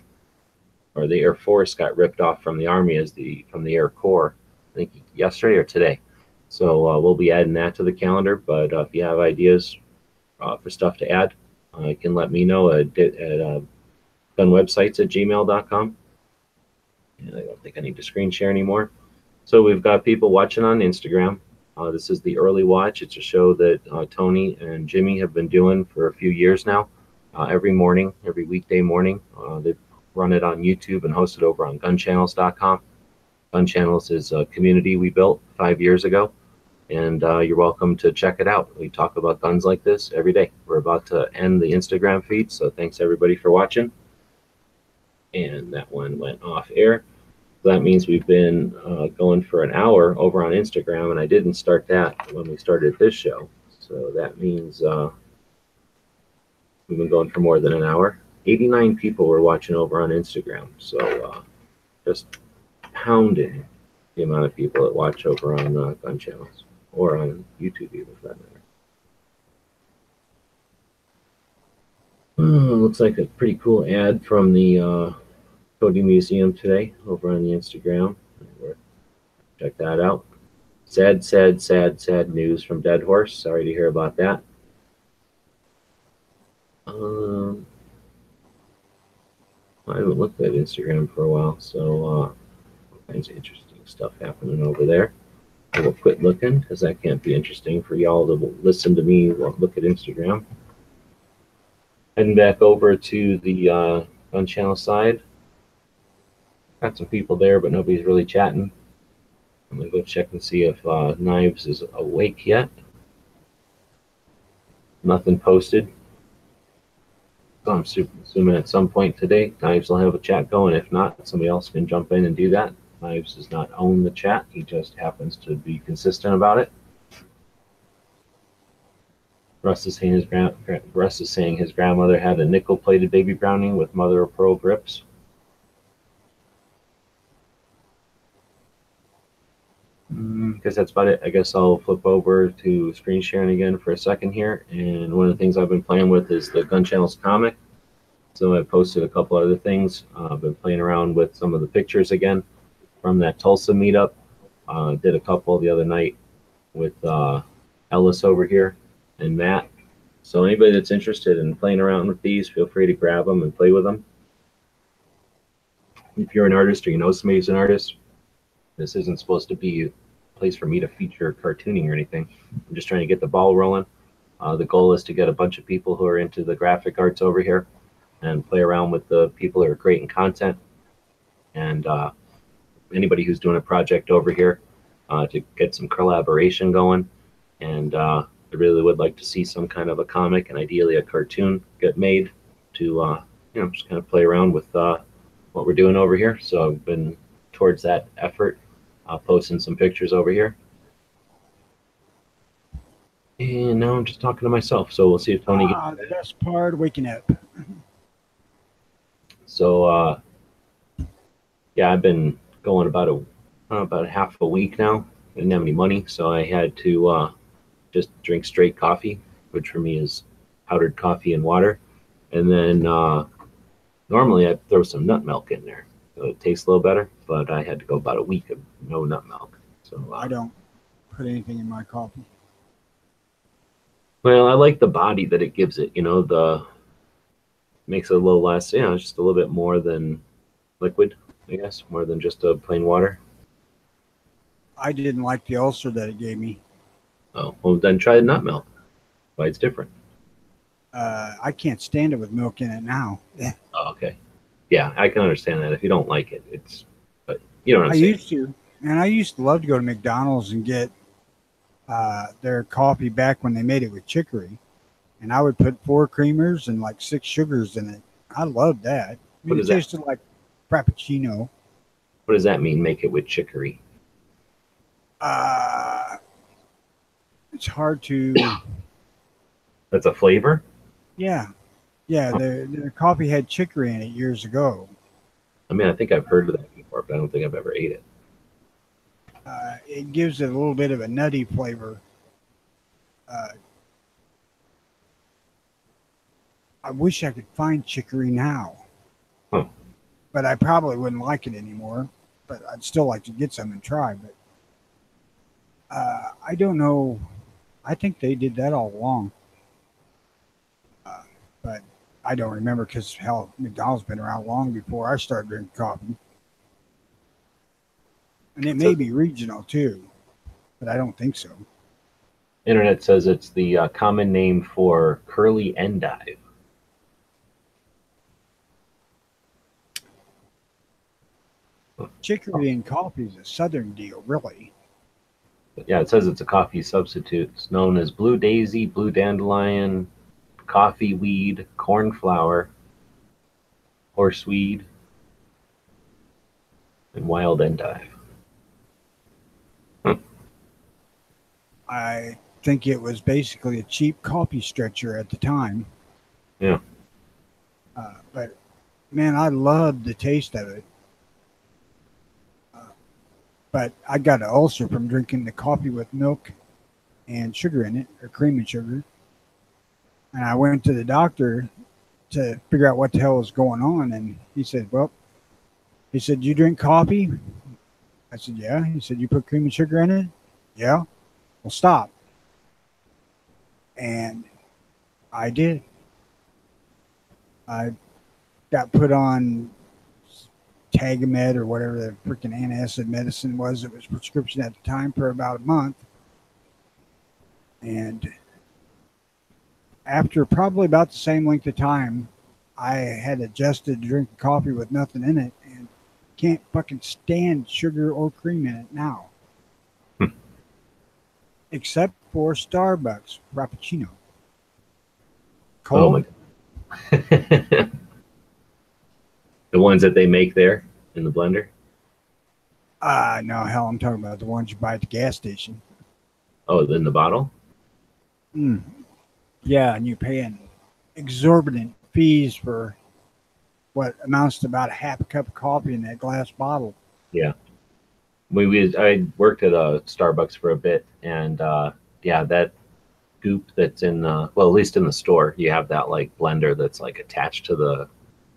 or the Air Force got ripped off from the Army from the Air Corps, I think yesterday or today. So we'll be adding that to the calendar. But if you have ideas for stuff to add, you can let me know at gunwebsites@gmail.com. And I don't think I need to screen share anymore. So we've got people watching on Instagram. This is the Early Watch. It's a show that Tony and Jimmy have been doing for a few years now. Every morning, every weekday morning. They run it on YouTube and host it over on gunchannels.com. Gun Channels is a community we built 5 years ago, and you're welcome to check it out. We talk about guns like this every day. We're about to end the Instagram feed, so thanks everybody for watching. And that one went off air. So that means we've been going for an hour over on Instagram, and I didn't start that when we started this show. So that means we've been going for more than an hour. 89 people were watching over on Instagram. So just pounding the amount of people that watch over on Gun Channels or on YouTube even for that matter. Looks like a pretty cool ad from the Cody Museum today over on the Instagram. Check that out. Sad news from Dead Horse. Sorry to hear about that. I haven't looked at Instagram for a while, so all kinds of interesting stuff happening over there. I will quit looking because that can't be interesting for y'all to listen to me look at Instagram. Heading back over to the Gun Channel side. Got some people there, but nobody's really chatting. I'm gonna go check and see if Knives is awake yet. Nothing posted. So I'm assuming at some point today, Knives will have a chat going. If not, somebody else can jump in and do that. Knives does not own the chat. He just happens to be consistent about it. Russ is saying his grandmother had a nickel-plated baby Browning with mother of pearl grips. Guess that's about it. I guess I'll flip over to screen sharing again for a second here. And one of the things I've been playing with is the Gun Channels comic. So I posted a couple other things. I've been playing around with some of the pictures again from that Tulsa meetup. Did a couple the other night with Ellis over here and Matt. So anybody that's interested in playing around with these, feel free to grab them and play with them. If you're an artist or you know somebody who's an artist, this isn't supposed to be a place for me to feature cartooning or anything. I'm just trying to get the ball rolling. The goal is to get a bunch of people who are into the graphic arts over here and play around with the people who are creating content. And anybody who's doing a project over here to get some collaboration going. And I really would like to see some kind of a comic and ideally a cartoon get made to just kind of play around with what we're doing over here. So I've been towards that effort, posting some pictures over here. And now I'm just talking to myself. So we'll see if Tony gets the best part, waking up. So yeah, I've been going about half a week now. I didn't have any money, so I had to just drink straight coffee, which for me is powdered coffee and water. And then normally I throw some nut milk in there, so it tastes a little better. But I had to go about a week of no nut milk. So I don't put anything in my coffee. Well, I like the body that it gives it. Makes it a little less, just a little bit more than liquid, I guess, more than just a plain water. I didn't like the ulcer that it gave me. Oh, well, then try the nut milk. Why it's different. I can't stand it with milk in it now. Oh, okay. Yeah, I can understand that. If you don't like it, but you know what I'm saying. I used to love to go to McDonald's and get their coffee back when they made it with chicory. and I would put 4 creamers and like 6 sugars in it. I loved that. I What mean, it is that? tasted like Frappuccino. What does that mean? Make it with chicory? It's hard to. That's a flavor? Yeah, yeah. The coffee had chicory in it years ago. I mean, I think I've heard of that before, but I don't think I've ever ate it. It gives it a little bit of a nutty flavor. I wish I could find chicory now, Huh. but I probably wouldn't like it anymore. But I'd still like to get some and try. But I don't know. I think they did that all along. But I don't remember because hell, McDonald's been around long before I started drinking coffee. And it may be regional too, but I don't think so. Internet says it's the common name for curly endive. Chicory in coffee is a southern deal, really. But yeah, it says it's a coffee substitute. It's known as blue daisy, blue dandelion, coffee weed, cornflower, horseweed, and wild endive. I think it was basically a cheap coffee stretcher at the time. Yeah. But man, I loved the taste of it. But I got an ulcer from drinking the coffee with milk and sugar in it, or cream and sugar. And I went to the doctor to figure out what the hell was going on. And he said, you drink coffee? I said, yeah. He said, you put cream and sugar in it? Yeah. Well, stop. And I did. I got put on Tagamet or whatever the freaking antacid medicine was. It was prescription at the time for about a month. And after probably about the same length of time, I had adjusted to drinking coffee with nothing in it and can't fucking stand sugar or cream in it now. Except for Starbucks Frappuccino. Cold. Oh my. The ones that they make there in the blender? No, hell, I'm talking about the ones you buy at the gas station. Oh, in the bottle? Yeah, and you're paying exorbitant fees for what amounts to about a half a cup of coffee in that glass bottle. Yeah. I worked at a Starbucks for a bit, and yeah, that goop that's in the, well, at least in the store, you have that like blender that's like attached to the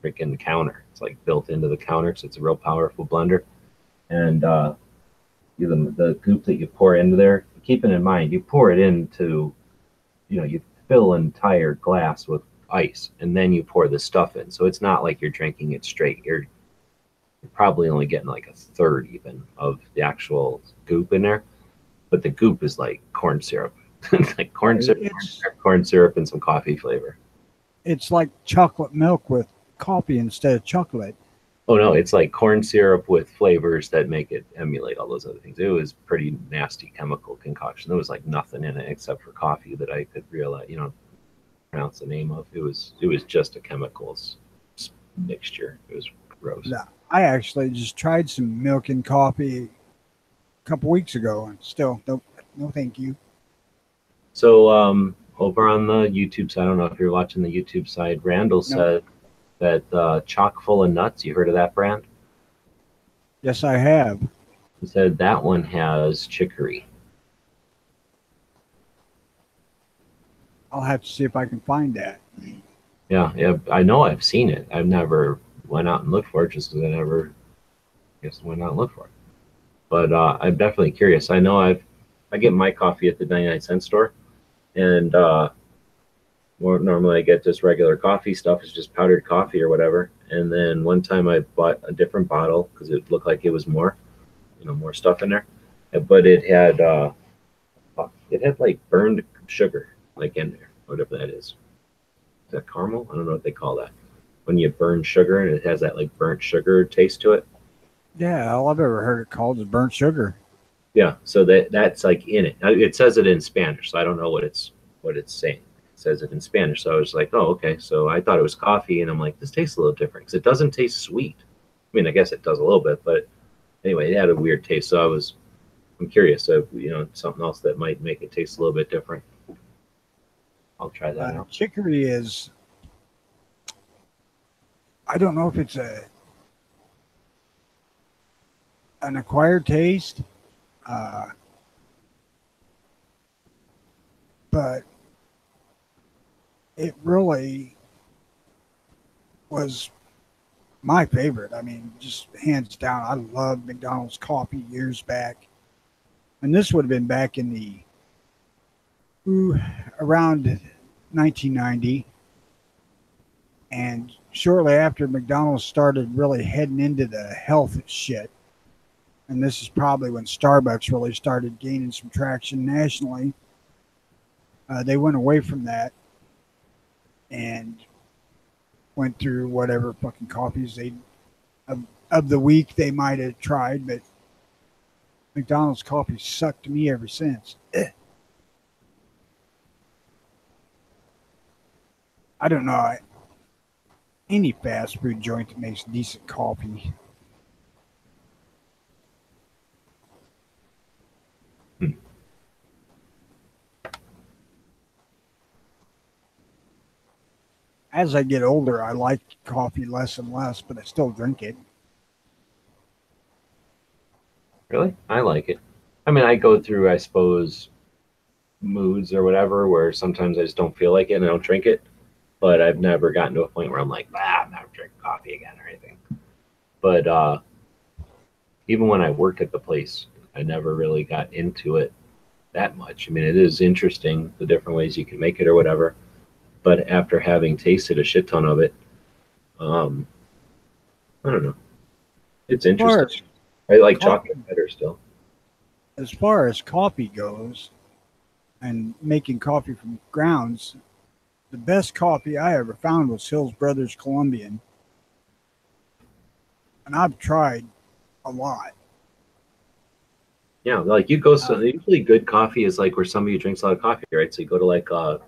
freaking counter. It's like built into the counter, so it's a real powerful blender. And the goop that you pour into there, keeping in mind, you pour it into, you fill an entire glass with ice, and then you pour the stuff in. So it's not like you're drinking it straight. You're probably only getting like a third even of the actual goop in there. But the goop is like corn syrup. Like corn syrup and some coffee flavor. It's like chocolate milk with coffee instead of chocolate. Oh no, it's like corn syrup with flavors that make it emulate all those other things. It was pretty nasty chemical concoction. There was like nothing in it except for coffee that I could realize, pronounce the name of. It was just a chemicals mixture. It was gross. Yeah, I actually just tried some milk and coffee a couple weeks ago, and still, no, thank you. So over on the YouTube side, I don't know if you're watching the YouTube side, Randall said that chock full of nuts. You heard of that brand? Yes, I have. He said that one has chicory. I'll have to see if I can find that. Yeah, I know I've seen it. I've never went out and looked for it just because I went out and looked for it. But I'm definitely curious. I know I get my coffee at the 99-cent store, and normally I get just regular coffee stuff. It's just powdered coffee or whatever. And then one time I bought a different bottle because it looked like it was more stuff in there. But it had like burned sugar like in there, whatever that is. Is that caramel? I don't know what they call that. When you burn sugar and it has that like burnt sugar taste to it. Yeah, all I've ever heard it called is burnt sugar. Yeah, so that's like in it. Now, it says it in Spanish, so I don't know what it's saying. says it in Spanish. So I was like, oh, okay. So I thought it was coffee, and I'm like, this tastes a little different because it doesn't taste sweet. I mean, I guess it does a little bit, but anyway, it had a weird taste. So I'm curious if, you know, something else that might make it taste a little bit different. I'll try that out. Chicory is, I don't know if it's an acquired taste, but it really was my favorite. I mean, just hands down. I loved McDonald's coffee years back, and this would have been back in the around 1990, and shortly after McDonald's started really heading into the health shit. And this is probably when Starbucks really started gaining some traction nationally. They went away from that and went through whatever fucking coffees they of the week they might have tried, but McDonald's coffee sucked me ever since. I don't know any fast food joint that makes decent coffee. As I get older, I like coffee less and less, but I still drink it. Really? I like it. I mean, I go through, I suppose, moods or whatever where sometimes I just don't feel like it and I don't drink it. But I've never gotten to a point where I'm like, I'm never drinking coffee again or anything. But even when I worked at the place, I never really got into it that much. I mean, it is interesting, the different ways you can make it or whatever. But after having tasted a shit ton of it, I don't know. It's interesting. I like chocolate better still. As far as coffee goes, and making coffee from grounds, the best coffee I ever found was Hills Brothers Colombian. And I've tried a lot. Yeah, like you go, so usually good coffee is like where somebody drinks a lot of coffee, right? So you go to like a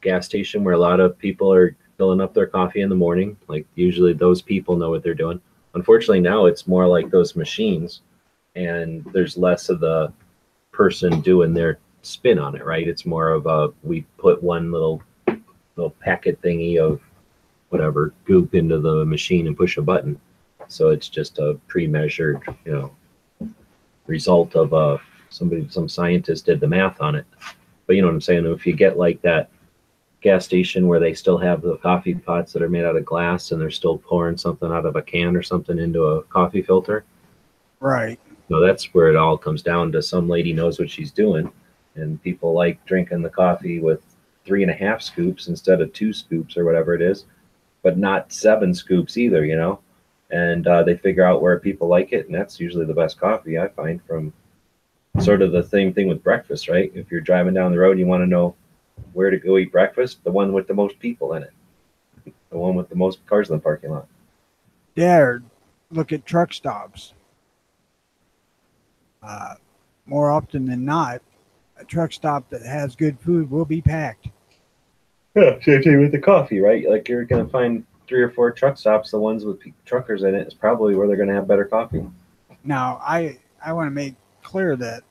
gas station where a lot of people are filling up their coffee in the morning. Like usually those people know what they're doing. Unfortunately, now it's more like those machines, and there's less of the person doing their spin on it, right? It's more of a, we put one little packet thingy of whatever goop into the machine and push a button. So it's just a pre-measured, you know, result of some scientist did the math on it. But you know what I'm saying? If you get like that gas station where they still have the coffee pots that are made out of glass and they're still pouring something out of a can or something into a coffee filter. Right. So that's where it all comes down to some lady knows what she's doing, and people like drinking the coffee with 3.5 scoops instead of 2 scoops or whatever it is, but not 7 scoops either, you know, and they figure out where people like it. And that's usually the best coffee I find. From sort of the same thing with breakfast, right? If you're driving down the road and you want to know where to go eat breakfast, the one with the most people in it, the one with the most cars in the parking lot. Yeah, or look at truck stops. More often than not, a truck stop that has good food will be packed. Yeah, same thing with the coffee, right? Like you're going to find 3 or 4 truck stops, the ones with truckers in it is probably where they're going to have better coffee. Now, I want to make clear that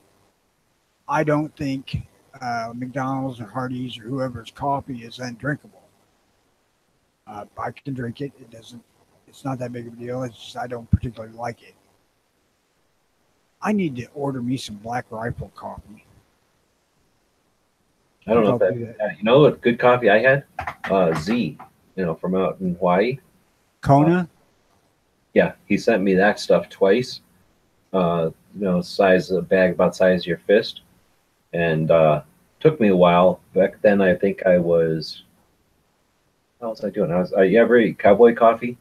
I don't think McDonald's or Hardee's or whoever's coffee is undrinkable. I can drink it. It's not that big of a deal. It's just I don't particularly like it. I need to order me some Black Rifle coffee. I don't know if that, you know what good coffee I had? Z, you know, from out in Hawaii. Kona? Yeah, he sent me that stuff twice. You know, size a bag about size of your fist. And took me a while. Back then I think I was, what was I doing? You ever eat cowboy coffee?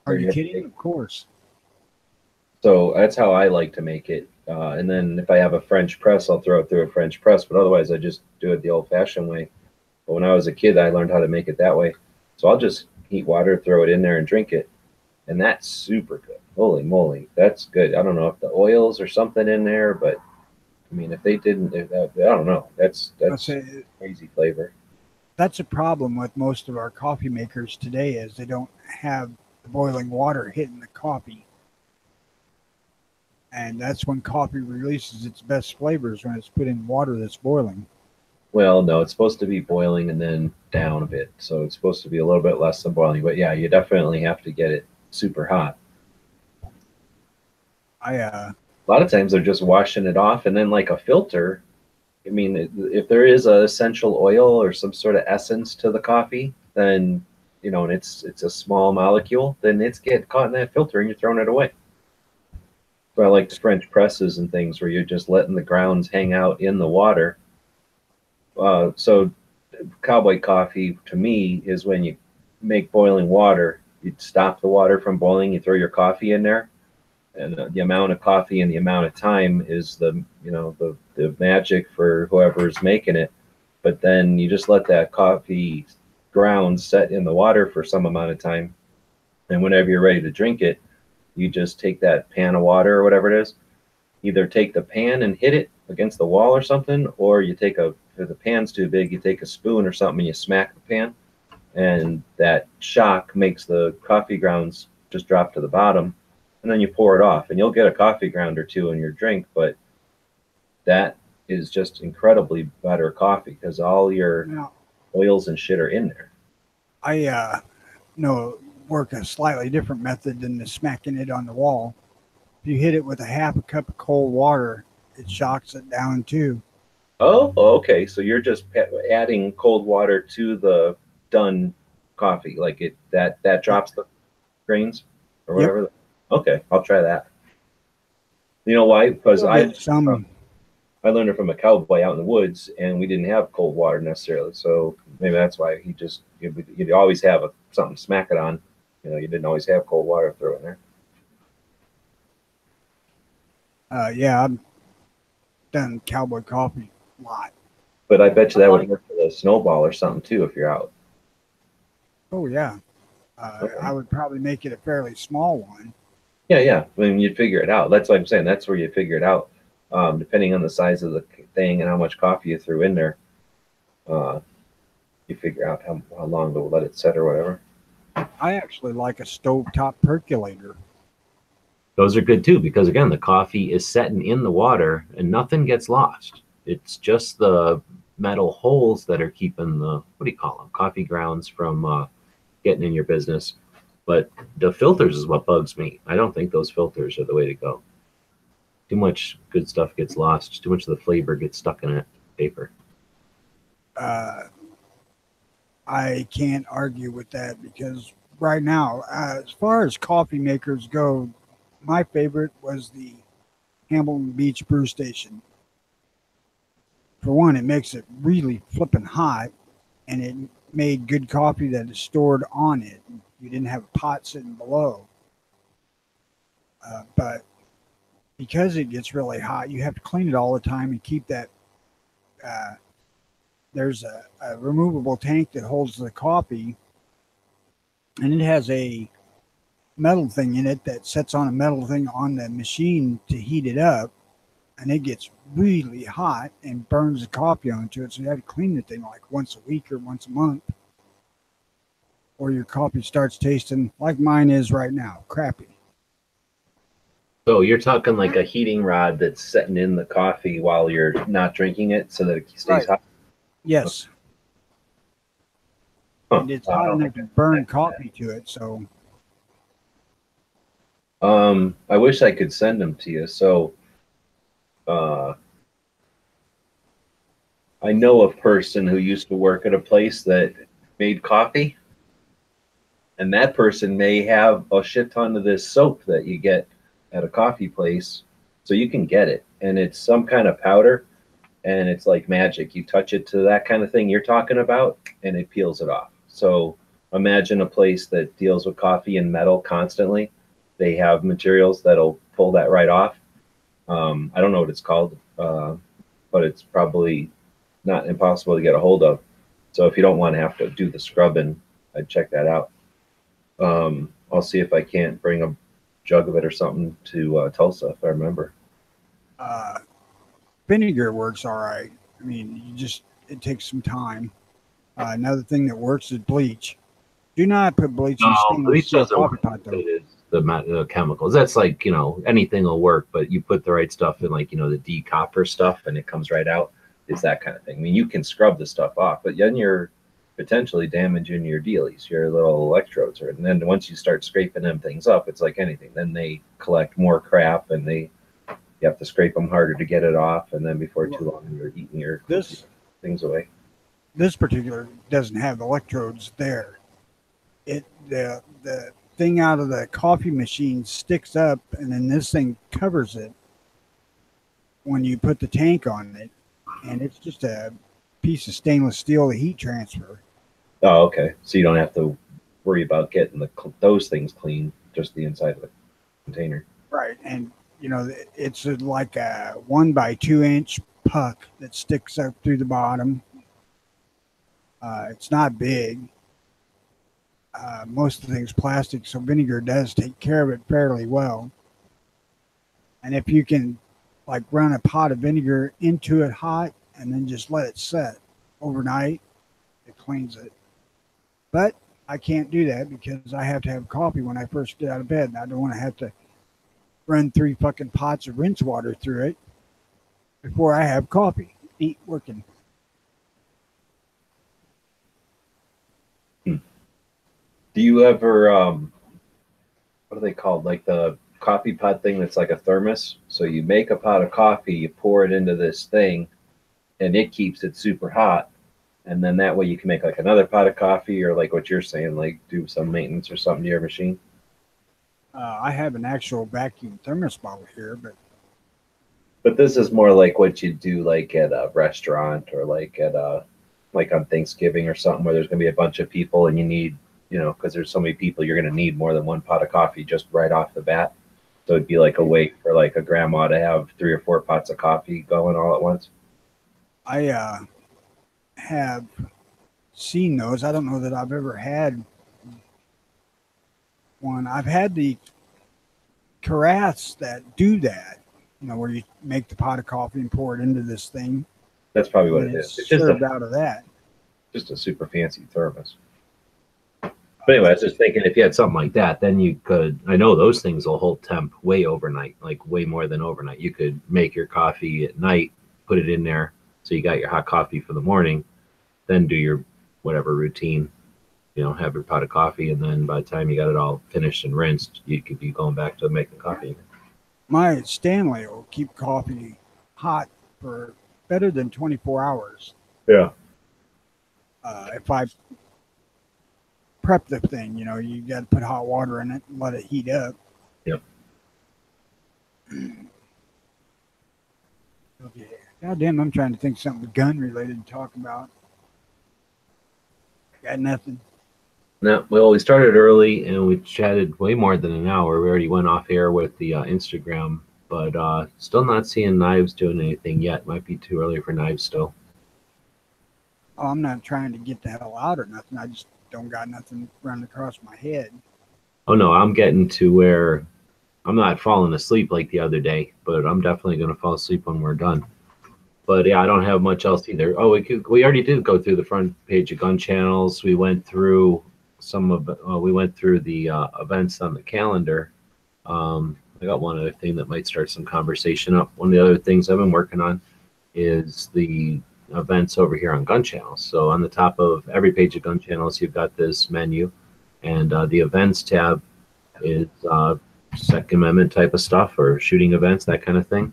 Are you kidding? Of course. So that's how I like to make it. And then if I have a French press, I'll throw it through a French press. But otherwise, I just do it the old-fashioned way. But when I was a kid, I learned how to make it that way. So I'll just heat water, throw it in there, and drink it. And that's super good. Holy moly, that's good. I don't know if the oils or something in there, but I mean, if they didn't, I don't know. That's say crazy flavor. that's a problem with most of our coffee makers today is they don't have the boiling water hitting the coffee. And that's when coffee releases its best flavors, when it's put in water that's boiling. Well, no, it's supposed to be boiling and then down a bit. So it's supposed to be a little bit less than boiling. But yeah, you definitely have to get it super hot. A lot of times they're just washing it off, and then like a filter. I mean, if there is a essential oil or some sort of essence to the coffee, then and it's a small molecule, then it's get caught in that filter and you're throwing it away. So I like French presses and things where you're just letting the grounds hang out in the water. So cowboy coffee to me is when you make boiling water, you stop the water from boiling, you throw your coffee in there, and the amount of coffee and the amount of time is the magic for whoever's making it. But then you just let that coffee ground set in the water for some amount of time, and whenever you're ready to drink it, you just take that pan of water or whatever it is, either take the pan and hit it against the wall or something, or you take if the pan's too big, you take a spoon or something and you smack the pan, and that shock makes the coffee grounds just drop to the bottom, and then you pour it off, and you'll get a coffee ground or two in your drink, but that is just incredibly better coffee because all your oils and shit are in there. I work a slightly different method than the smacking it on the wall. If you hit it with a half a cup of cold water, it shocks it down too. Oh, okay. So you're just adding cold water to the done coffee, like that drops the grains or whatever. Yep. Okay, I'll try that. You know why? Because I learned it from a cowboy out in the woods, and we didn't have cold water necessarily. So maybe that's why you'd always have something to smack it on. You didn't always have cold water to throw in there. Yeah, I've done cowboy coffee a lot. But I bet you that would work for a snowball or something too if you're out. Oh yeah, okay. I would probably make it a fairly small one. Yeah. I mean, you'd figure it out. That's what I'm saying. That's where you figure it out. Depending on the size of the thing and how much coffee you threw in there, you figure out how long to let it set or whatever. I actually like a stovetop percolator. Those are good too, because again, the coffee is setting in the water and nothing gets lost. It's just the metal holes that are keeping the, coffee grounds from getting in your business. But the filters is what bugs me. I don't think those filters are the way to go. Too much good stuff gets lost. Too much of the flavor gets stuck in it. Paper. I can't argue with that because right now, as far as coffee makers go, my favorite was the Hamilton Beach Brew Station. For one, it makes it really flipping hot, and it made good coffee that is stored on it. You didn't have a pot sitting below. But because it gets really hot, you have to clean it all the time and keep that. There's a removable tank that holds the coffee, and it has a metal thing in it that sets on a metal thing on the machine to heat it up, and it gets really hot and burns the coffee onto it. So you have to clean the thing like once a week or once a month, or your coffee starts tasting like mine is right now, crappy. So you're talking like a heating rod that's setting in the coffee while you're not drinking it so that it stays hot? Yes. Huh. And it's hot enough to burn coffee to it, so. I wish I could send them to you. So I know a person who used to work at a place that made coffee, and that person may have a shit ton of this soap that you get at a coffee place, so you can get it, and it's some kind of powder, and it's like magic. You touch it to that kind of thing you're talking about, and it peels it off. So imagine a place that deals with coffee and metal constantly. They have materials that'll pull that right off. I don't know what it's called, but it's probably not impossible to get a hold of. So if you don't want to have to do the scrubbing, I'd check that out. I'll see if I can't bring a jug of it or something to Tulsa if I remember. Vinegar works all right. I mean, it takes some time. Another thing that works is bleach. Do not put bleach in No, stainless bleach steel doesn't coffee work. pot, though. It is the chemicals. That's like, anything will work, but you put the right stuff in, like, the decopper stuff, and it comes right out. It's that kind of thing. I mean, you can scrub the stuff off, but then you're potentially damaging your dealies, your little electrodes. And then once you start scraping them things up, it's like anything. Then they collect more crap, and you have to scrape them harder to get it off. And then before too long, you're eating your things away. This particular doesn't have electrodes there. The thing out of the coffee machine sticks up, and then this thing covers it when you put the tank on it, and it's just a piece of stainless steel to heat transfer. Oh, okay. So you don't have to worry about getting those things clean, just the inside of the container. Right, and it's like a 1x2 inch puck that sticks up through the bottom. It's not big. Most of the thing's plastic, so vinegar does take care of it fairly well. And if you can, like, run a pot of vinegar into it hot and then just let it set overnight, it cleans it. But I can't do that because I have to have coffee when I first get out of bed, and I don't want to have to run 3 fucking pots of rinse water through it before I have coffee. Ain't working. Do you ever, what are they called? Like the coffee pot thing that's like a thermos. So you make a pot of coffee, you pour it into this thing, and it keeps it super hot. And then that way you can make like another pot of coffee, or like what you're saying, like do some maintenance or something to your machine. I have an actual vacuum thermos bottle here, But this is more like what you do like at a restaurant, or like at like on Thanksgiving or something, where there's going to be a bunch of people and you need, because there's so many people, you're going to need more than one pot of coffee just right off the bat. So it'd be like a way for like a grandma to have 3 or 4 pots of coffee going all at once. I have seen those. I don't know that I've ever had one. I've had the carafes that do that, where you make the pot of coffee and pour it into this thing. That's probably what it is. It's just served out of that. Just a super fancy thermos. But anyway, I was just thinking, if you had something like that, then you could, I know those things will hold temp way overnight, like way more than overnight. You could make your coffee at night, put it in there, so you got your hot coffee for the morning, then do your whatever routine, have your pot of coffee, and then by the time you got it all finished and rinsed, you could be going back to making coffee. My Stanley will keep coffee hot for better than 24 hours. Yeah. If I prep the thing, you got to put hot water in it and let it heat up. Yep. Okay. Goddamn, I'm trying to think something gun related to talk about. Got nothing. No, well, we started early and we chatted way more than an hour. We already went off air with the Instagram, but still not seeing Knives doing anything yet. Might be too early for Knives still. Oh, I'm not trying to get the hell out or nothing. I just don't got nothing running across my head. Oh no, I'm getting to where I'm not falling asleep like the other day, but I'm definitely going to fall asleep when we're done. But yeah, I don't have much else either. Oh, we already did go through the front page of gun channels. We went through the events on the calendar. I got one other thing that might start some conversation up. One of the other things I've been working on is the events over here on gun channels. So on the top of every page of gun channels, you've got this menu, and the events tab is Second Amendment type of stuff, or shooting events, that kind of thing.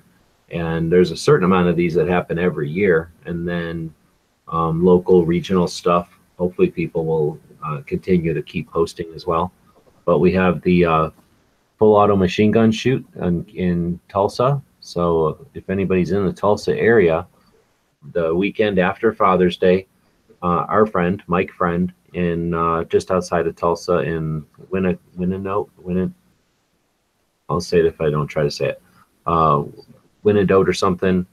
And there's a certain amount of these that happen every year, and then local, regional stuff. Hopefully people will continue to keep posting as well. But we have the full auto machine gun shoot in Tulsa. So if anybody's in the Tulsa area, the weekend after Father's Day, our friend, Mike Friend, in just outside of Tulsa in Winnedote, I'll say it if I don't try to say it. Winnedote or something.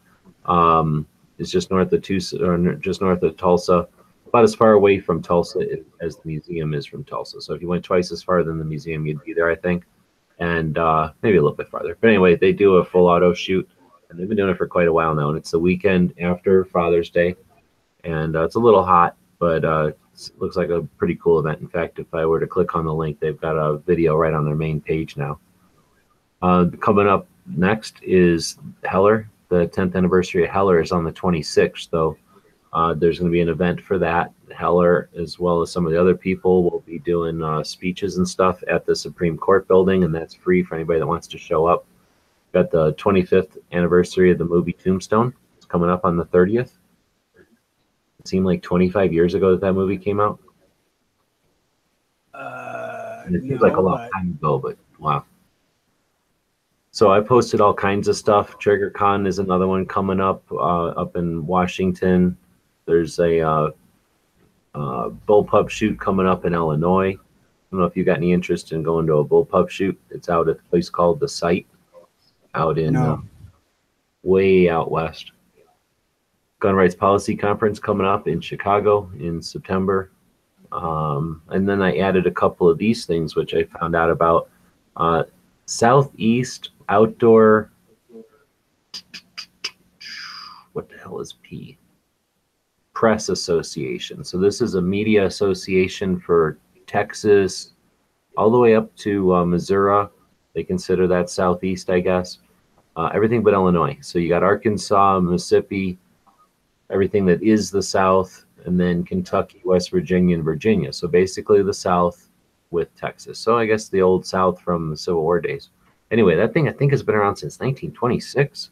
It's just north of Tulsa, about as far away from Tulsa as the museum is from Tulsa. So if you went twice as far than the museum, you'd be there, I think, and maybe a little bit farther. But anyway, they do a full auto shoot And they've been doing it for quite a while now. And it's the weekend after Father's Day. And it's a little hot, but it looks like a pretty cool event. In fact, if I were to click on the link, they've got a video right on their main page now. Coming up next is Heller. The 10th anniversary of Heller is on the 26th, though. There's going to be an event for that. Heller, as well as some of the other people, will be doing speeches and stuff at the Supreme Court building, and that's free for anybody that wants to show up. Got the 25th anniversary of the movie Tombstone. It's coming up on the 30th. It seemed like 25 years ago that movie came out. And it seems like a long time ago, but wow. So I posted all kinds of stuff. TriggerCon is another one coming up in Washington. There's a bullpup shoot coming up in Illinois. I don't know if you got any interest in going to a bullpup shoot. It's out at a place called The Site, out in way out west. Gun Rights Policy Conference coming up in Chicago in September. And then I added a couple of these things, which I found out about. Southeast Outdoor, what the hell is P? Press Association. So this is a media association for Texas, all the way up to Missouri. They consider that Southeast, I guess. Everything but Illinois. So you got Arkansas, Mississippi, everything that is the South, and then Kentucky, West Virginia, and Virginia. So basically the South with Texas. So I guess the old South from the Civil War days. Anyway, that thing I think has been around since 1926.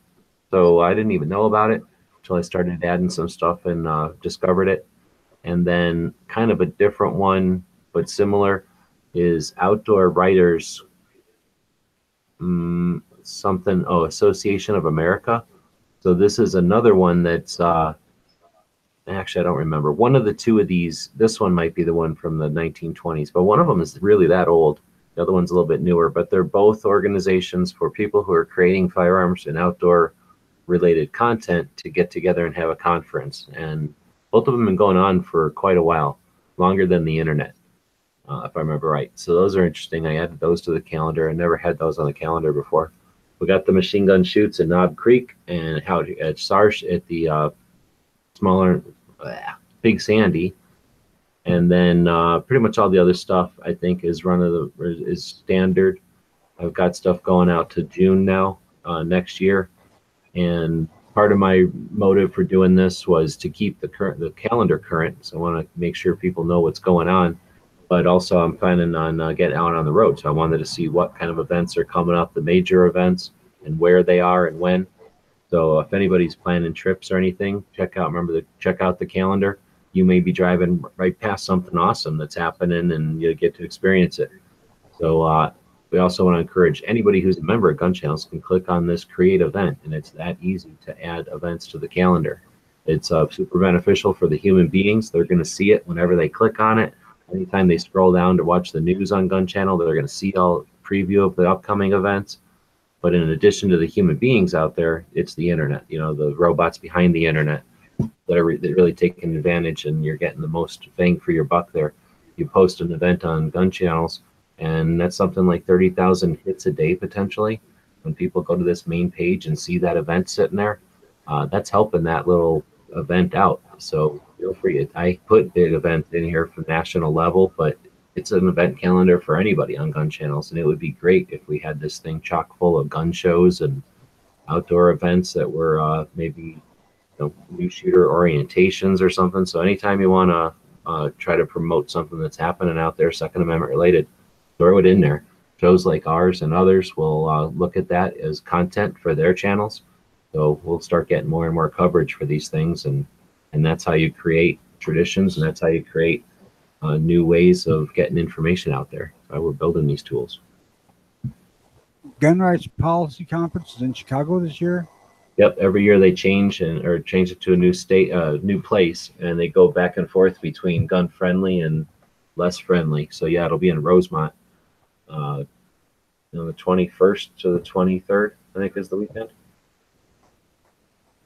So I didn't even know about it until I started adding some stuff and discovered it. And then kind of a different one, but similar, is Outdoor Writers Association of America. So this is another one that's actually, I don't remember. One of the two of these, this one might be the one from the 1920s, but one of them is really that old. The other one's a little bit newer, but they're both organizations for people who are creating firearms and outdoor related content to get together and have a conference. And both of them have been going on for quite a while, longer than the internet, if I remember right. So those are interesting. I added those to the calendar. I never had those on the calendar before. We got the machine gun shoots at Knob Creek and at Sarsh at the smaller Big Sandy, and then pretty much all the other stuff I think is standard. I've got stuff going out to June now, next year, and part of my motive for doing this was to keep the calendar current. So I want to make sure people know what's going on, but also I'm planning on getting out on the road. So I wanted to see what kind of events are coming up, the major events, and where they are and when. So if anybody's planning trips or anything, check out the calendar. You may be driving right past something awesome that's happening and you get to experience it. So we also want to encourage anybody who's a member of Gun Channels can click on this create event, and it's that easy to add events to the calendar. It's super beneficial for the human beings. They're going to see it whenever they click on it. Anytime they scroll down to watch the news on Gun Channel, they're going to see all preview of the upcoming events. But in addition to the human beings out there, it's the internet, the robots behind the internet that are really taking advantage, and you're getting the most bang for your buck there. You post an event on Gun Channels, and that's something like 30,000 hits a day potentially. When people go to this main page and see that event sitting there, that's helping that little event out. So feel free. I put big events in here from national level, but it's an event calendar for anybody on Gun Channels, and it would be great if we had this thing chock full of gun shows and outdoor events that were maybe new shooter orientations or something. So anytime you want to try to promote something that's happening out there, Second Amendment related, throw it in there. Shows like ours and others will look at that as content for their channels. So we'll start getting more and more coverage for these things, and that's how you create traditions, and that's how you create new ways of getting information out there. We're building these tools. Gun Rights Policy Conference is in Chicago this year. Yep, every year they change it to a new state, new place, and they go back and forth between gun friendly and less friendly. So yeah, it'll be in Rosemont, the 21st to the 23rd, I think is the weekend.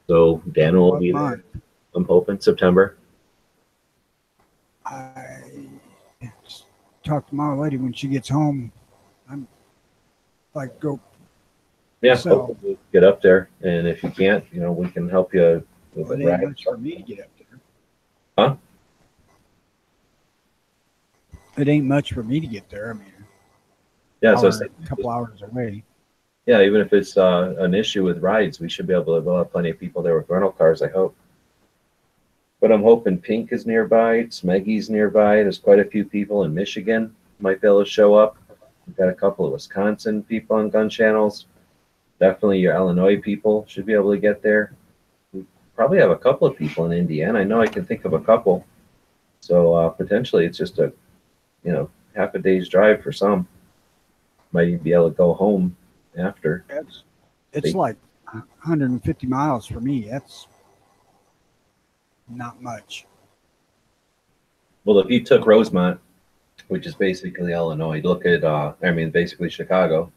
So Daniel will be there. I'm hoping September. I talk to my lady when she gets home. I'm like, go Yeah, So- hopefully we'll get up there, and if you can't, we can help you with Well, the it ain't ride. much for me to get up there. Huh? It ain't much for me to get there. I mean, Yeah, so a couple hours away. yeah, even if it's an issue with rides, we should be able to. We'll have plenty of people there with rental cars, I hope. But I'm hoping Pink is nearby, Smeggy's nearby. There's quite a few people in Michigan might be able to show up. We've got a couple of Wisconsin people on gun channels. Definitely your Illinois people should be able to get there. We probably have a couple of people in Indiana. I know I can think of a couple. So potentially it's just a, half a day's drive for some. Might even be able to go home after. It's like 150 miles for me. That's not much. Well, if you took Rosemont, which is basically Illinois, look at, basically Chicago.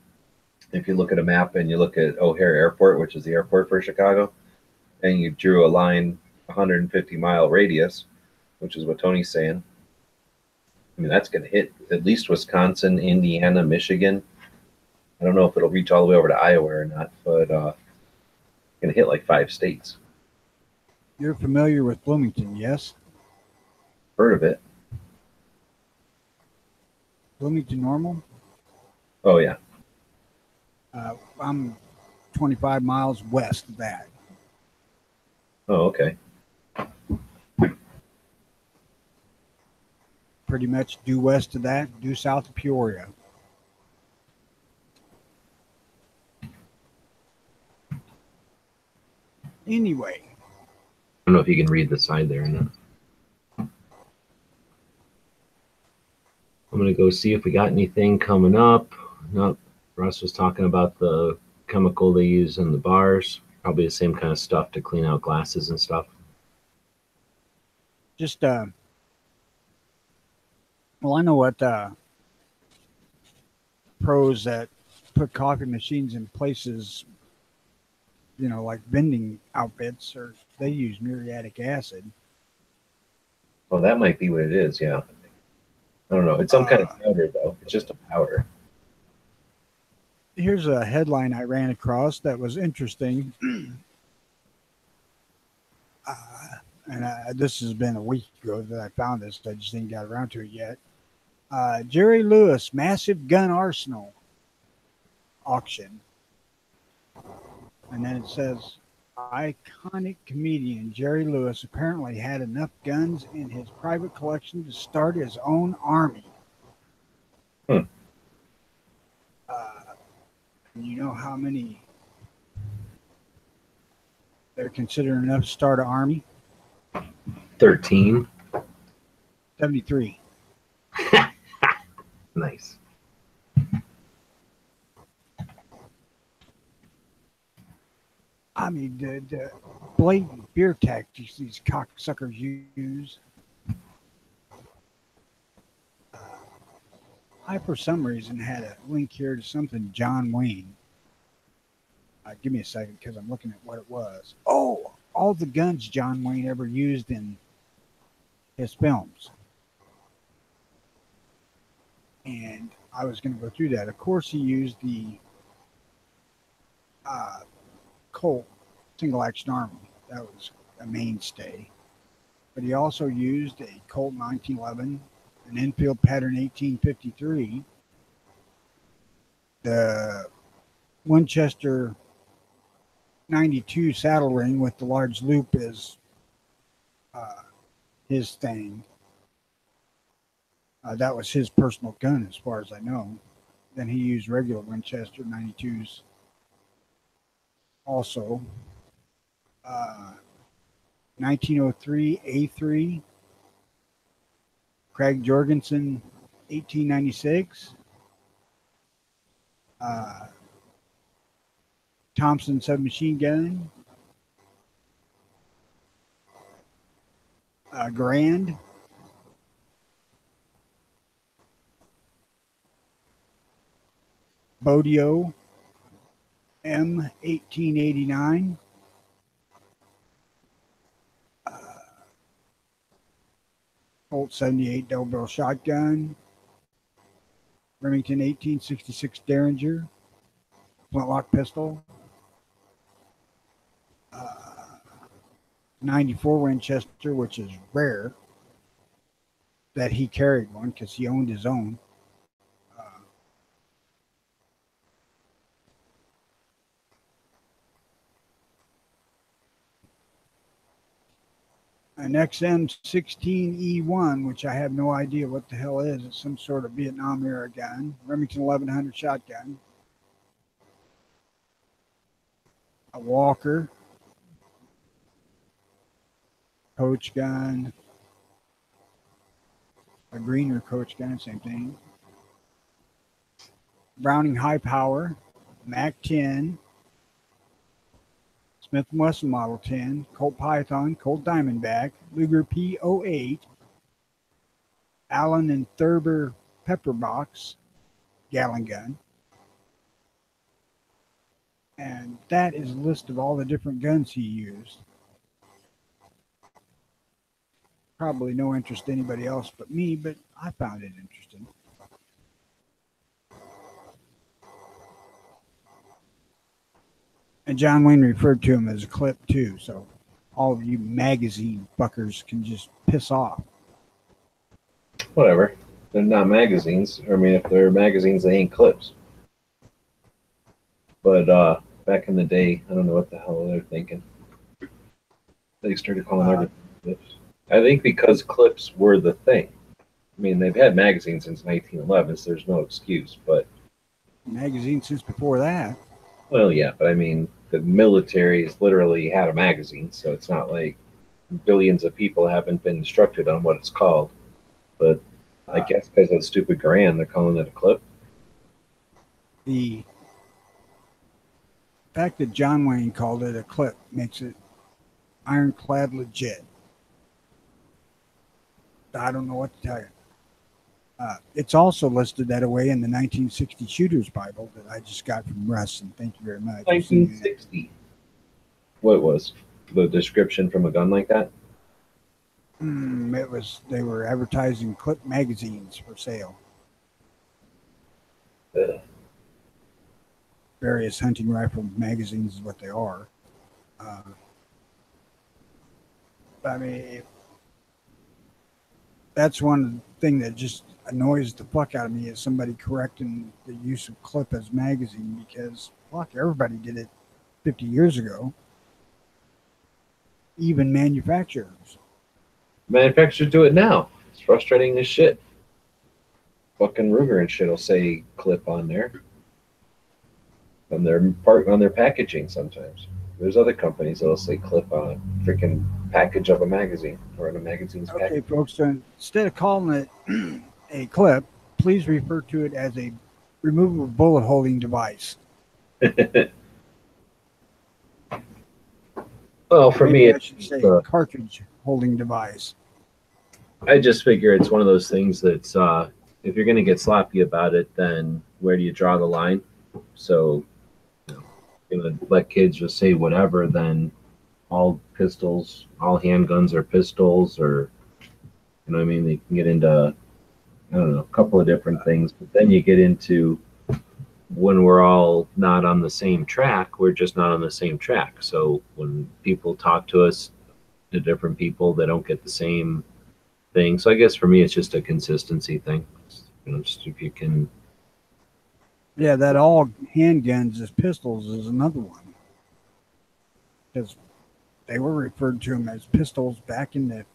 If you look at a map and you look at O'Hare Airport, which is the airport for Chicago, and you drew a line 150-mile radius, which is what Tony's saying, I mean, that's going to hit at least Wisconsin, Indiana, Michigan. I don't know if it'll reach all the way over to Iowa or not, but going to hit like 5 states. You're familiar with Bloomington, yes? Heard of it? Bloomington Normal? Oh, yeah. I'm 25 miles west of that. Oh, okay. Pretty much due west of that, due south of Peoria. Anyway, I don't know if you can read the side there or not. I'm going to go see if we got anything coming up. Nope. Russ was talking about the chemical they use in the bars. Probably the same kind of stuff to clean out glasses and stuff. just well, I know what pros that put coffee machines in places, like vending outfits, or they use muriatic acid. Well, that might be what it is, yeah. I don't know. It's some kind of powder, though. It's just a powder. Here's a headline I ran across that was interesting. This has been a week ago that I found this. I just ain't got around to it yet. Jerry Lewis, massive gun arsenal auction. And then it says, iconic comedian Jerry Lewis apparently had enough guns in his private collection to start his own army. You know how many they're considering enough to start an army? 13. 73. Nice. I mean, the blatant beer tactics these cocksuckers use. I, for some reason, had a link here to something John Wayne. Give me a second because I'm looking at what it was. Oh, all the guns John Wayne ever used in his films. And I was going to go through that. Of course, he used the Colt single action army. That was a mainstay. But he also used a Colt 1911, an Enfield pattern 1853, the Winchester 92 saddle ring with the large loop is his thing. That was his personal gun as far as I know. Then he used regular Winchester 92s also. 1903 A3, Craig Jorgensen 1896, Thompson submachine gun, Grand, Bodio M 1889, Colt 78 double barrel shotgun, Remington 1866 Derringer, flintlock pistol, 94 Winchester, which is rare that he carried one because he owned his own. An XM16E1, which I have no idea what the hell is. It's some sort of Vietnam era gun. Remington 1100 shotgun. A Walker. Coach gun. A Greener coach gun, same thing. Browning high power. Mac 10. Smith & Wesson Model 10, Colt Python, Colt Diamondback, Luger P08, Allen and Thurber Pepper Box, gallon gun. And that is a list of all the different guns he used. Probably no interest to anybody else but me, but I found it interesting. And John Wayne referred to him as a clip too, so all of you magazine fuckers can just piss off. Whatever. They're not magazines. I mean, if they're magazines, they ain't clips. But back in the day, I don't know what the hell they're thinking. They started calling everything clips. I think because clips were the thing. I mean, they've had magazines since 1911, so there's no excuse. But magazines since before that. Well, yeah, but I mean, the military has literally had a magazine, so it's not like billions of people haven't been instructed on what it's called. But I guess because of the stupid Garand, they're calling it a clip. The fact that John Wayne called it a clip makes it ironclad legit. I don't know what to tell you. It's also listed that way in the 1960 Shooter's Bible that I just got from Russ, and thank you very much. 1960. What was the description from a gun like that? It was, they were advertising clip magazines for sale. Various hunting rifle magazines is what they are. I mean, that's one thing that just annoys the fuck out of me is somebody correcting the use of clip as magazine, because fuck, everybody did it 50 years ago. Even manufacturers. Manufacturers do it now. It's frustrating as shit. Fucking Ruger and shit will say clip on there. On their packaging sometimes. There's other companies that'll say clip on a freaking package of a magazine or in a magazine's package. Okay, folks, so instead of calling it a clip, please refer to it as a removable bullet holding device. Well, for Maybe me, I should say cartridge holding device. I just figure it's one of those things that's if you're going to get sloppy about it, then where do you draw the line? So, you know, let kids just say whatever, then all pistols, all handguns are pistols, or, you know what I mean? They can get into, I don't know, a couple of different things, but then you get into when we're all not on the same track, we're just not on the same track. So when people talk to us, to different people, they don't get the same thing. So I guess for me, it's just a consistency thing. You know, just if you can. Yeah, that all handguns as pistols is another one. Because they were referred to them as pistols back in the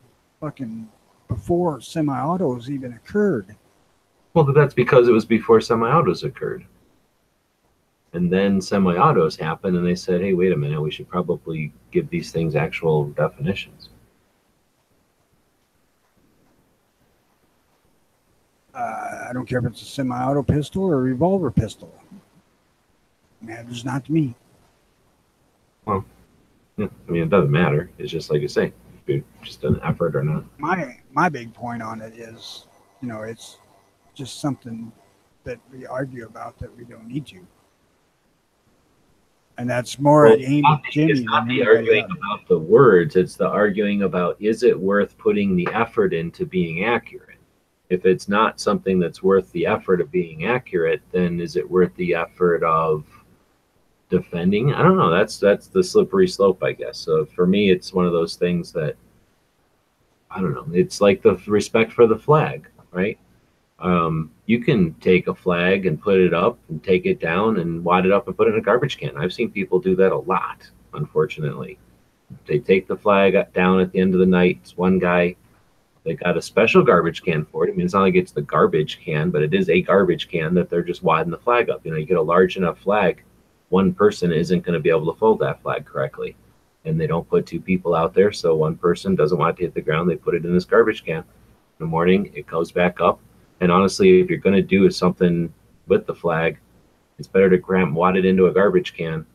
fucking before semi-autos even occurred. Well, that's because it was before semi-autos occurred. And then semi-autos happened, and they said, hey, wait a minute, we should probably give these things actual definitions. I don't care if it's a semi-auto pistol or a revolver pistol. It matters not to me. Well, yeah, I mean, it doesn't matter. It's just like you say, just an effort or not. My big point on it is, you know, it's just something that we argue about that we don't need to. And that's more aimed at Jimmy. It's not the arguing about the words. It's the arguing about, is it worth putting the effort into being accurate? If it's not something that's worth the effort of being accurate, then is it worth the effort of defending. I don't know. That's the slippery slope, I guess. So for me, it's one of those things that I don't know. It's like the respect for the flag, right? You can take a flag and put it up and take it down and wad it up and put it in a garbage can. I've seen people do that a lot, unfortunately. They take the flag down at the end of the night. It's one guy, they got a special garbage can for it. I mean, it's not like it's the garbage can, but it is a garbage can that they're just wadding the flag up. You know, you get a large enough flag, one person isn't going to be able to fold that flag correctly. And they don't put two people out there, so one person doesn't want it to hit the ground. They put it in this garbage can. In the morning, it goes back up. And honestly, if you're going to do something with the flag, it's better to wad it into a garbage can,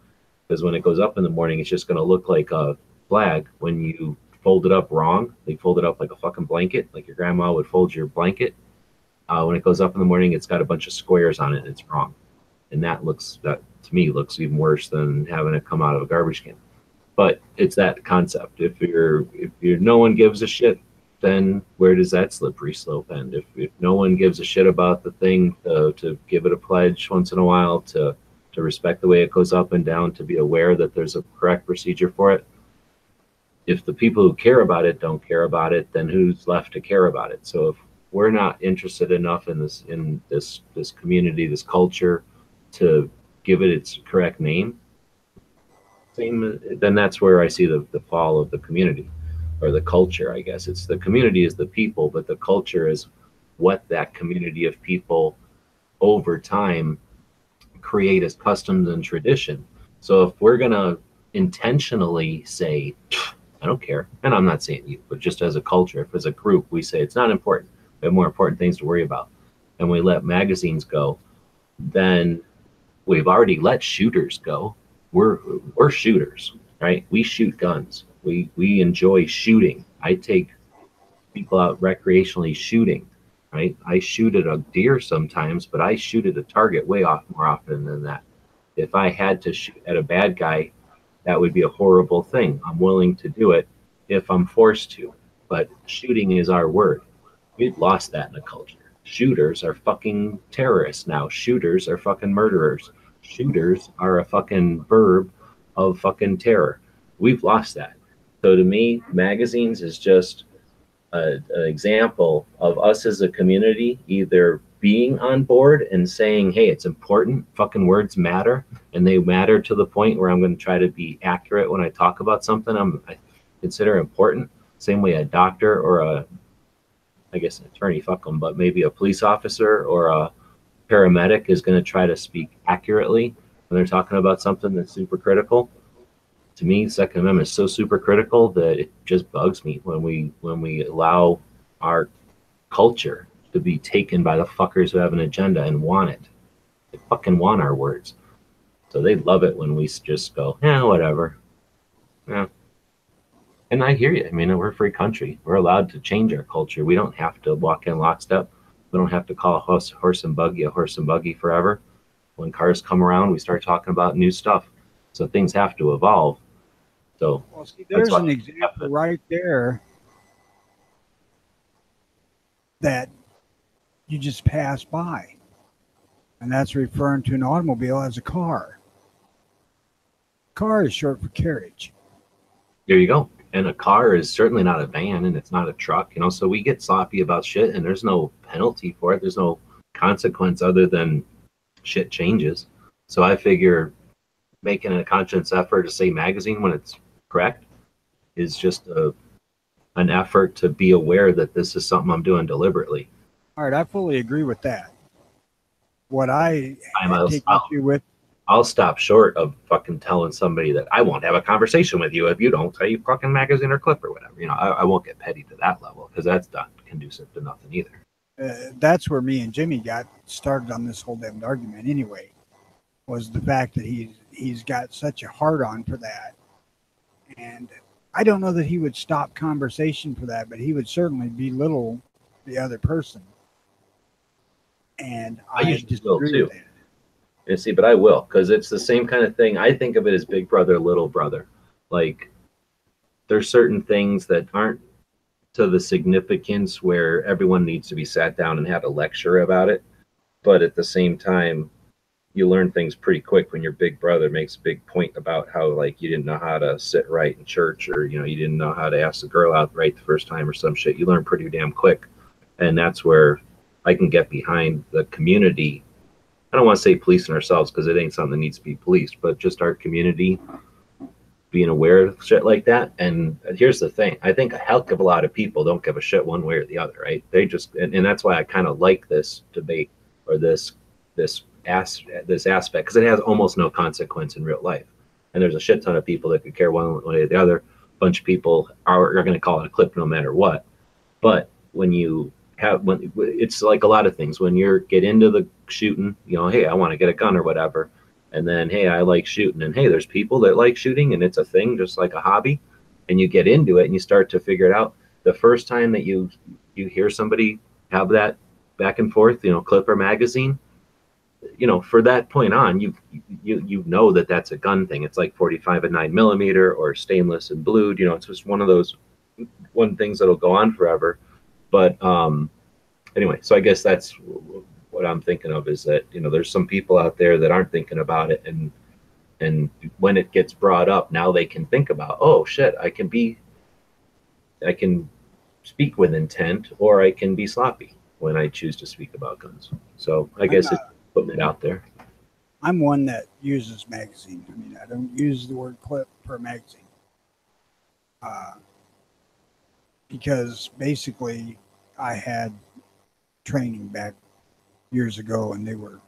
because when it goes up in the morning, it's just going to look like a flag. When you fold it up wrong, they fold it up like a fucking blanket, like your grandma would fold your blanket. When it goes up in the morning, it's got a bunch of squares on it, and it's wrong. And that to me looks even worse than having it come out of a garbage can. But it's that concept. If no one gives a shit, then where does that slippery slope end? If no one gives a shit about the thing, to give it a pledge once in a while, to respect the way it goes up and down, to be aware that there's a correct procedure for it. If the people who care about it don't care about it, then who's left to care about it? So if we're not interested enough in this community, this culture, to give it its correct name, then that's where I see the fall of the community, or the culture, I guess. It's the community is the people, but the culture is what that community of people over time create as customs and tradition. So if we're going to intentionally say, I don't care, and I'm not saying you, but just as a culture, if as a group we say it's not important, we have more important things to worry about, and we let magazines go, then we've already let shooters go. We're shooters, right? We shoot guns. We enjoy shooting. I take people out recreationally shooting, right? I shoot at a deer sometimes, but I shoot at a target more often than that. If I had to shoot at a bad guy, that would be a horrible thing. I'm willing to do it if I'm forced to, but shooting is our word. We've lost that in the culture. Shooters are fucking terrorists now. Shooters are fucking murderers. Shooters are a fucking verb of fucking terror. We've lost that. So to me, magazines is just an example of us as a community either being on board and saying, hey, it's important, fucking words matter, and they matter to the point where I'm going to try to be accurate when I talk about something I consider important. Same way a doctor or I guess an attorney, fuck them, but maybe a police officer or a paramedic is going to try to speak accurately when they're talking about something that's super critical. To me, the Second Amendment is so super critical that it just bugs me when we allow our culture to be taken by the fuckers who have an agenda and want it. They fucking want our words. So they love it when we just go, yeah, whatever. Yeah. And I hear you. I mean, we're a free country. We're allowed to change our culture. We don't have to walk in lockstep. We don't have to call a horse and buggy forever. When cars come around, we start talking about new stuff. So things have to evolve. So well, see, there's an example right there that you just pass by, and that's referring to an automobile as a car. Car is short for carriage. There you go. And a car is certainly not a van, and it's not a truck, so we get sloppy about shit, and there's no penalty for it. There's no consequence other than shit changes. So I figure making a conscious effort to say magazine when it's correct is just an effort to be aware that this is something I'm doing deliberately. All right, I fully agree with that. What I take issue with, I'll stop short of fucking telling somebody that I won't have a conversation with you if you don't say fucking magazine or clip or whatever. I won't get petty to that level, because that's not conducive to nothing either. That's where me and Jimmy got started on this whole damn argument anyway, was the fact that he's got such a hard-on for that. And I don't know that he would stop conversation for that, but he would certainly belittle the other person. And I disagree with that. You see, but I will, because it's the same kind of thing. I think of it as big brother, little brother. Like, there's certain things that aren't to the significance where everyone needs to be sat down and have a lecture about it. But at the same time, you learn things pretty quick when your big brother makes a big point about how like you didn't know how to sit right in church, or you know, you didn't know how to ask the girl out right the first time or some shit. You learn pretty damn quick. And that's where I can get behind the community. I don't want to say policing ourselves because it ain't something that needs to be policed, but just our community being aware of shit like that. And here's the thing, I think a heck of a lot of people don't give a shit one way or the other, right? They just, and that's why I kind of like this debate, or this aspect, because it has almost no consequence in real life. And there's a shit ton of people that could care one way or the other. A bunch of people are going to call it a clip no matter what. But when it's like a lot of things, when you get into the shooting, you know, hey, I want to get a gun or whatever, and then hey, I like shooting, and hey, there's people that like shooting, and it's a thing, just like a hobby, and you get into it and you start to figure it out. The first time that you hear somebody have that back and forth, you know, clip or magazine, you know, for that point on, you know that that's a gun thing. It's like 45 and 9mm or stainless and blued. You know, it's just one of those things that'll go on forever. But anyway, so I guess that's what I'm thinking of, is that, you know, there's some people out there that aren't thinking about it, and when it gets brought up, now they can think about, oh shit, I can speak with intent, or I can be sloppy when I choose to speak about guns. So I guess it's putting it out there. I'm one that uses magazine. I mean, I don't use the word clip per magazine. Because basically I had training back years ago, and they were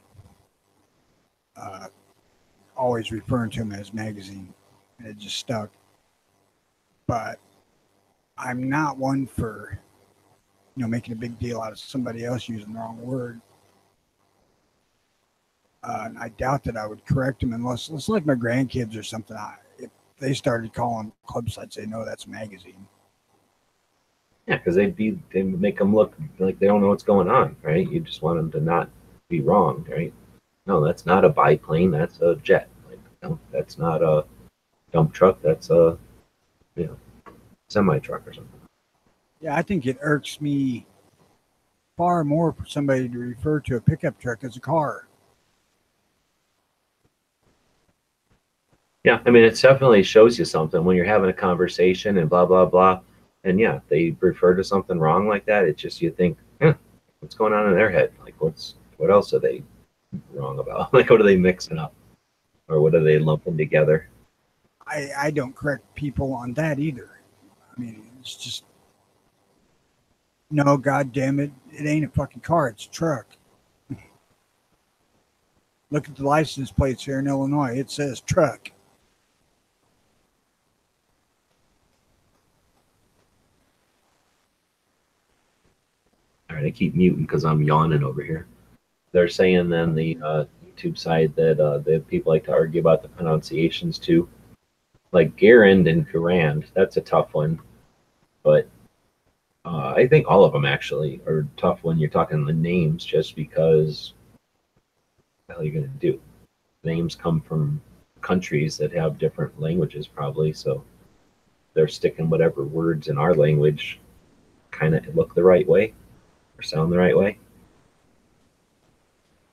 always referring to them as magazine, and it just stuck. But I'm not one for, you know, making a big deal out of somebody else using the wrong word. And I doubt that I would correct them unless it's like my grandkids or something. If they started calling clubs, I'd say, no, that's a magazine. Yeah, because they make them look like they don't know what's going on, right? You just want them to not be wrong, right? No, that's not a biplane, that's a jet. Like, no, that's not a dump truck, that's a, you know, semi truck or something. Yeah, I think it irks me far more for somebody to refer to a pickup truck as a car. Yeah, I mean, it definitely shows you something when you're having a conversation and blah, blah, blah. And yeah, they refer to something wrong like that. It's just, you think, what's going on in their head? Like, what else are they wrong about? Like, what are they mixing up? Or what are they lumping together? I don't correct people on that either. I mean, it's just, no, God damn it, it ain't a fucking car, it's a truck. Look at the license plates here in Illinois. It says truck. All right, I keep muting because I'm yawning over here. They're saying then the YouTube side that the people like to argue about the pronunciations too. Like Garand and Garand, that's a tough one. But I think all of them actually are tough when you're talking the names, just because what the hell are you going to do? Names come from countries that have different languages probably, so they're sticking whatever words in our language kind of look the right way or sound the right way.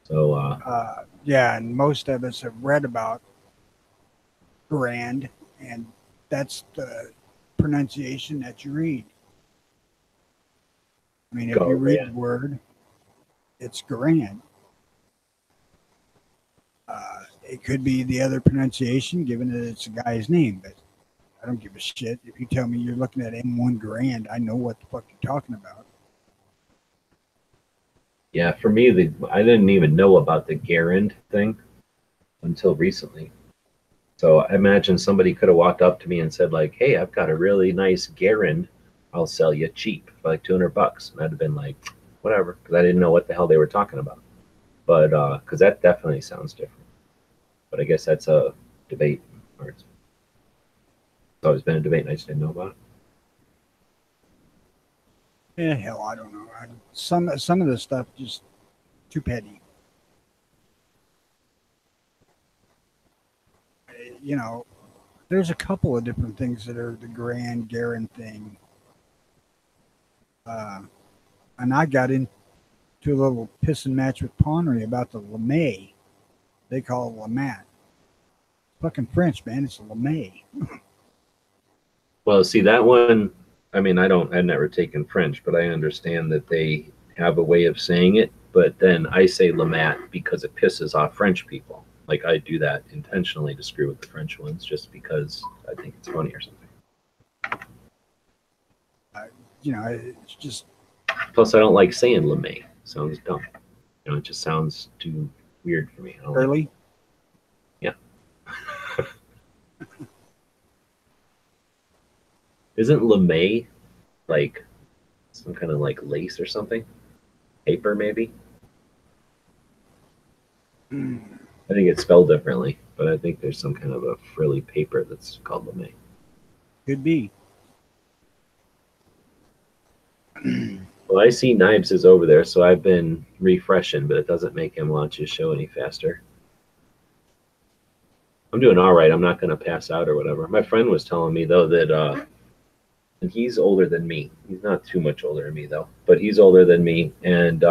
So yeah, and most of us have read about grand, and that's the pronunciation that you read. I mean, if you read the word, it's grand. It could be the other pronunciation, given that it's a guy's name, but I don't give a shit. If you tell me you're looking at M1 Grand, I know what the fuck you're talking about. yeah, for me, I didn't even know about the Garand thing until recently. So I imagine somebody could have walked up to me and said, like, hey, I've got a really nice Garand. I'll sell you cheap for like $200. And I'd have been like, whatever, because I didn't know what the hell they were talking about. But because that definitely sounds different. But I guess that's a debate. Or it's always been a debate, and I just didn't know about it. Yeah, hell, I don't know. Some of the stuff just too petty. You know, there's a couple of different things that are the Grand Garand thing. And I got into a little pissing match with Ponry about the LeMay. They call it Lamat. Fucking French, man. It's LeMay. Well, see that one. I mean, I've never taken French, but I understand that they have a way of saying it. But then I say Lamat because it pisses off French people. Like I do that intentionally to screw with the French ones, just because I think it's funny or something. It's just Plus, I don't like saying LeMay. Sounds dumb. It just sounds too weird for me. I don't like it. early. Yeah. Isn't LeMay like some kind of like lace or something? Paper, maybe? I think it's spelled differently, but I think there's some kind of a frilly paper that's called LeMay. Could be. Well, I see Knives is over there, so I've been refreshing, but it doesn't make him launch his show any faster. I'm doing all right. I'm not going to pass out or whatever. My friend was telling me, though, that and he's older than me. He's not too much older than me, though, but he's older than me. And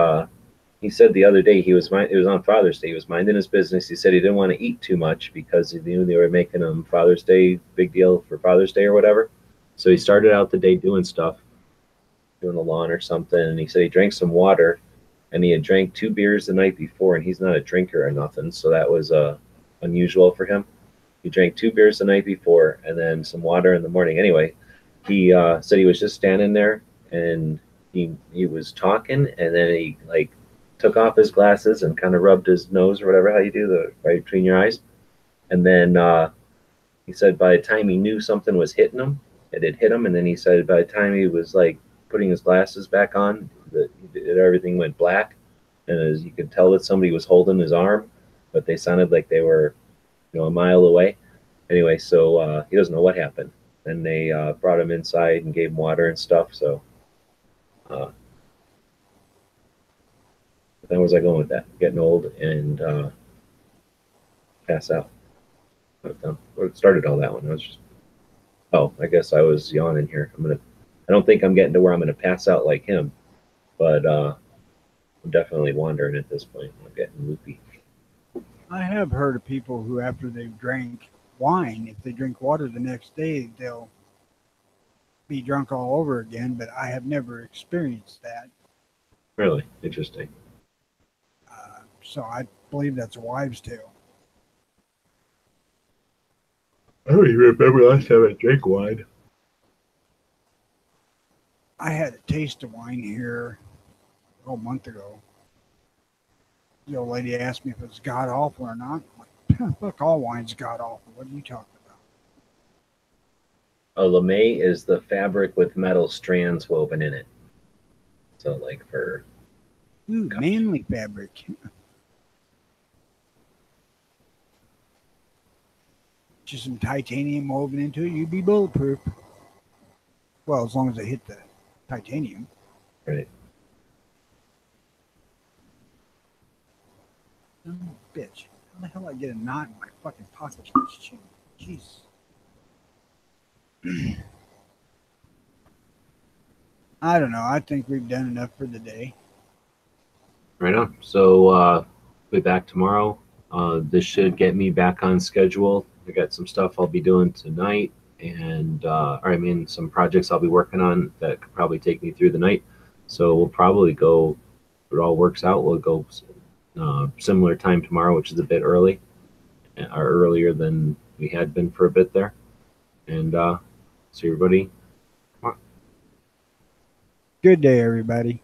he said the other day it was on Father's Day. He was minding his business. He said he didn't want to eat too much because he knew they were making him Father's Day, big deal for Father's Day or whatever. So he started out the day doing stuff, doing the lawn or something. And he said he drank some water, and he had drank 2 beers the night before, and he's not a drinker or nothing. So that was unusual for him. He drank 2 beers the night before and then some water in the morning. Anyway, he said he was just standing there and he was talking, and then he like took off his glasses and kind of rubbed his nose or whatever, how you do, the right between your eyes. And then he said by the time he knew something was hitting him, it had hit him. And then he said by the time he was like putting his glasses back on, that everything went black. And as you could tell that somebody was holding his arm, but they sounded like they were, a mile away. Anyway, so he doesn't know what happened. Then they brought him inside and gave him water and stuff. So that was I going with that, getting old and pass out. What started all that one? I was just, I guess I was yawning here. I don't think I'm getting to where I'm gonna pass out like him, but I'm definitely wandering at this point. I'm getting loopy. I have heard of people who, after they've drank wine, if they drink water the next day, they'll be drunk all over again, but I have never experienced that. Really? Interesting. So I believe that's a wives' tale. I don't even remember last time I drank wine. I had a taste of wine here a month ago. The old lady asked me if it was god awful or not. I'm like, look, all wine's god awful. What are you talking about? A lame is the fabric with metal strands woven in it. So like for manly fabric. Just some titanium woven into it, you'd be bulletproof. Well, as long as I hit the titanium. Right. Oh, bitch. How the hell I get a knot in my fucking pocket? Jeez. I don't know. I think we've done enough for the day. Right on. So be back tomorrow. This should get me back on schedule. I got some stuff I'll be doing tonight, and some projects I'll be working on that could probably take me through the night. So we'll probably go, if it all works out, we'll go similar time tomorrow, which is a bit early, or earlier than we had been for a bit there. And see everybody tomorrow. Good day, everybody.